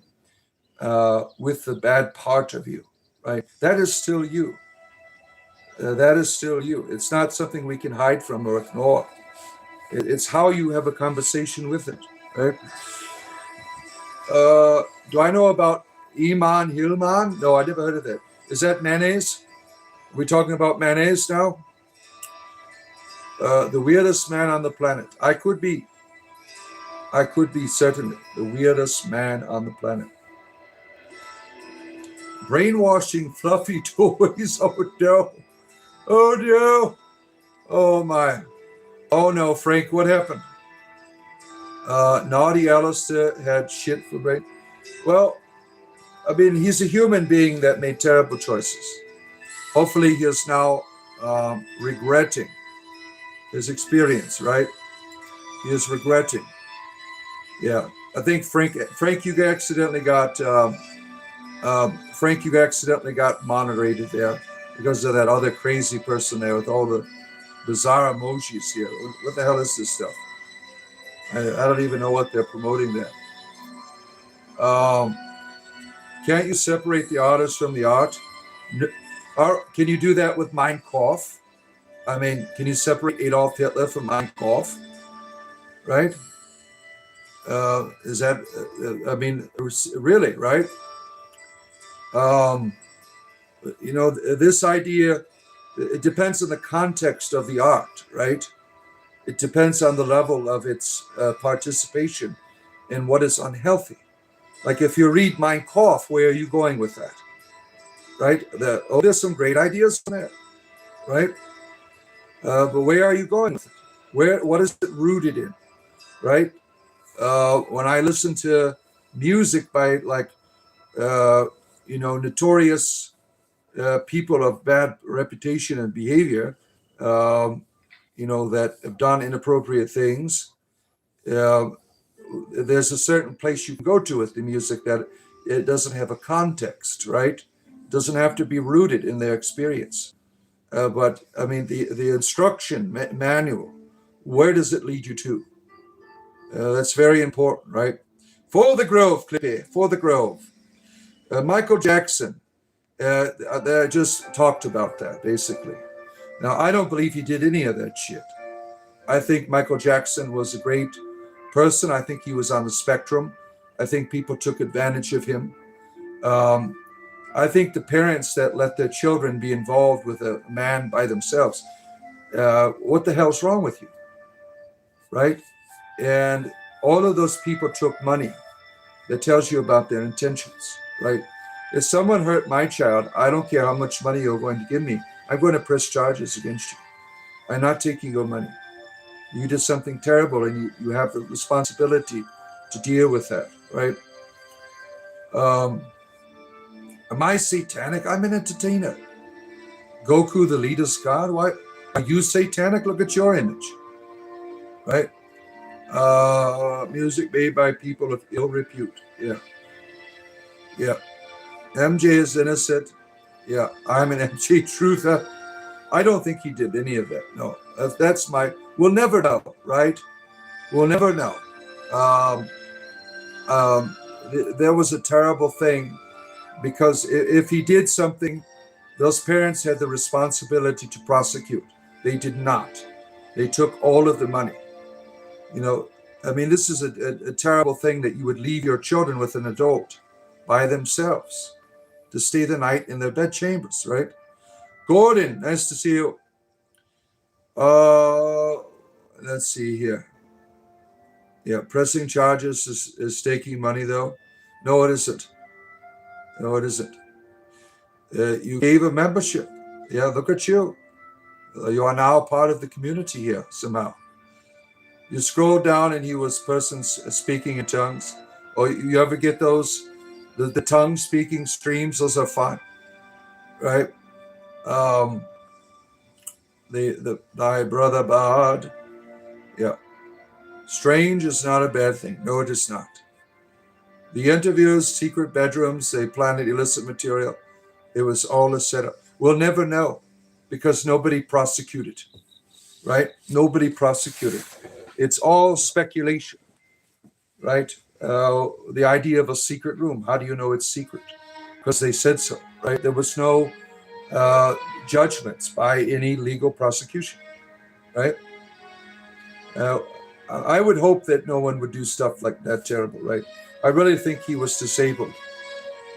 with the bad part of you, right? That is still you. That is still you. It's not something we can hide from or ignore. It's how you have a conversation with it, right? Do I know about Iman Hilman? No, I never heard of that. Is that mayonnaise? Are we talking about mayonnaise now? The weirdest man on the planet. I could be certainly the weirdest man on the planet. Brainwashing fluffy toys. Oh no. Oh no. Oh my. Oh no, Frank, what happened? Naughty Aleister had shit for brain. Well, I mean, he's a human being that made terrible choices. Hopefully he is now regretting his experience, right? He is regretting. Yeah, I think Frank, you accidentally got Frank, you accidentally got moderated there because of that other crazy person there with all the bizarre emojis here. What the hell is this stuff? I don't even know what they're promoting there. Um, can't you separate the artist from the art? Can you do that with Mein Kampf? I mean, can you separate Adolf Hitler from Mein Kampf? Right? Is that? I mean, really, right? Um, this idea. It depends on the context of the art, right? It depends on the level of its participation in what is unhealthy. Like if you read Mein Kampf, where are you going with that? Right? There's some great ideas in there, right? But where are you going with it? What is it rooted in, right? When I listen to music by notorious people of bad reputation and behavior, that have done inappropriate things, there's a certain place you can go to with the music that it doesn't have a context, right? It doesn't have to be rooted in their experience. But I mean, the instruction manual, where does it lead you to? That's very important, right? For the Grove, Clippy, for the Grove. Michael Jackson, I just talked about that, basically. Now, I don't believe he did any of that shit. I think Michael Jackson was a great person. I think he was on the spectrum. I think people took advantage of him. I think the parents that let their children be involved with a man by themselves, what the hell's wrong with you, right? And all of those people took money. That tells you about their intentions, right? If someone hurt my child, I don't care how much money you're going to give me. I'm going to press charges against you. I'm not taking your money. You did something terrible, and you have the responsibility to deal with that, right? Am I satanic? I'm an entertainer. Goku, the leader's god? Why are you satanic? Look at your image, right? Music made by people of ill repute. Yeah. MJ is innocent. Yeah, I'm an MJ truther. I don't think he did any of that. No, that's we'll never know, right? We'll never know. There was a terrible thing because if he did something, those parents had the responsibility to prosecute. They did not. They took all of the money. I mean, this is a terrible thing that you would leave your children with an adult by themselves to stay the night in their bed chambers, right? Gordon, nice to see you. Let's see here. Yeah, pressing charges is taking money, though. No, it isn't. No, it isn't. You gave a membership. Yeah, look at you. You are now part of the community here somehow. You scroll down and he was persons speaking in tongues. Or you ever get those, the tongue speaking streams? Those are fun, right? Thy brother Bard. Yeah. Strange is not a bad thing. No, it is not. The interviews, secret bedrooms, they planted illicit material. It was all a setup. We'll never know because nobody prosecuted, right? Nobody prosecuted. It's all speculation, right? The idea of a secret room. How do you know it's secret? Because they said so, right? There was no judgments by any legal prosecution, right? I would hope that no one would do stuff like that terrible, right? I really think he was disabled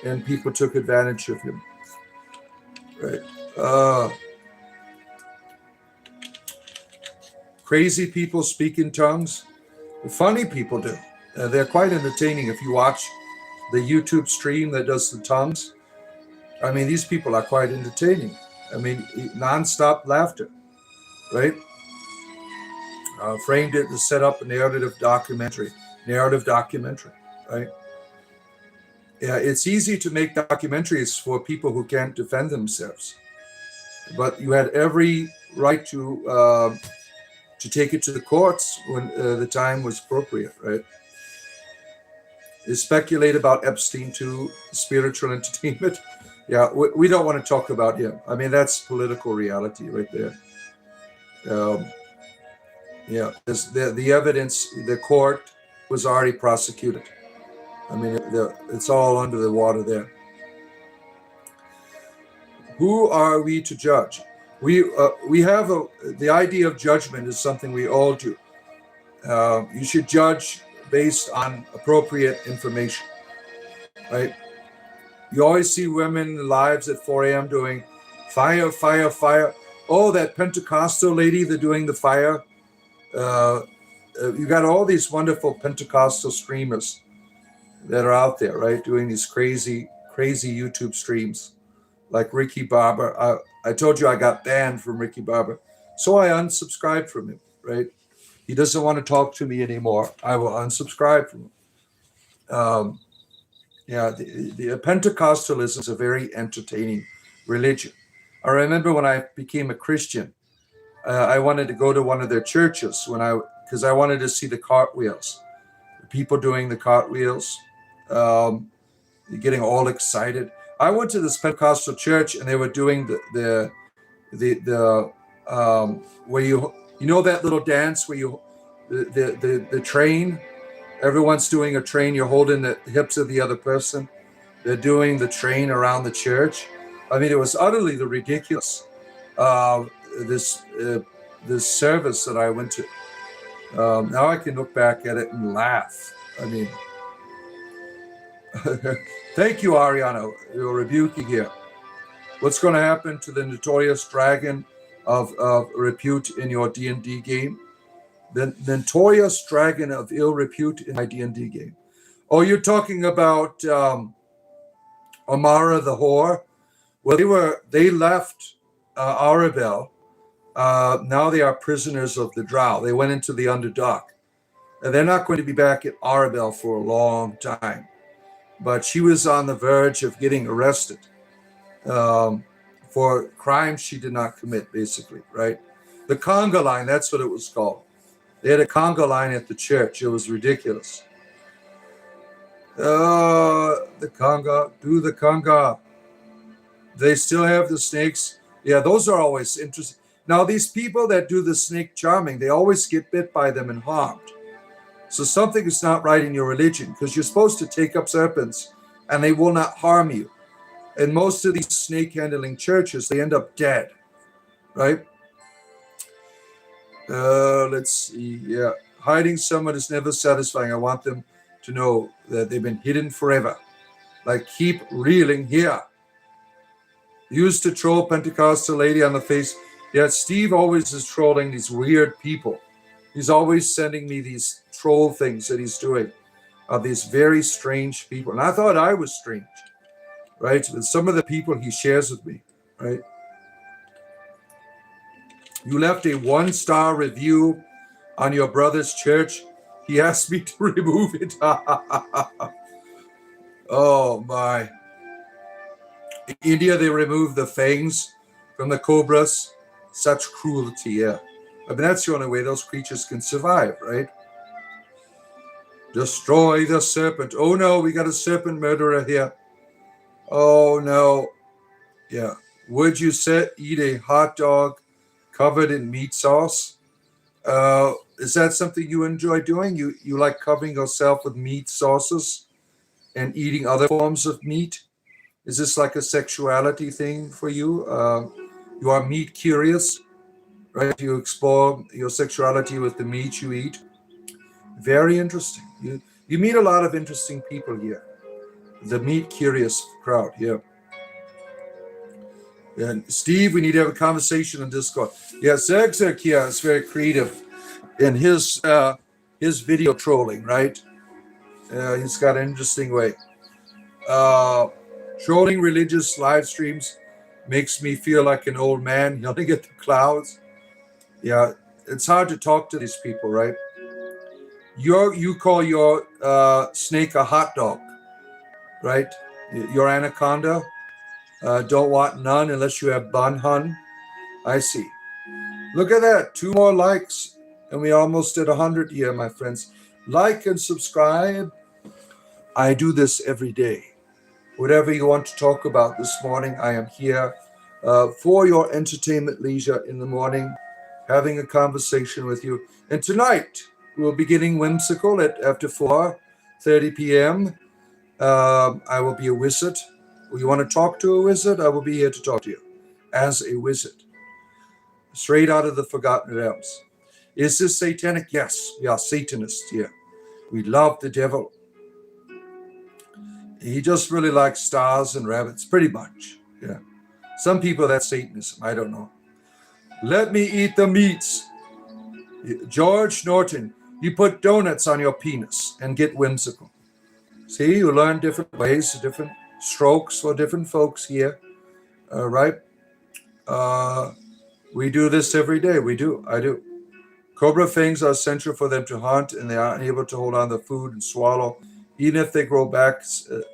and people took advantage of him, right? Crazy people speak in tongues. Funny people do. They're quite entertaining if you watch the YouTube stream that does the tongues. I mean, these people are quite entertaining. I mean, nonstop laughter, right? Framed it to set up a narrative documentary, right? Yeah, it's easy to make documentaries for people who can't defend themselves, but you had every right to take it to the courts when the time was appropriate, right? They speculate about Epstein too, spiritual entertainment. Yeah, we don't want to talk about him. I mean, that's political reality right there. Um, yeah, the evidence, the court was already prosecuted. I mean, it's all under the water there. Who are we to judge? We have the idea of judgment is something we all do. You should judge based on appropriate information, right? You always see women lives at 4 a.m. doing fire, fire, fire. Oh, that Pentecostal lady, they're doing the fire. You got all these wonderful Pentecostal streamers that are out there, right? Doing these crazy, crazy YouTube streams like Ricky Barber. I told you I got banned from Ricky Barber. So I unsubscribed from him, right? He doesn't want to talk to me anymore. I will unsubscribe from him. Yeah, the Pentecostalism is a very entertaining religion. I remember when I became a Christian, I wanted to go to one of their churches because I wanted to see the cartwheels, the people doing the cartwheels, getting all excited. I went to this Pentecostal church and they were doing the where you know that little dance where you the train. Everyone's doing a train. You're holding the hips of the other person. They're doing the train around the church. I mean, it was utterly ridiculous. This service that I went to. Now I can look back at it and laugh. I mean, thank you, Ariana. You're rebuking here. What's going to happen to the notorious dragon of repute in your D&D game? The notorious dragon of ill repute in my D&D game. Oh, you're talking about Amara the whore? Well, they left Arabelle. Now they are prisoners of the Drow. They went into the Underdark. And they're not going to be back at Arabelle for a long time. But she was on the verge of getting arrested for crimes she did not commit, basically, right? The conga line, that's what it was called. They had a conga line at the church. It was ridiculous. The conga, do the conga. They still have the snakes. Yeah, those are always interesting. Now, these people that do the snake charming, they always get bit by them and harmed. So something is not right in your religion because you're supposed to take up serpents and they will not harm you. And most of these snake handling churches, they end up dead, right? Let's see. Yeah, hiding someone is never satisfying. I want them to know that they've been hidden forever. Like, keep reeling here. Used to troll Pentecostal lady on the face. Yeah, Steve always is trolling these weird people. He's always sending me these troll things that he's doing of these very strange people. And I thought I was strange, right? With some of the people he shares with me, right? You left a 1-star review on your brother's church. He asked me to remove it. Oh, my. In India, they removed the fangs from the cobras. Such cruelty, yeah. I mean, that's the only way those creatures can survive, right? Destroy the serpent. Oh, no, we got a serpent murderer here. Oh, no. Yeah. Would you eat a hot dog covered in meat sauce? Is that something you enjoy doing? You like covering yourself with meat sauces and eating other forms of meat? Is this like a sexuality thing for you? You are meat curious, right? You explore your sexuality with the meat you eat. Very interesting. You meet a lot of interesting people here. The meat curious crowd here. And Steve, we need to have a conversation on Discord. Yeah, Zergzerk here is very creative in his video trolling, right? He's got an interesting way. Trolling religious live streams makes me feel like an old man yelling at the clouds. Yeah, it's hard to talk to these people, right? You call your snake a hot dog, right? Your anaconda. Don't want none unless you have bun hun. I see. Look at that. 2 more likes. And we almost at 100 here, my friends. Like and subscribe. I do this every day. Whatever you want to talk about this morning, I am here for your entertainment leisure in the morning, having a conversation with you. And tonight, we'll be getting whimsical after 4:30 p.m. I will be a wizard. You want to talk to a wizard? I will be here to talk to you as a wizard, straight out of the Forgotten Realms. Is this satanic? Yes, we are Satanists here. We love the devil. He just really likes stars and rabbits, pretty much. Yeah. Some people, that's Satanism. I don't know. Let me eat the meats. George Norton, you put donuts on your penis and get whimsical. See, you learn different ways, different strokes for different folks here. Right? We do this every day. We do. I do. Cobra fangs are essential for them to hunt, and they are unable to hold on to food and swallow. Even if they grow back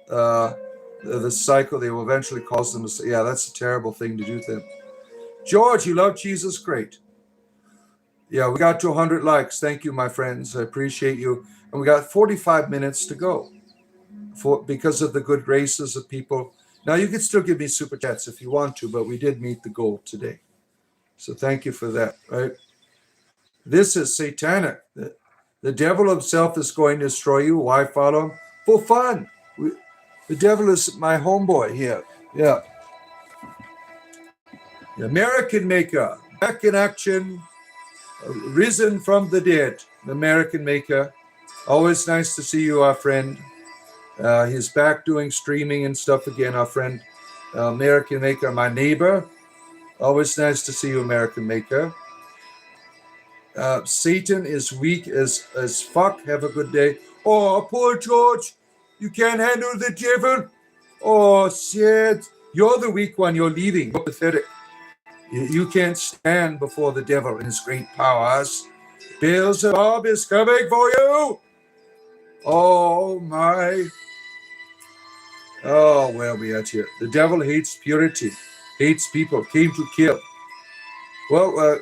the cycle, they will eventually cause them to say, yeah, that's a terrible thing to do to them. George, you love Jesus? Great. Yeah, we got to 100 likes. Thank you, my friends. I appreciate you. And we got 45 minutes to go because of the good graces of people. Now, you can still give me super chats if you want to, but we did meet the goal today. So thank you for that, right? This is satanic. The devil himself is going to destroy you. Why follow him? For fun. The devil is my homeboy here. Yeah. The American Maker, back in action, risen from the dead. The American Maker. Always nice to see you, our friend. He's back doing streaming and stuff again, our friend. American Maker, my neighbor. Always nice to see you, American Maker. Satan is weak as fuck. Have a good day. Oh, poor George. You can't handle the devil. Oh, shit. You're the weak one. You're leaving. You're pathetic. You can't stand before the devil and his great powers. Beelzebub is coming for you. Oh, my. Oh, where are we at here? The devil hates purity, hates people, came to kill. Well,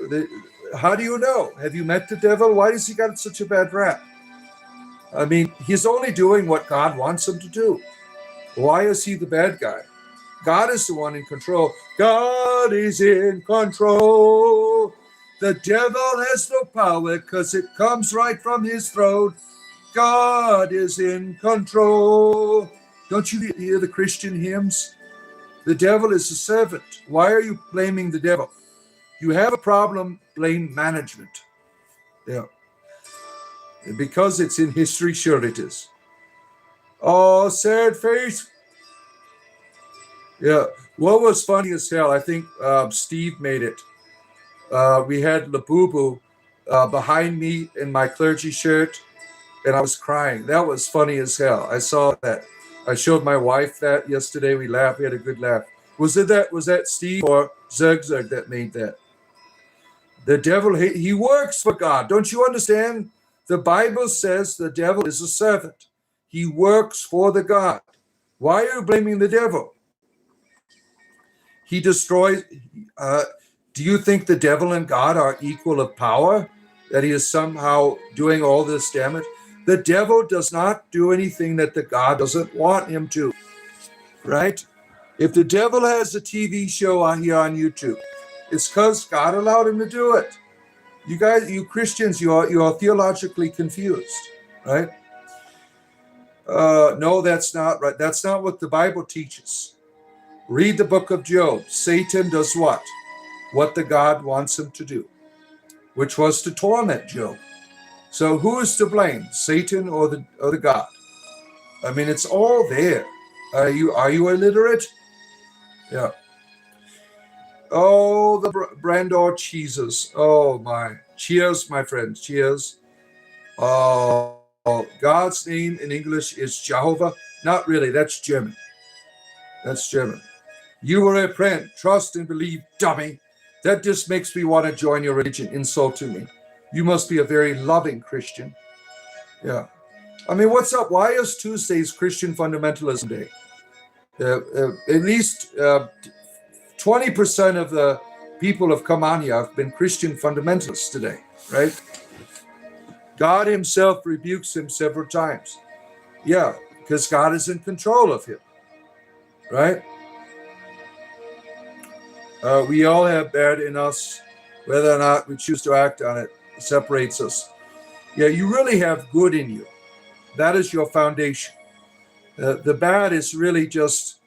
how do you know? Have you met the devil? Why has he got such a bad rap? I mean, he's only doing what God wants him to do. Why is he the bad guy? God is the one in control. God is in control. The devil has no power because it comes right from his throne. God is in control. Don't you hear the Christian hymns? The devil is a servant. Why are you blaming the devil? You have a problem, blame management. Yeah. Because it's in history, sure it is. Oh, sad face. Yeah. What was funny as hell, I think Steve made it. We had Labubu behind me in my clergy shirt, and I was crying. That was funny as hell. I saw that. I showed my wife that yesterday. We laughed. We had a good laugh. Was that Steve or Zug that made that? The devil, he works for God. Don't you understand? The Bible says the devil is a servant. He works for the God. Why are you blaming the devil? He destroys. Do you think the devil and God are equal of power? That he is somehow doing all this damage? The devil does not do anything that the God doesn't want him to. Right? If the devil has a TV show on here on YouTube, it's because God allowed him to do it. You guys, you Christians, you are theologically confused, right? No, that's not right. That's not what the Bible teaches. Read the book of Job. Satan does what? What the God wants him to do, which was to torment Job. So who is to blame, Satan or the God? I mean, it's all there. Are you illiterate? Yeah. Oh, the Brandor cheeses. Oh, my. Cheers, my friends. Cheers. Oh, God's name in English is Jehovah. Not really. That's German. That's German. You will repent, trust, and believe, dummy. That just makes me want to join your religion, insulting me. You must be a very loving Christian. Yeah. I mean, what's up? Why is Tuesday's Christian Fundamentalism Day? At least 20% of the people have come on here have been Christian fundamentalists today, right? God himself rebukes him several times. Yeah, because God is in control of him, right? We all have bad in us. Whether or not we choose to act on it separates us. Yeah, you really have good in you. That is your foundation. The bad is really just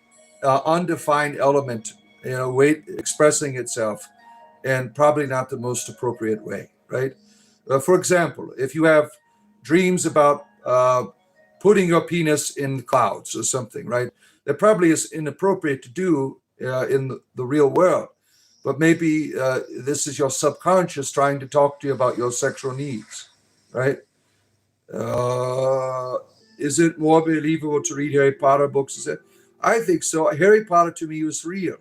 undefined element, expressing itself, and probably not the most appropriate way, right? For example, if you have dreams about putting your penis in clouds or something, right? That probably is inappropriate to do in the real world. But maybe this is your subconscious trying to talk to you about your sexual needs, right? Is it more believable to read Harry Potter books? Is it? I think so. Harry Potter to me was real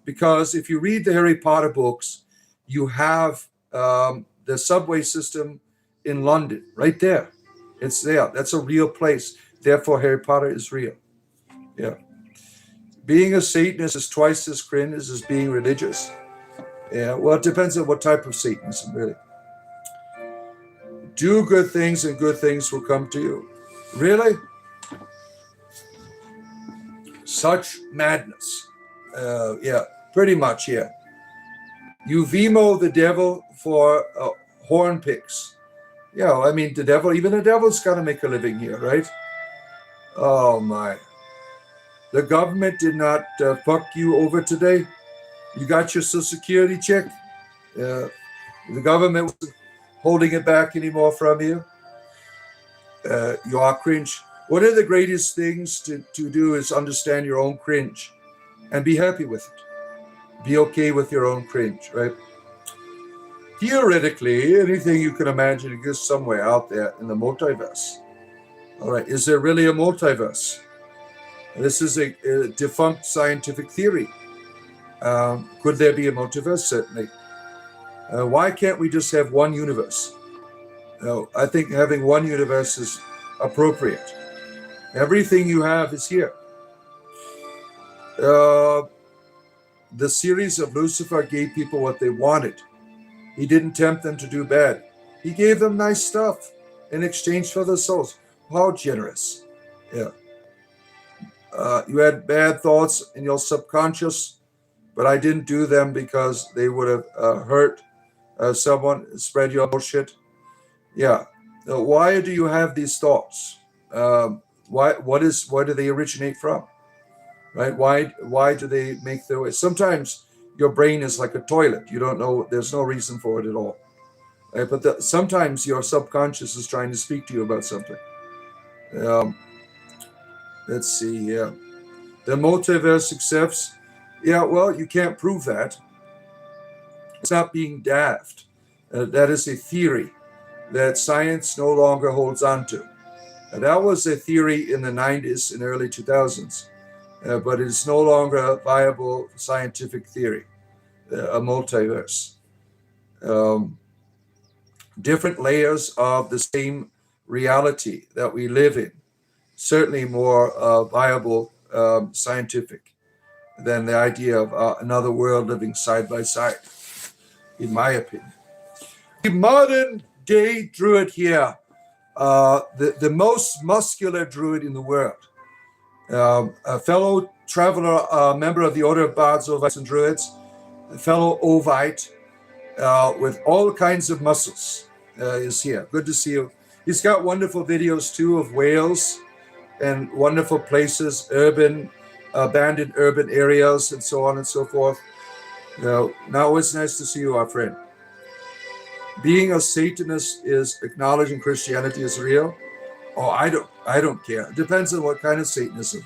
because if you read the Harry Potter books, you have the subway system in London right there. It's there. That's a real place. Therefore, Harry Potter is real. Yeah. Being a Satanist is twice as cringe as being religious. Yeah, well, it depends on what type of Satanism, really. Do good things and good things will come to you. Really? Such madness. Yeah, pretty much, yeah. You Vimo the devil for horn picks. Yeah, I mean, even the devil's got to make a living here, right? Oh, my. The government did not fuck you over today. You got your Social Security check. The government wasn't holding it back anymore from you. You are cringe. One of the greatest things to do is understand your own cringe and be happy with it. Be okay with your own cringe, right? Theoretically, anything you can imagine exists somewhere out there in the multiverse. All right, is there really a multiverse? This is a defunct scientific theory. Could there be a multiverse? Certainly. Why can't we just have one universe? I think having one universe is appropriate. Everything you have is here. The series of Lucifer gave people what they wanted. He didn't tempt them to do bad. He gave them nice stuff in exchange for their souls. How generous. Yeah. You had bad thoughts in your subconscious, but I didn't do them because they would have hurt someone, spread your bullshit. Yeah. Now, why do you have these thoughts? Where do they originate from? Right? Why do they make their way? Sometimes your brain is like a toilet. You don't know. There's no reason for it at all. Right? But sometimes your subconscious is trying to speak to you about something. Let's see. Yeah. The multiverse accepts. Yeah, well, you can't prove that. It's not being daft. That is a theory that science no longer holds on to. That was a theory in the 90s and early 2000s, but it's no longer a viable scientific theory, a multiverse. Different layers of the same reality that we live in, certainly more viable scientific than the idea of another world living side by side, in my opinion. The modern day druid here, the most muscular druid in the world, a fellow traveler, a member of the Order of Bards, Ovites, and Druids, a fellow Ovite with all kinds of muscles is here. Good to see you. He's got wonderful videos too of Wales and wonderful places, abandoned urban areas, and so on and so forth. Now it's nice to see you, our friend. Being a Satanist is acknowledging Christianity is real. Oh, I don't care. It depends on what kind of Satanism.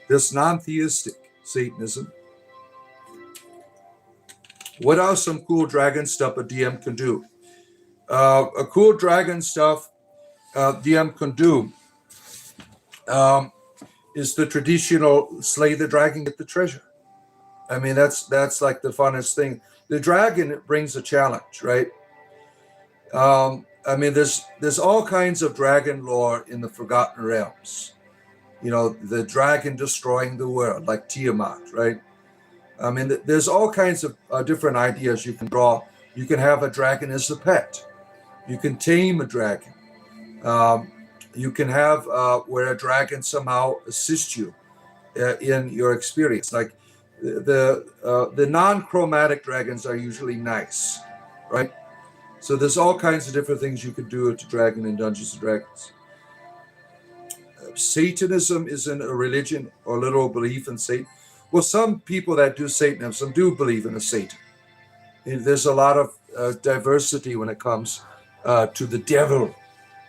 This non-theistic Satanism. What are some cool dragon stuff a DM can do? A cool dragon stuff DM can do is the traditional slay the dragon, get the treasure. I mean, that's like the funnest thing. The dragon brings a challenge, right? I mean, there's all kinds of dragon lore in the Forgotten Realms. The dragon destroying the world, like Tiamat, right? I mean, there's all kinds of different ideas you can draw. You can have a dragon as a pet. You can tame a dragon. You can have where a dragon somehow assists you in your experience. Like the non-chromatic dragons are usually nice, right? So there's all kinds of different things you could do with the dragon in Dungeons and Dragons. Satanism isn't a religion or literal belief in Satan. Well, some people that do Satanism do believe in a Satan. There's a lot of diversity when it comes to the devil.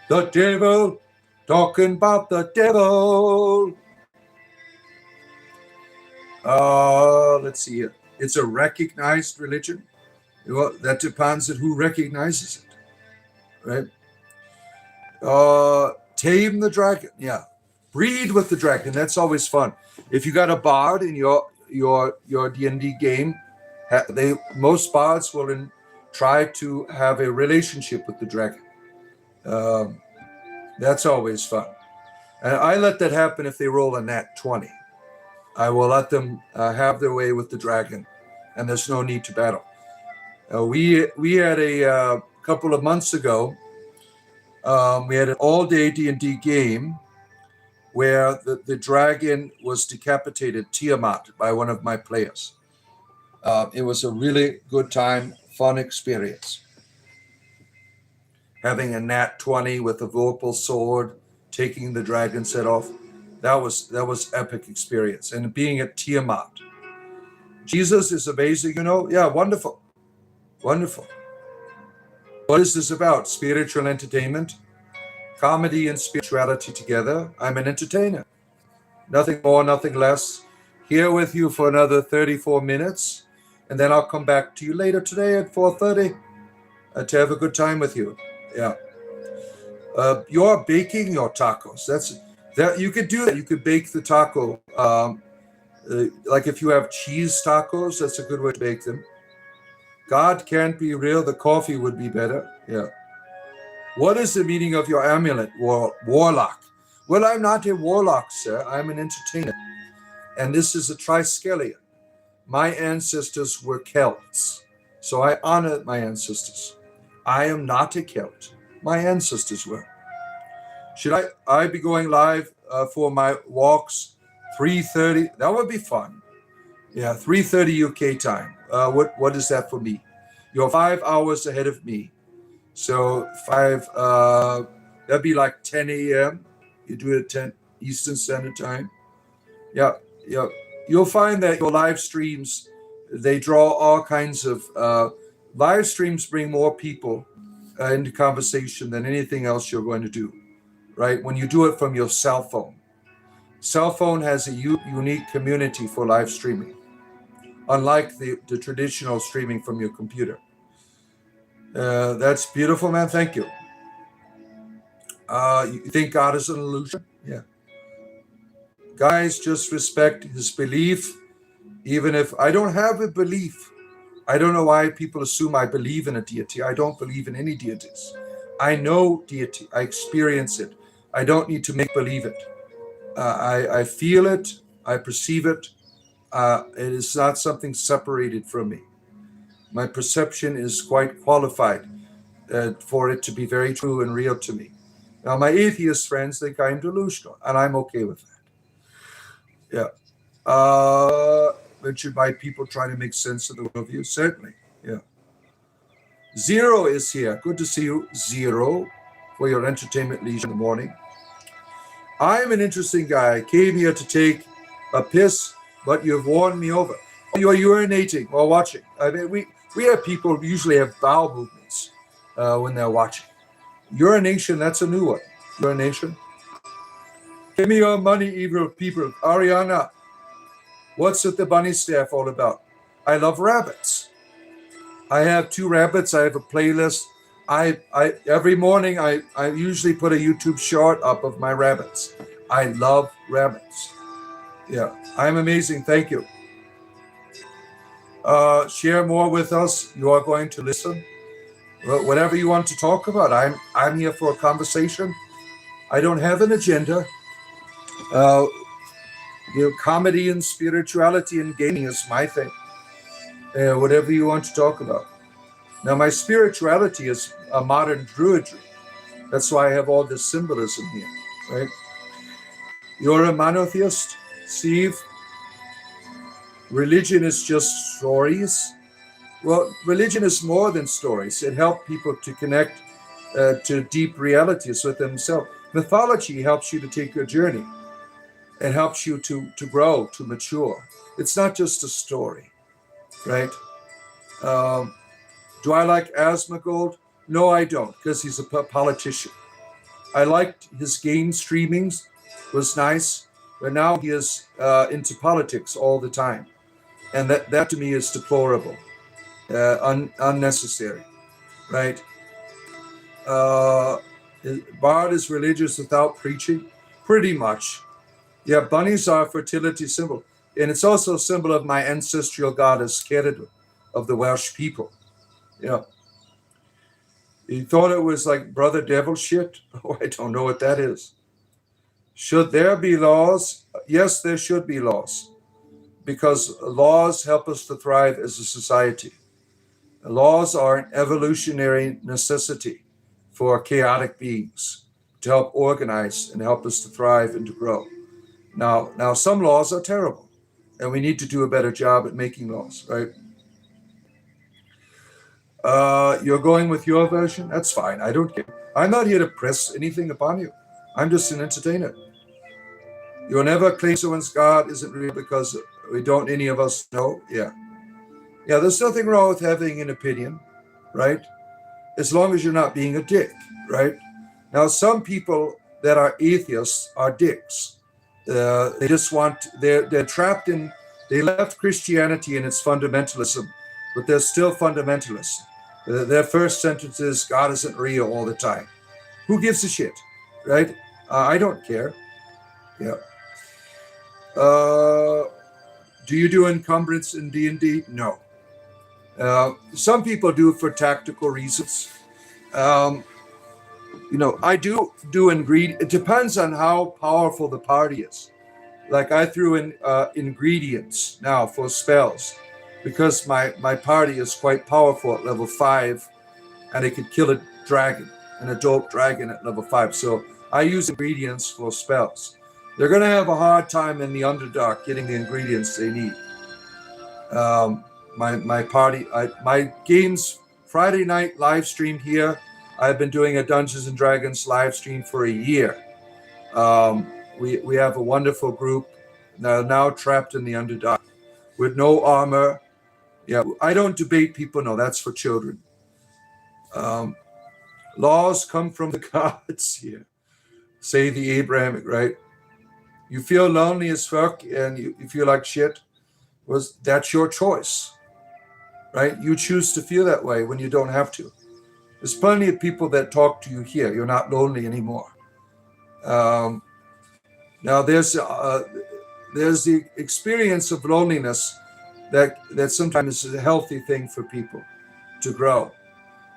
The devil, talking about the devil. Let's see here. It's a recognized religion. Well, that depends on who recognizes it, right? Tame the dragon. Yeah. Breed with the dragon. That's always fun. If you got a bard in your D&D game, most bards will try to have a relationship with the dragon. That's always fun. And I let that happen if they roll a nat 20. I will let them have their way with the dragon, and there's no need to battle. We had a couple of months ago, we had an all-day D&D game where the dragon was decapitated, Tiamat, by one of my players. It was a really good time, fun experience. Having a nat 20 with a Vorpal sword, taking the dragon's head off, that was epic experience. And being at Tiamat. Jesus is amazing, Yeah, wonderful. Wonderful. What is this about? Spiritual entertainment? Comedy and spirituality together. I'm an entertainer. Nothing more, nothing less. Here with you for another 34 minutes. And then I'll come back to you later today at 4:30 to have a good time with you. Yeah. You're baking your tacos. That you could do that. You could bake the taco. Like if you have cheese tacos, that's a good way to bake them. God can't be real. The coffee would be better. Yeah. What is the meaning of your amulet, warlock? Well, I'm not a warlock, sir. I'm an entertainer. And this is a Triskelion. My ancestors were Celts. So I honor my ancestors. I am not a Celt. My ancestors were. Should I be going live for my walks 3:30? That would be fun. Yeah, 3:30 UK time. What is that for me? You're 5 hours ahead of me. So that'd be like 10 a.m. You do it at 10 Eastern Standard Time. Yeah. You'll find that your live streams, they draw all kinds of live streams bring more people into conversation than anything else you're going to do, right? When you do it from your cell phone. Cell phone has a unique community for live streaming, unlike the traditional streaming from your computer. That's beautiful, man. Thank you. You think God is an illusion? Yeah. Guys, just respect his belief. Even if I don't have a belief, I don't know why people assume I believe in a deity. I don't believe in any deities. I know deity. I experience it. I don't need to make believe it. I feel it. I perceive it. It is not something separated from me. My perception is quite qualified for it to be very true and real to me. Now, my atheist friends think I'm delusional, and I'm okay with that. Yeah. Mentioned by people trying to make sense of the worldview. Certainly. Yeah. Zero is here. Good to see you, Zero, for your entertainment leisure in the morning. I'm an interesting guy. I came here to take a piss, but you've won me over. You're urinating while watching. I mean, we have people who usually have bowel movements when they're watching. Urination, that's a new one. Urination. Give me your money, evil people. Ariana, what's with the bunny staff all about? I love rabbits. I have 2 rabbits. I have a playlist. I every morning I usually put a YouTube short up of my rabbits. I love rabbits. Yeah, I'm amazing. Thank you. Share more with us. You are going to listen. Whatever you want to talk about, I'm here for a conversation. I don't have an agenda. Comedy and spirituality and gaming is my thing. Whatever you want to talk about. Now, my spirituality is a modern druidry. That's why I have all this symbolism here, right? You're a monotheist, Steve. Religion is just stories. Well, religion is more than stories. It helps people to connect to deep realities with themselves. Mythology helps you to take your journey. It helps you to grow, to mature. It's not just a story, right? Do I like Asmongold? No, I don't, because he's a politician. I liked his game streamings, was nice, but now he is into politics all the time. And that to me is deplorable, unnecessary, right? Bard is religious without preaching? Pretty much. Yeah, bunnies are a fertility symbol. And it's also a symbol of my ancestral goddess, Ceridwen, of the Welsh people. Yeah. You thought it was like Brother Devil shit? Oh, I don't know what that is. Should there be laws? Yes, there should be laws, because laws help us to thrive as a society. Laws are an evolutionary necessity for chaotic beings to help organize and help us to thrive and to grow. Now, some laws are terrible, and we need to do a better job at making laws, right? You're going with your version? That's fine. I don't care. I'm not here to press anything upon you. I'm just an entertainer. You'll never claim someone's God isn't real because we don't, any of us know. Yeah, there's nothing wrong with having an opinion, right? As long as you're not being a dick, right? Now, some people that are atheists are dicks. They just want, they're trapped in, they left Christianity and its fundamentalism, but they're still fundamentalists. Their first sentence is, God isn't real all the time. Who gives a shit, right? I don't care. Yeah. Do you do encumbrance in D&D? No. Some people do it for tactical reasons. I do ingredient. It depends on how powerful the party is. Like I threw in ingredients now for spells, because my party is quite powerful at level 5, and it could kill a dragon, an adult dragon at level 5. So I use ingredients for spells. They're going to have a hard time in the Underdark getting the ingredients they need. My games Friday night live stream here. I've been doing a Dungeons and Dragons live stream for a year. We have a wonderful group now trapped in the Underdark with no armor. Yeah, I don't debate people. No, that's for children. Laws come from the gods here. Say the Abrahamic, right? You feel lonely as fuck and you feel like shit. That's your choice, right? You choose to feel that way when you don't have to. There's plenty of people that talk to you here. You're not lonely anymore. Now there's the experience of loneliness that sometimes is a healthy thing for people to grow.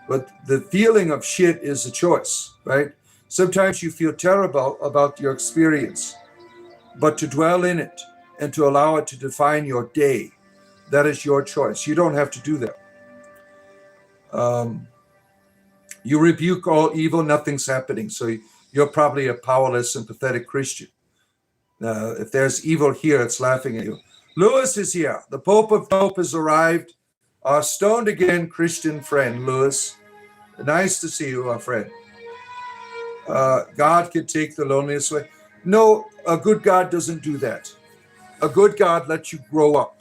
But the feeling of shit is a choice, right? Sometimes you feel terrible about your experience, but to dwell in it and to allow it to define your day, that is your choice. You don't have to do that. You rebuke all evil, nothing's happening. So you're probably a powerless and pathetic Christian. If there's evil here, it's laughing at you. Lewis is here. The Pope of Dope has arrived. Our stoned again Christian friend, Lewis. Nice to see you, our friend. God can take the loneliness away. No, a good God doesn't do that. A good God lets you grow up,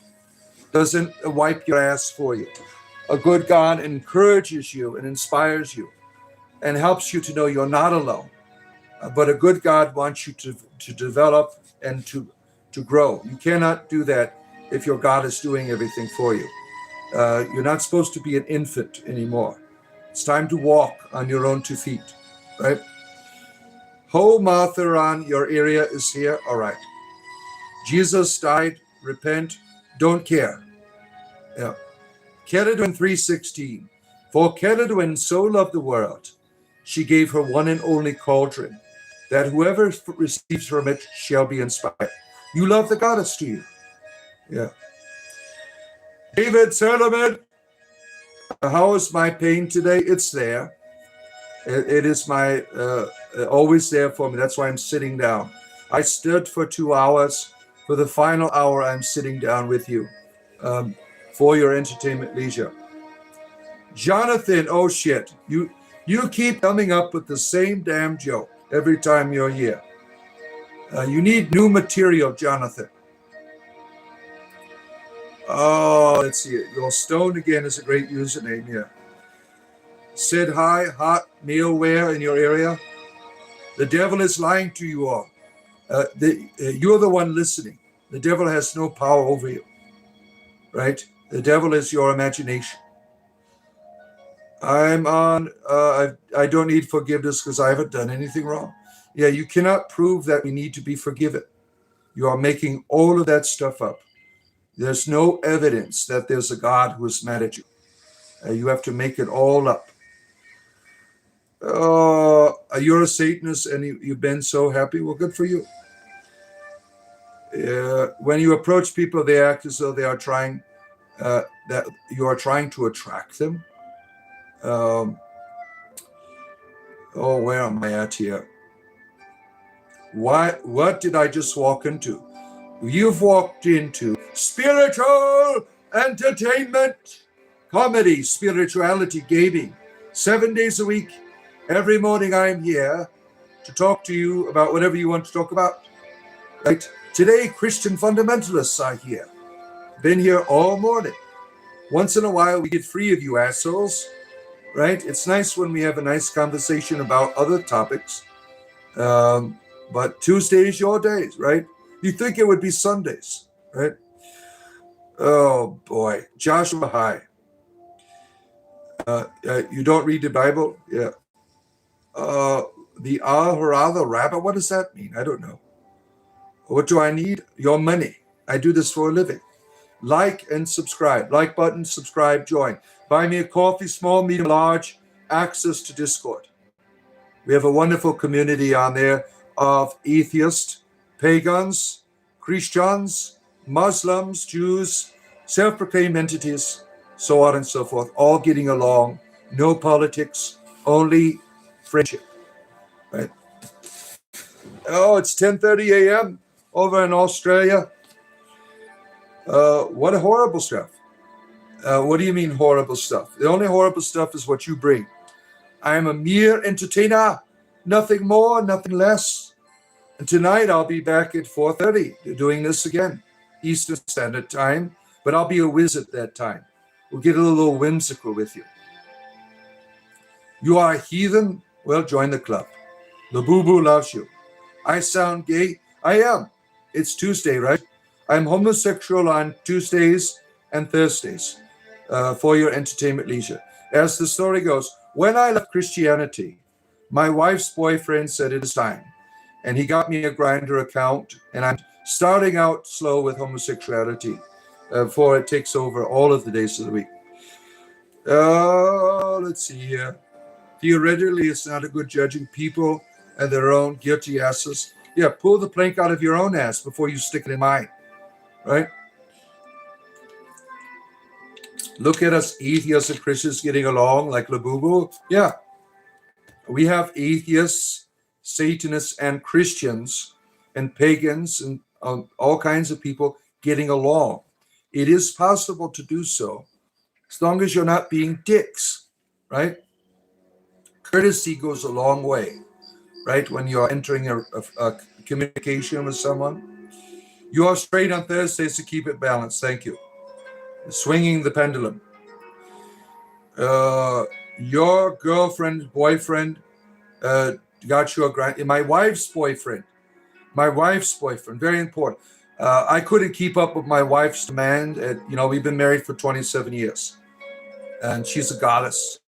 doesn't wipe your ass for you. A good God encourages you and inspires you and helps you to know you're not alone. But a good God wants you to develop and to grow. You cannot do that if your God is doing everything for you. You're not supposed to be an infant anymore. It's time to walk on your own 2 feet, right? Ho Martheron, your area is here. All right. Jesus died. Repent. Don't care. Yeah. Ceridwen 3:16. For Ceridwen so loved the world, she gave her one and only cauldron, that whoever receives from it shall be inspired. You love the goddess, do you? Yeah. David Solomon, how is my pain today? It's there. It is my always there for me. That's why I'm sitting down. I stood for 2 hours. For the final hour, I'm sitting down with you for your entertainment leisure. Jonathan, oh shit, you keep coming up with the same damn joke every time you're here. You need new material, Jonathan. Oh, let's see it. Your Stone again is a great username here. Said hi, hot mailware in your area. The devil is lying to you all. You're the one listening. The devil has no power over you, right? The devil is your imagination. I'm on, I don't need forgiveness because I haven't done anything wrong. Yeah, you cannot prove that we need to be forgiven. You are making all of that stuff up. There's no evidence that there's a God who is mad at you. You have to make it all up. You're a Satanist and you've been so happy. Well, good for you. When you approach people, they act as though they are trying, that you are trying to attract them. Where am I at here? What did I just walk into? You've walked into spiritual entertainment, comedy, spirituality, gaming, 7 days a week. Every morning I'm here to talk to you about whatever you want to talk about. Right? Today, Christian fundamentalists are here. Been here all morning. Once in a while, we get free of you assholes. Right? It's nice when we have a nice conversation about other topics. But Tuesdays, your days, right? You think it would be Sundays, right? Oh boy, Joshua, hi. You don't read the Bible? Yeah. The Al-Harada Rabbit, what does that mean? I don't know. What do I need? Your money. I do this for a living. Like and subscribe. Like button, subscribe, join. Buy me a coffee, small, medium, large, access to Discord. We have a wonderful community on there of atheists, pagans, Christians, Muslims, Jews, self-proclaimed entities, so on and so forth, all getting along, no politics, only friendship, right? Oh, it's 10:30 a.m. over in Australia. What a horrible stuff. What do you mean horrible stuff? The only horrible stuff is what you bring. I am a mere entertainer, nothing more, nothing less. And tonight I'll be back at 4:30 doing this again, Eastern Standard Time, but I'll be a whiz at that time. We'll get a little whimsical with you. You are a heathen? Well, join the club. The boo-boo loves you. I sound gay? I am. It's Tuesday, right? I'm homosexual on Tuesdays and Thursdays for your entertainment leisure. As the story goes, when I left Christianity, my wife's boyfriend said it is time. And he got me a Grindr account, and I'm starting out slow with homosexuality before it takes over all of the days of the week. Let's see here. Theoretically, it's not a good judging people and their own guilty asses. Yeah, pull the plank out of your own ass before you stick it in mine, right? Look at us atheists and Christians getting along like Labubu. Yeah, we have atheists, Satanists, and Christians, and pagans, and all kinds of people getting along. It is possible to do so, as long as you're not being dicks, right? Courtesy goes a long way, right? When you're entering a communication with someone. You are straight on Thursdays to keep it balanced. Thank you. Swinging the pendulum. Your girlfriend, boyfriend, got you a grant. My wife's boyfriend, very important. I couldn't keep up with my wife's demand. We've been married for 27 years, and she's a goddess.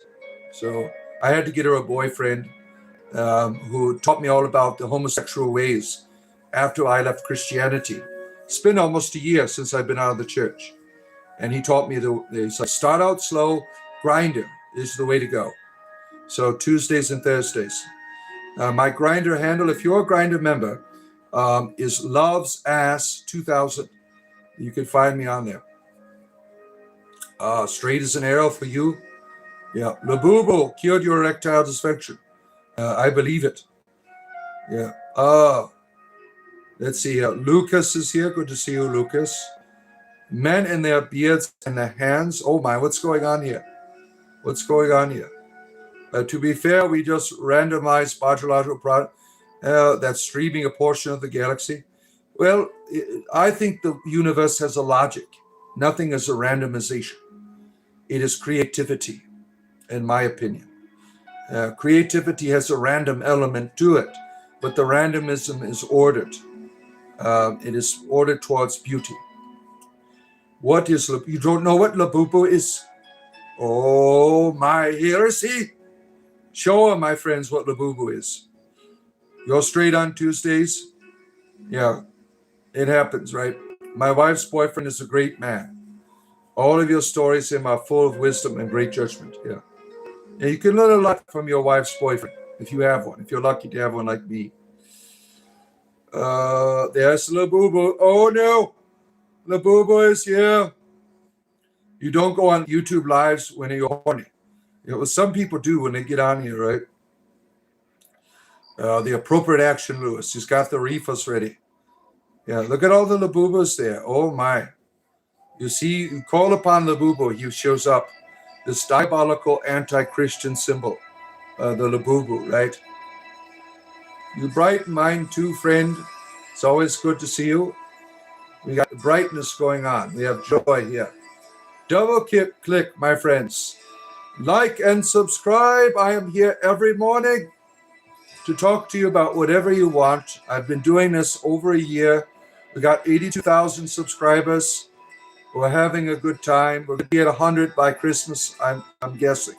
So I had to get her a boyfriend who taught me all about the homosexual ways after I left Christianity. It's been almost a year since I've been out of the church. And he taught me he's like, start out slow, Grindr is the way to go. So Tuesdays and Thursdays. My Grindr handle, if you're a Grindr member, is Loves Ass 2000. You can find me on there. Straight as an arrow for you. Yeah. Labubu cured your erectile dysfunction. I believe it. Yeah. Let's see here. Lucas is here. Good to see you, Lucas. Men in their beards and their hands. Oh my, what's going on here? What's going on here? To be fair, we just randomized Bajalato that's streaming a portion of the galaxy. Well, I think the universe has a logic. Nothing is a randomization. It is creativity, in my opinion. Creativity has a random element to it, but the randomism is ordered. It is ordered towards beauty. What is you don't know what Labubu is? Oh my, here is he. Show him, my friends, what Labubu is. You're straight on Tuesdays? Yeah, it happens, right? My wife's boyfriend is a great man. All of your stories him are full of wisdom and great judgment. Yeah. And you can learn a lot from your wife's boyfriend if you have one, if you're lucky to have one like me. There's Labubu. Oh no, Labubu is here. You don't go on YouTube lives when you're horny. You know, some people do when they get on here, right? The appropriate action, Lewis. He's got the reefers ready. Yeah, look at all the Labubas there. Oh my. You see, you call upon Labubu, he shows up. This diabolical anti-Christian symbol, the Labubu, right? You brighten mine too, friend. It's always good to see you. We got brightness going on. We have joy here. Double click, my friends. Like and subscribe. I am here every morning to talk to you about whatever you want. I've been doing this over a year. We got 82,000 subscribers. We're having a good time. We're going to get 100 by Christmas, I'm guessing.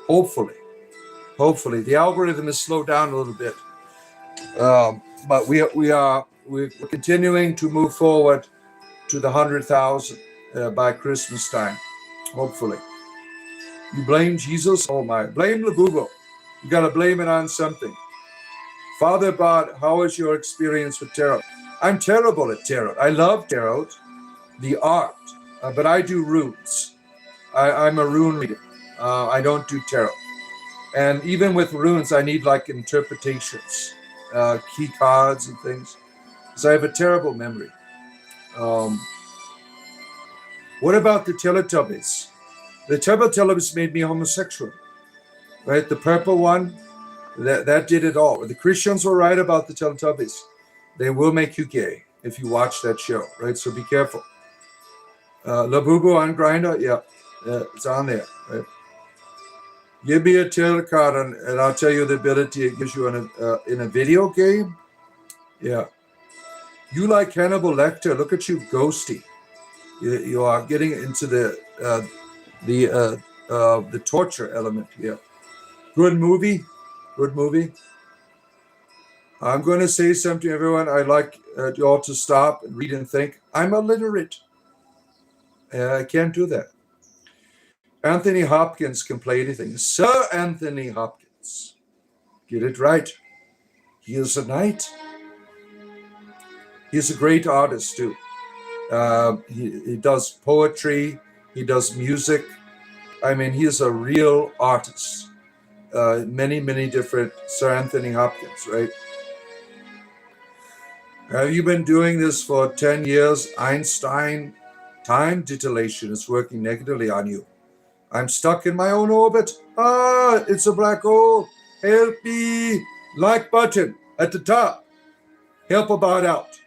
Hopefully. The algorithm is slowed down a little bit. But we're continuing to move forward to the 100,000 by Christmas time. Hopefully. You blame Jesus? Oh my. Blame Labubu. You got to blame it on something. Father Bod, how is your experience with tarot? I'm terrible at tarot. I love tarot, the art, but I do runes. I'm a rune reader. I don't do tarot. And even with runes, I need like interpretations, key cards and things. So I have a terrible memory. What about the Teletubbies? The Teletubbies made me homosexual, right? The purple one, that did it all. The Christians were right about the Teletubbies. They will make you gay if you watch that show, right? So be careful. Labubu on Grindr, yeah, it's on there, right? Give me a tarot card and I'll tell you the ability it gives you in a video game. Yeah. You like Hannibal Lecter. Look at you, ghosty. You are getting into the torture element here. Good movie. I'm going to say something, everyone. I'd like you all to stop and read and think. I'm illiterate. I can't do that. Anthony Hopkins can play anything. Sir Anthony Hopkins. Get it right. He is a knight. He's a great artist, too. He does poetry. He does music. I mean, he is a real artist. Many, many different Sir Anthony Hopkins, right? Have you been doing this for 10 years? Einstein, time dilation is working negatively on you. I'm stuck in my own orbit. It's a black hole. Help me. Like button at the top. Help about out.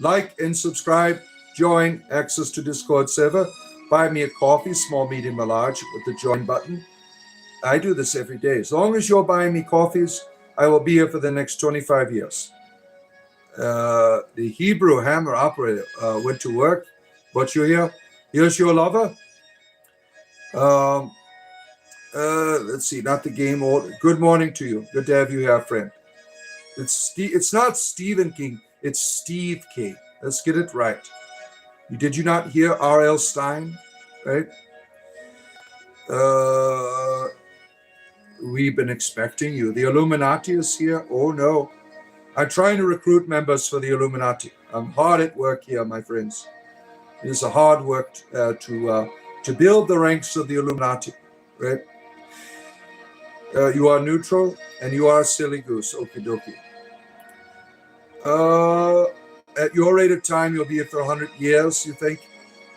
Like and subscribe. Join. Access to Discord server. Buy me a coffee, small, medium, or large, with the join button. I do this every day. As long as you're buying me coffees, I will be here for the next 25 years. The Hebrew hammer operator went to work. But you're here. Here's your lover. Let's see, not the game order. Good morning to you. Good to have you here, friend. It's not Stephen King. It's Steve King. Let's get it right. Did you not hear R.L. Stein? Right? We've been expecting you. The Illuminati is here. Oh no. I'm trying to recruit members for the Illuminati. I'm hard at work here, my friends. It is a hard work to build the ranks of the Illuminati, right? You are neutral, and you are a silly goose. Okie dokie. At your rate of time, you'll be here for 100 years, you think?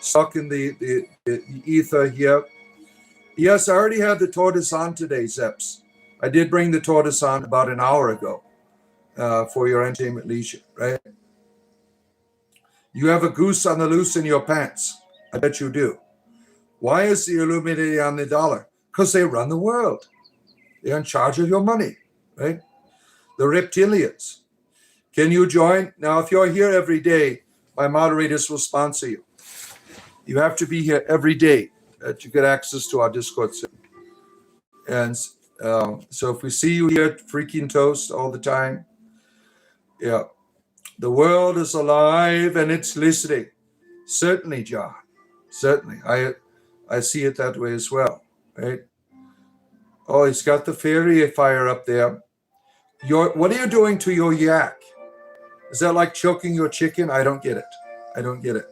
Stuck in the ether here. Yes, I already have the tortoise on today, Zeps. I did bring the tortoise on about an hour ago for your entertainment leisure, right? You have a goose on the loose in your pants. I bet you do. Why is the Illuminati on the dollar? Because they run the world. They're in charge of your money, right? The reptilians. Can you join? Now, if you're here every day, my moderators will sponsor you. You have to be here every day to get access to our Discord server. And so if we see you here freaking toast all the time, yeah, the world is alive and it's listening. Certainly, John. Certainly. I see it that way as well, right? Oh, he's got the fairy fire up there. What are you doing to your yak? Is that like choking your chicken? I don't get it. I don't get it.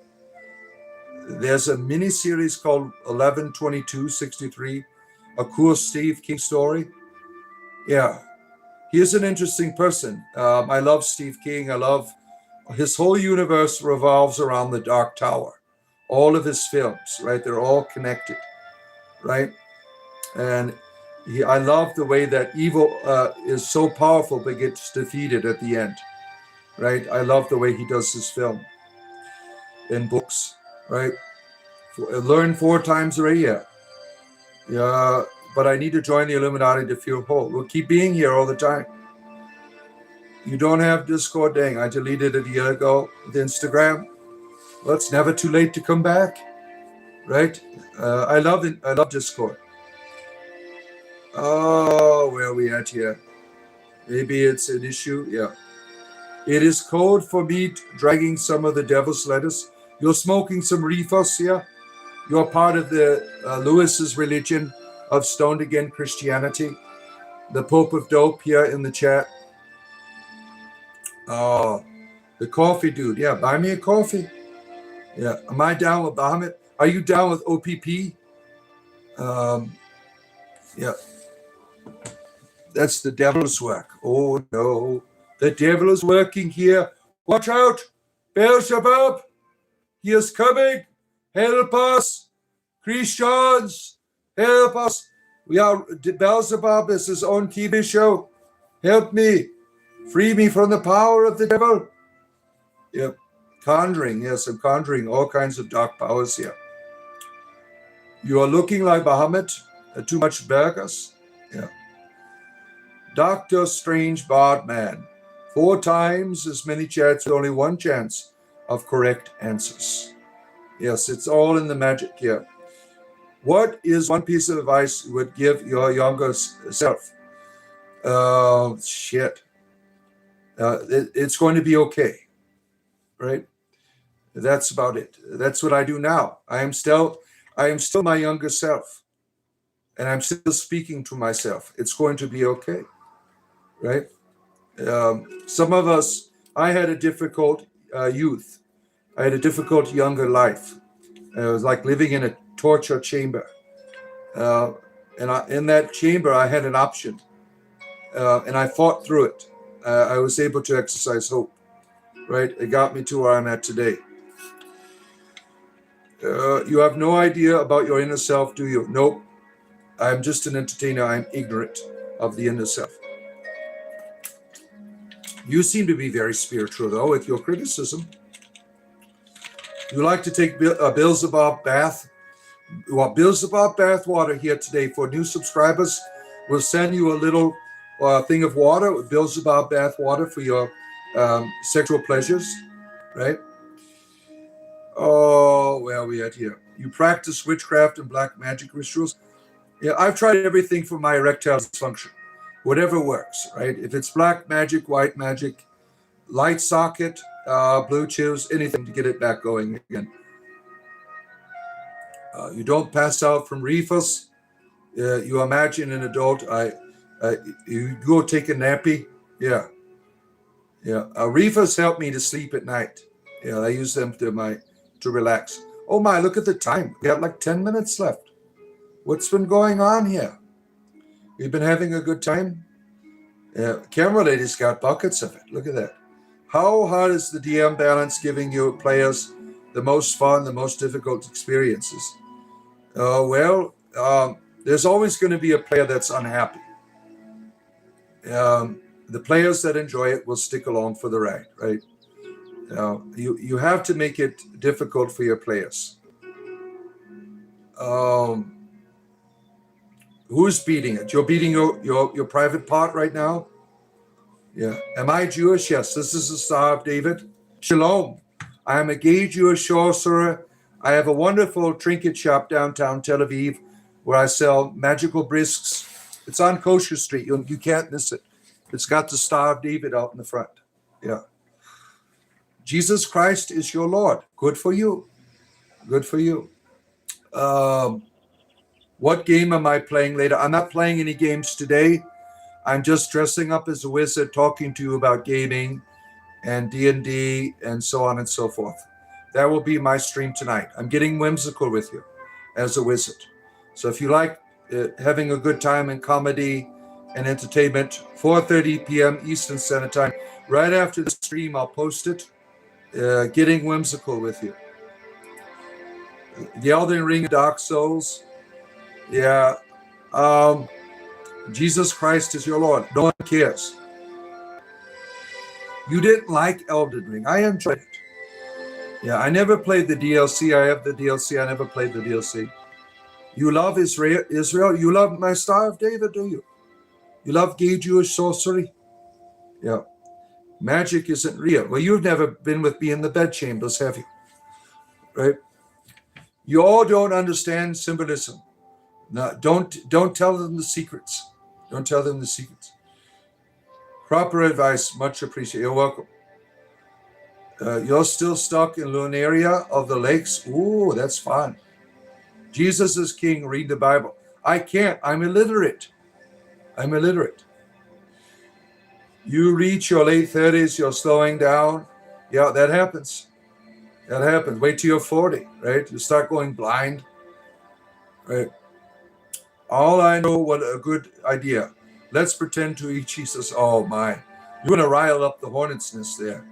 There's a mini series called 11/22/63, a cool Steve King story. Yeah, he's an interesting person. I love Steve King. I love his whole universe revolves around the Dark Tower. All of his films, right? They're all connected, right? And I love the way that evil is so powerful but gets defeated at the end, right? I love the way he does his film and books, right? Learn 4 times a year. Yeah, but I need to join the Illuminati to feel whole. We'll keep being here all the time. You don't have Discord? Dang, I deleted it a year ago with Instagram. Well, it's never too late to come back, right? I love it. I love Discord. Oh, where are we at here? Maybe it's an issue. Yeah. It is code for me dragging some of the devil's lettuce. You're smoking some reefers here. You're part of the Lewis's religion of stoned again Christianity. The Pope of Dope here in the chat. Oh, the coffee dude. Yeah, buy me a coffee. Yeah. Am I down with Bahamut? Are you down with OPP? Yeah. That's the devil's work. Oh, no. The devil is working here. Watch out. Beelzebub. He is coming. Help us. Christians. Help us. We are Beelzebub is his own TV show. Help me. Free me from the power of the devil. Yep. Conjuring. Yes, I'm conjuring all kinds of dark powers here. You are looking like Bahamut. Too much burgers. Yeah. Dr. Strange Bardman. 4 times as many chats with only 1 chance of correct answers. Yes, it's all in the magic here. What is one piece of advice you would give your younger self? Shit. It's going to be okay, right? That's about it. That's what I do now. I am still my younger self, and I'm still speaking to myself. It's going to be okay, right? Some of us, I had a difficult youth. I had a difficult younger life. It was like living in a torture chamber. In that chamber, I had an option, and I fought through it. I was able to exercise hope, right? It got me to where I'm at today. You have no idea about your inner self, do you? Nope. I'm just an entertainer. I'm ignorant of the inner self. You seem to be very spiritual, though, with your criticism. You like to take Beelzebub bath? You want Beelzebub bath water here today for new subscribers. We'll send you a little thing of water with Beelzebub bath water for your sexual pleasures, right? Oh, where are we at here? You practice witchcraft and black magic rituals? Yeah, I've tried everything for my erectile dysfunction. Whatever works, right? If it's black magic, white magic, light socket, blue chills, anything to get it back going again. You don't pass out from reefers. You imagine an adult. You go take a nappy. Yeah. Reefers help me to sleep at night. Yeah, I use them to relax. Oh my, look at the time. We have like 10 minutes left. What's been going on here? You've been having a good time? Camera lady's got buckets of it. Look at that. How hard is the DM balance giving you players the most fun, the most difficult experiences? There's always going to be a player that's unhappy. The players that enjoy it will stick along for the ride, right? You have to make it difficult for your players. Who's beating it? You're beating your private part right now? Yeah. Am I Jewish? Yes. This is the Star of David. Shalom. I am a gay Jewish sorcerer. I have a wonderful trinket shop downtown Tel Aviv where I sell magical brisks. It's on Kosher Street. You can't miss it. It's got the Star of David out in the front. Yeah. Jesus Christ is your Lord. Good for you. Good for you. What game am I playing later? I'm not playing any games today. I'm just dressing up as a wizard, talking to you about gaming and D&D and so on and so forth. That will be my stream tonight. I'm getting whimsical with you as a wizard. So if you like having a good time in comedy and entertainment, 4:30 p.m. Eastern Standard Time, right after the stream, I'll post it. Getting whimsical with you. The Elden Ring, Dark Souls. Yeah. Jesus Christ is your Lord. No one cares. You didn't like Elden Ring. I enjoyed it. Yeah, I never played the DLC. I have the DLC. I never played the DLC. You love Israel. You love my Star of David, do you? You love gay Jewish sorcery? Yeah. Magic isn't real. Well, you've never been with me in the bedchambers, have you? Right? You all don't understand symbolism. No, don't tell them the secrets. Don't tell them the secrets. Proper advice, much appreciated. You're welcome. You're still stuck in Lunaria of the Lakes. Ooh, that's fun. Jesus is king. Read the Bible. I can't. I'm illiterate. You reach your late 30s, you're slowing down. Yeah, that happens. Wait till you're 40, right? You start going blind, right? All I know, what a good idea. Let's pretend to eat Jesus. Oh, my. You're going to rile up the hornet's nest there.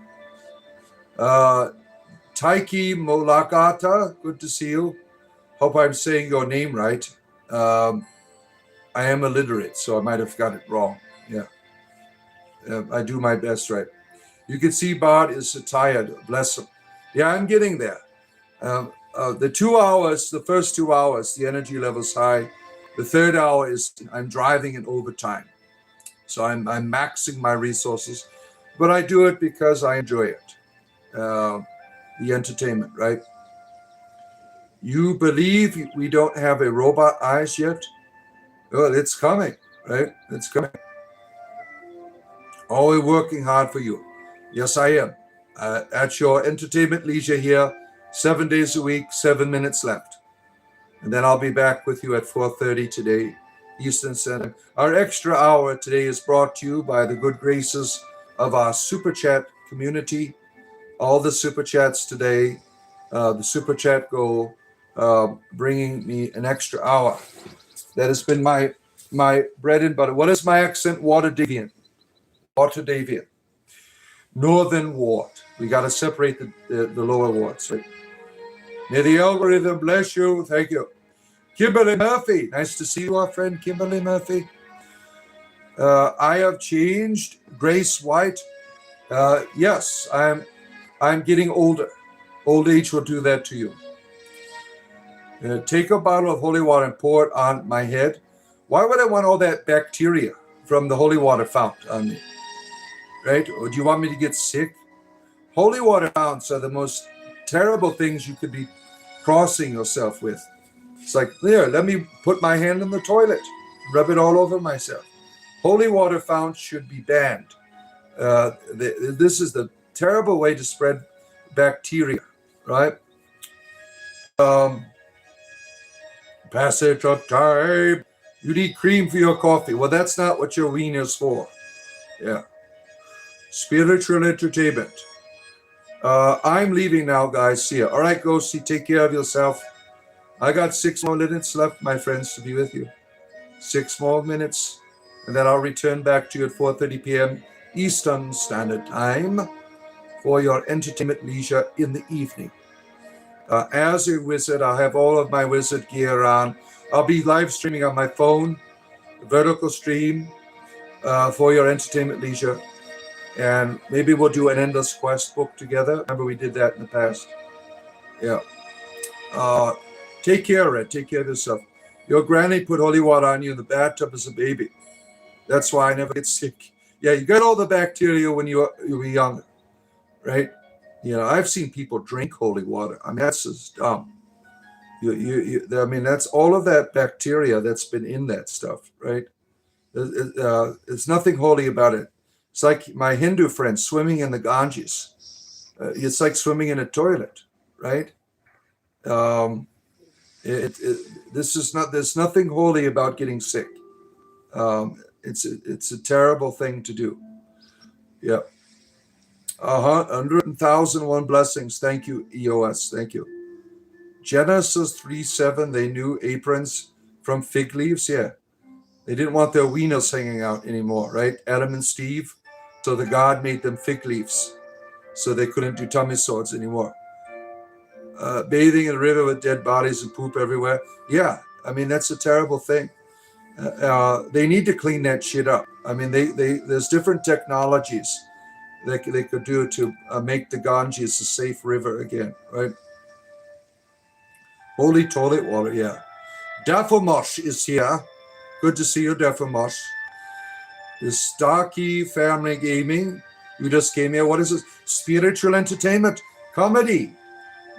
Taiki Molagata, good to see you. Hope I'm saying your name right. I am illiterate, so I might have got it wrong. Yeah. I do my best, right? You can see Bart is tired. Bless him. Yeah, I'm getting there. The first 2 hours, the energy level's high. The third hour is I'm driving in overtime. So I'm maxing my resources. But I do it because I enjoy it. The entertainment, right? You believe we don't have a robot eyes yet? Well, it's coming, right? It's coming. Always working hard for you. Yes, I am. At your entertainment leisure here, 7 days a week, 7 minutes left. And then I'll be back with you at 4:30 today, Eastern Standard. Our extra hour today is brought to you by the good graces of our Super Chat community. All the Super Chats today, the Super Chat goal, bringing me an extra hour. That has been my bread and butter. What is my accent? Waterdhavian. Northern Ward. We got to separate the lower wards, right? May the algorithm bless you. Thank you. Kimberly Murphy. Nice to see you, our friend Kimberly Murphy. I have changed. Grace White. Yes, I'm getting older. Old age will do that to you. Take a bottle of holy water and pour it on my head. Why would I want all that bacteria from the holy water fount on me? Right? Or do you want me to get sick? Holy water founts are the most terrible things you could be crossing yourself with. It's like, there, let me put my hand in the toilet, rub it all over myself. Holy water founts should be banned. This is the terrible way to spread bacteria, right? Passage of time. You need cream for your coffee. Well, that's not what your wiener's for. Yeah. Spiritual entertainment. I'm leaving now, guys. See ya. All right, Ghosty, take care of yourself. I got 6 more minutes left, my friends, to be with you. 6 more minutes, and then I'll return back to you at 4:30 p.m. Eastern Standard Time for your entertainment leisure in the evening. As a wizard, I'll have all of my wizard gear on. I'll be live streaming on my phone, vertical stream, for your entertainment leisure. And maybe we'll do an Endless Quest book together. Remember, we did that in the past. Yeah. Take care, Red. Take care of yourself. Your granny put holy water on you in the bathtub as a baby. That's why I never get sick. Yeah, you got all the bacteria when you were young, right? You know, I've seen people drink holy water. I mean, that's just dumb. I mean, that's all of that bacteria that's been in that stuff, right? There's nothing holy about it. It's like my Hindu friends swimming in the Ganges. It's like swimming in a toilet, right? There's nothing holy about getting sick. It's a terrible thing to do. Yeah. 100,001 blessings. Thank you, EOS. Thank you. Genesis 3:7. They knew aprons from fig leaves. Yeah. They didn't want their wieners hanging out anymore, right? Adam and Steve. So the God made them fig leaves, so they couldn't do tummy swords anymore. Bathing in a river with dead bodies and poop everywhere. Yeah, I mean, that's a terrible thing. They need to clean that shit up. I mean, there's different technologies they could do to make the Ganges a safe river again, right? Holy toilet water, yeah. Dafamosh is here. Good to see you, Dafamosh. The Starkey Family Gaming. You just came here. What is this? Spiritual entertainment, comedy,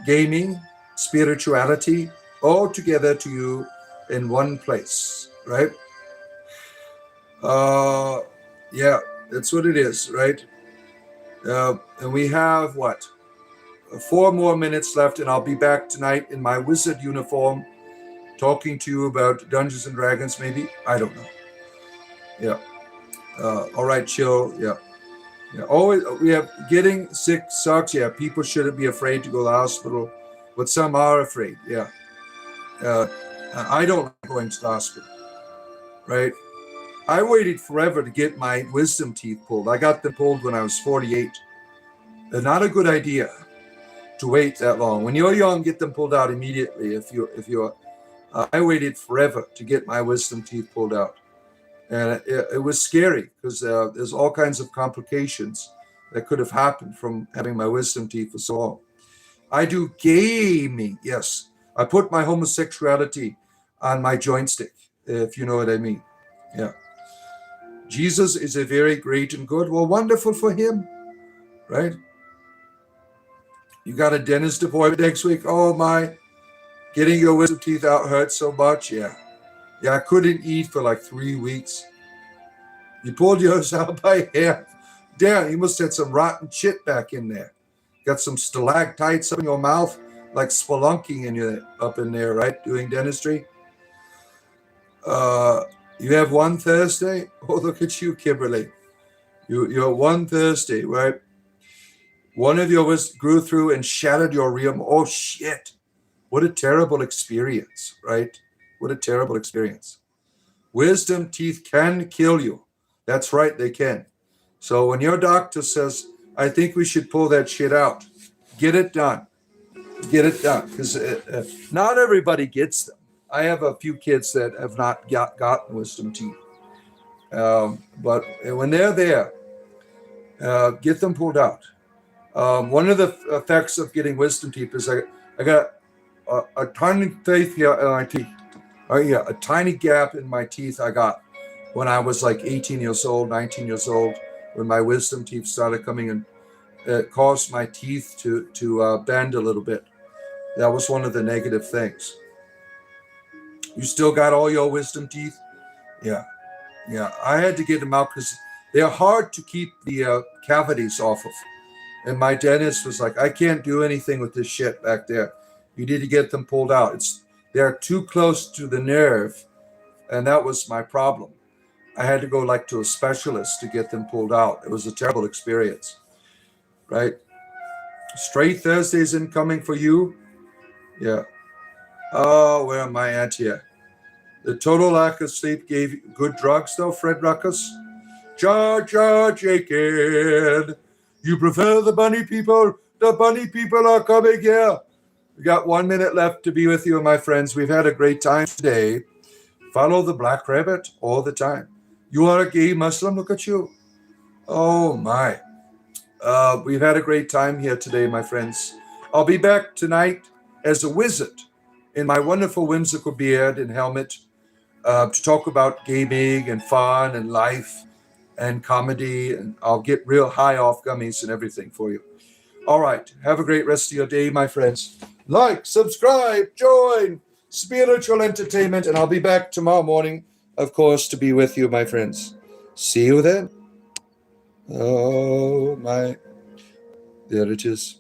gaming, spirituality, all together to you in one place, right? Yeah, that's what it is, right? And we have what? 4 more minutes left, and I'll be back tonight in my wizard uniform, talking to you about Dungeons and Dragons, maybe. I don't know. Yeah. All right, chill. Yeah. Yeah. Always, we have getting sick sucks. Yeah. People shouldn't be afraid to go to the hospital, but some are afraid. Yeah. I don't like going to the hospital, right? I waited forever to get my wisdom teeth pulled. I got them pulled when I was 48. They're not a good idea to wait that long. When you're young, get them pulled out immediately. I waited forever to get my wisdom teeth pulled out. And it was scary because there's all kinds of complications that could have happened from having my wisdom teeth for so long. I do gaming. Yes. I put my homosexuality on my joystick, if you know what I mean. Yeah. Jesus is a very great and good. Well, wonderful for him, right? You got a dentist appointment next week. Oh, my. Getting your wisdom teeth out hurts so much. Yeah. Yeah, I couldn't eat for like 3 weeks. You pulled yours out by half. Damn, you must have some rotten shit back in there. Got some stalactites up in your mouth, like spelunking up in there, right? Doing dentistry. You have one Thursday? Oh, look at you, Kimberly. You're one Thursday, right? One of yours grew through and shattered your realm. Oh, shit. What a terrible experience, right? What a terrible experience. Wisdom teeth can kill you. That's right, they can. So when your doctor says, I think we should pull that shit out, get it done. Get it done. Because not everybody gets them. I have a few kids that have not gotten wisdom teeth. But when they're there, get them pulled out. One of the effects of getting wisdom teeth is I got a tiny teeth here in my teeth. A tiny gap in my teeth I got when I was like 18 years old, 19 years old, when my wisdom teeth started coming in. It caused my teeth to bend a little bit. That was one of the negative things. You still got all your wisdom teeth? Yeah. I had to get them out because they're hard to keep the cavities off of. And my dentist was like, I can't do anything with this shit back there. You need to get them pulled out. They're too close to the nerve, and that was my problem. I had to go to a specialist to get them pulled out. It was a terrible experience, right? Straight Thursdays incoming for you? Yeah. Oh, where am I at here? The total lack of sleep gave you good drugs, though, Fred Ruckus? Jar Jar Jenkins. You prefer the bunny people? The bunny people are coming here. We got 1 minute left to be with you, my friends. We've had a great time today. Follow the Black Rabbit all the time. You are a gay Muslim? Look at you. Oh, my. We've had a great time here today, my friends. I'll be back tonight as a wizard in my wonderful whimsical beard and helmet to talk about gaming and fun and life and comedy. And I'll get real high off gummies and everything for you. All right. Have a great rest of your day, my friends. Like, subscribe, join Spiritual Entertainment, and I'll be back tomorrow morning, of course, to be with you, my friends. See you then. Oh, my. There it is.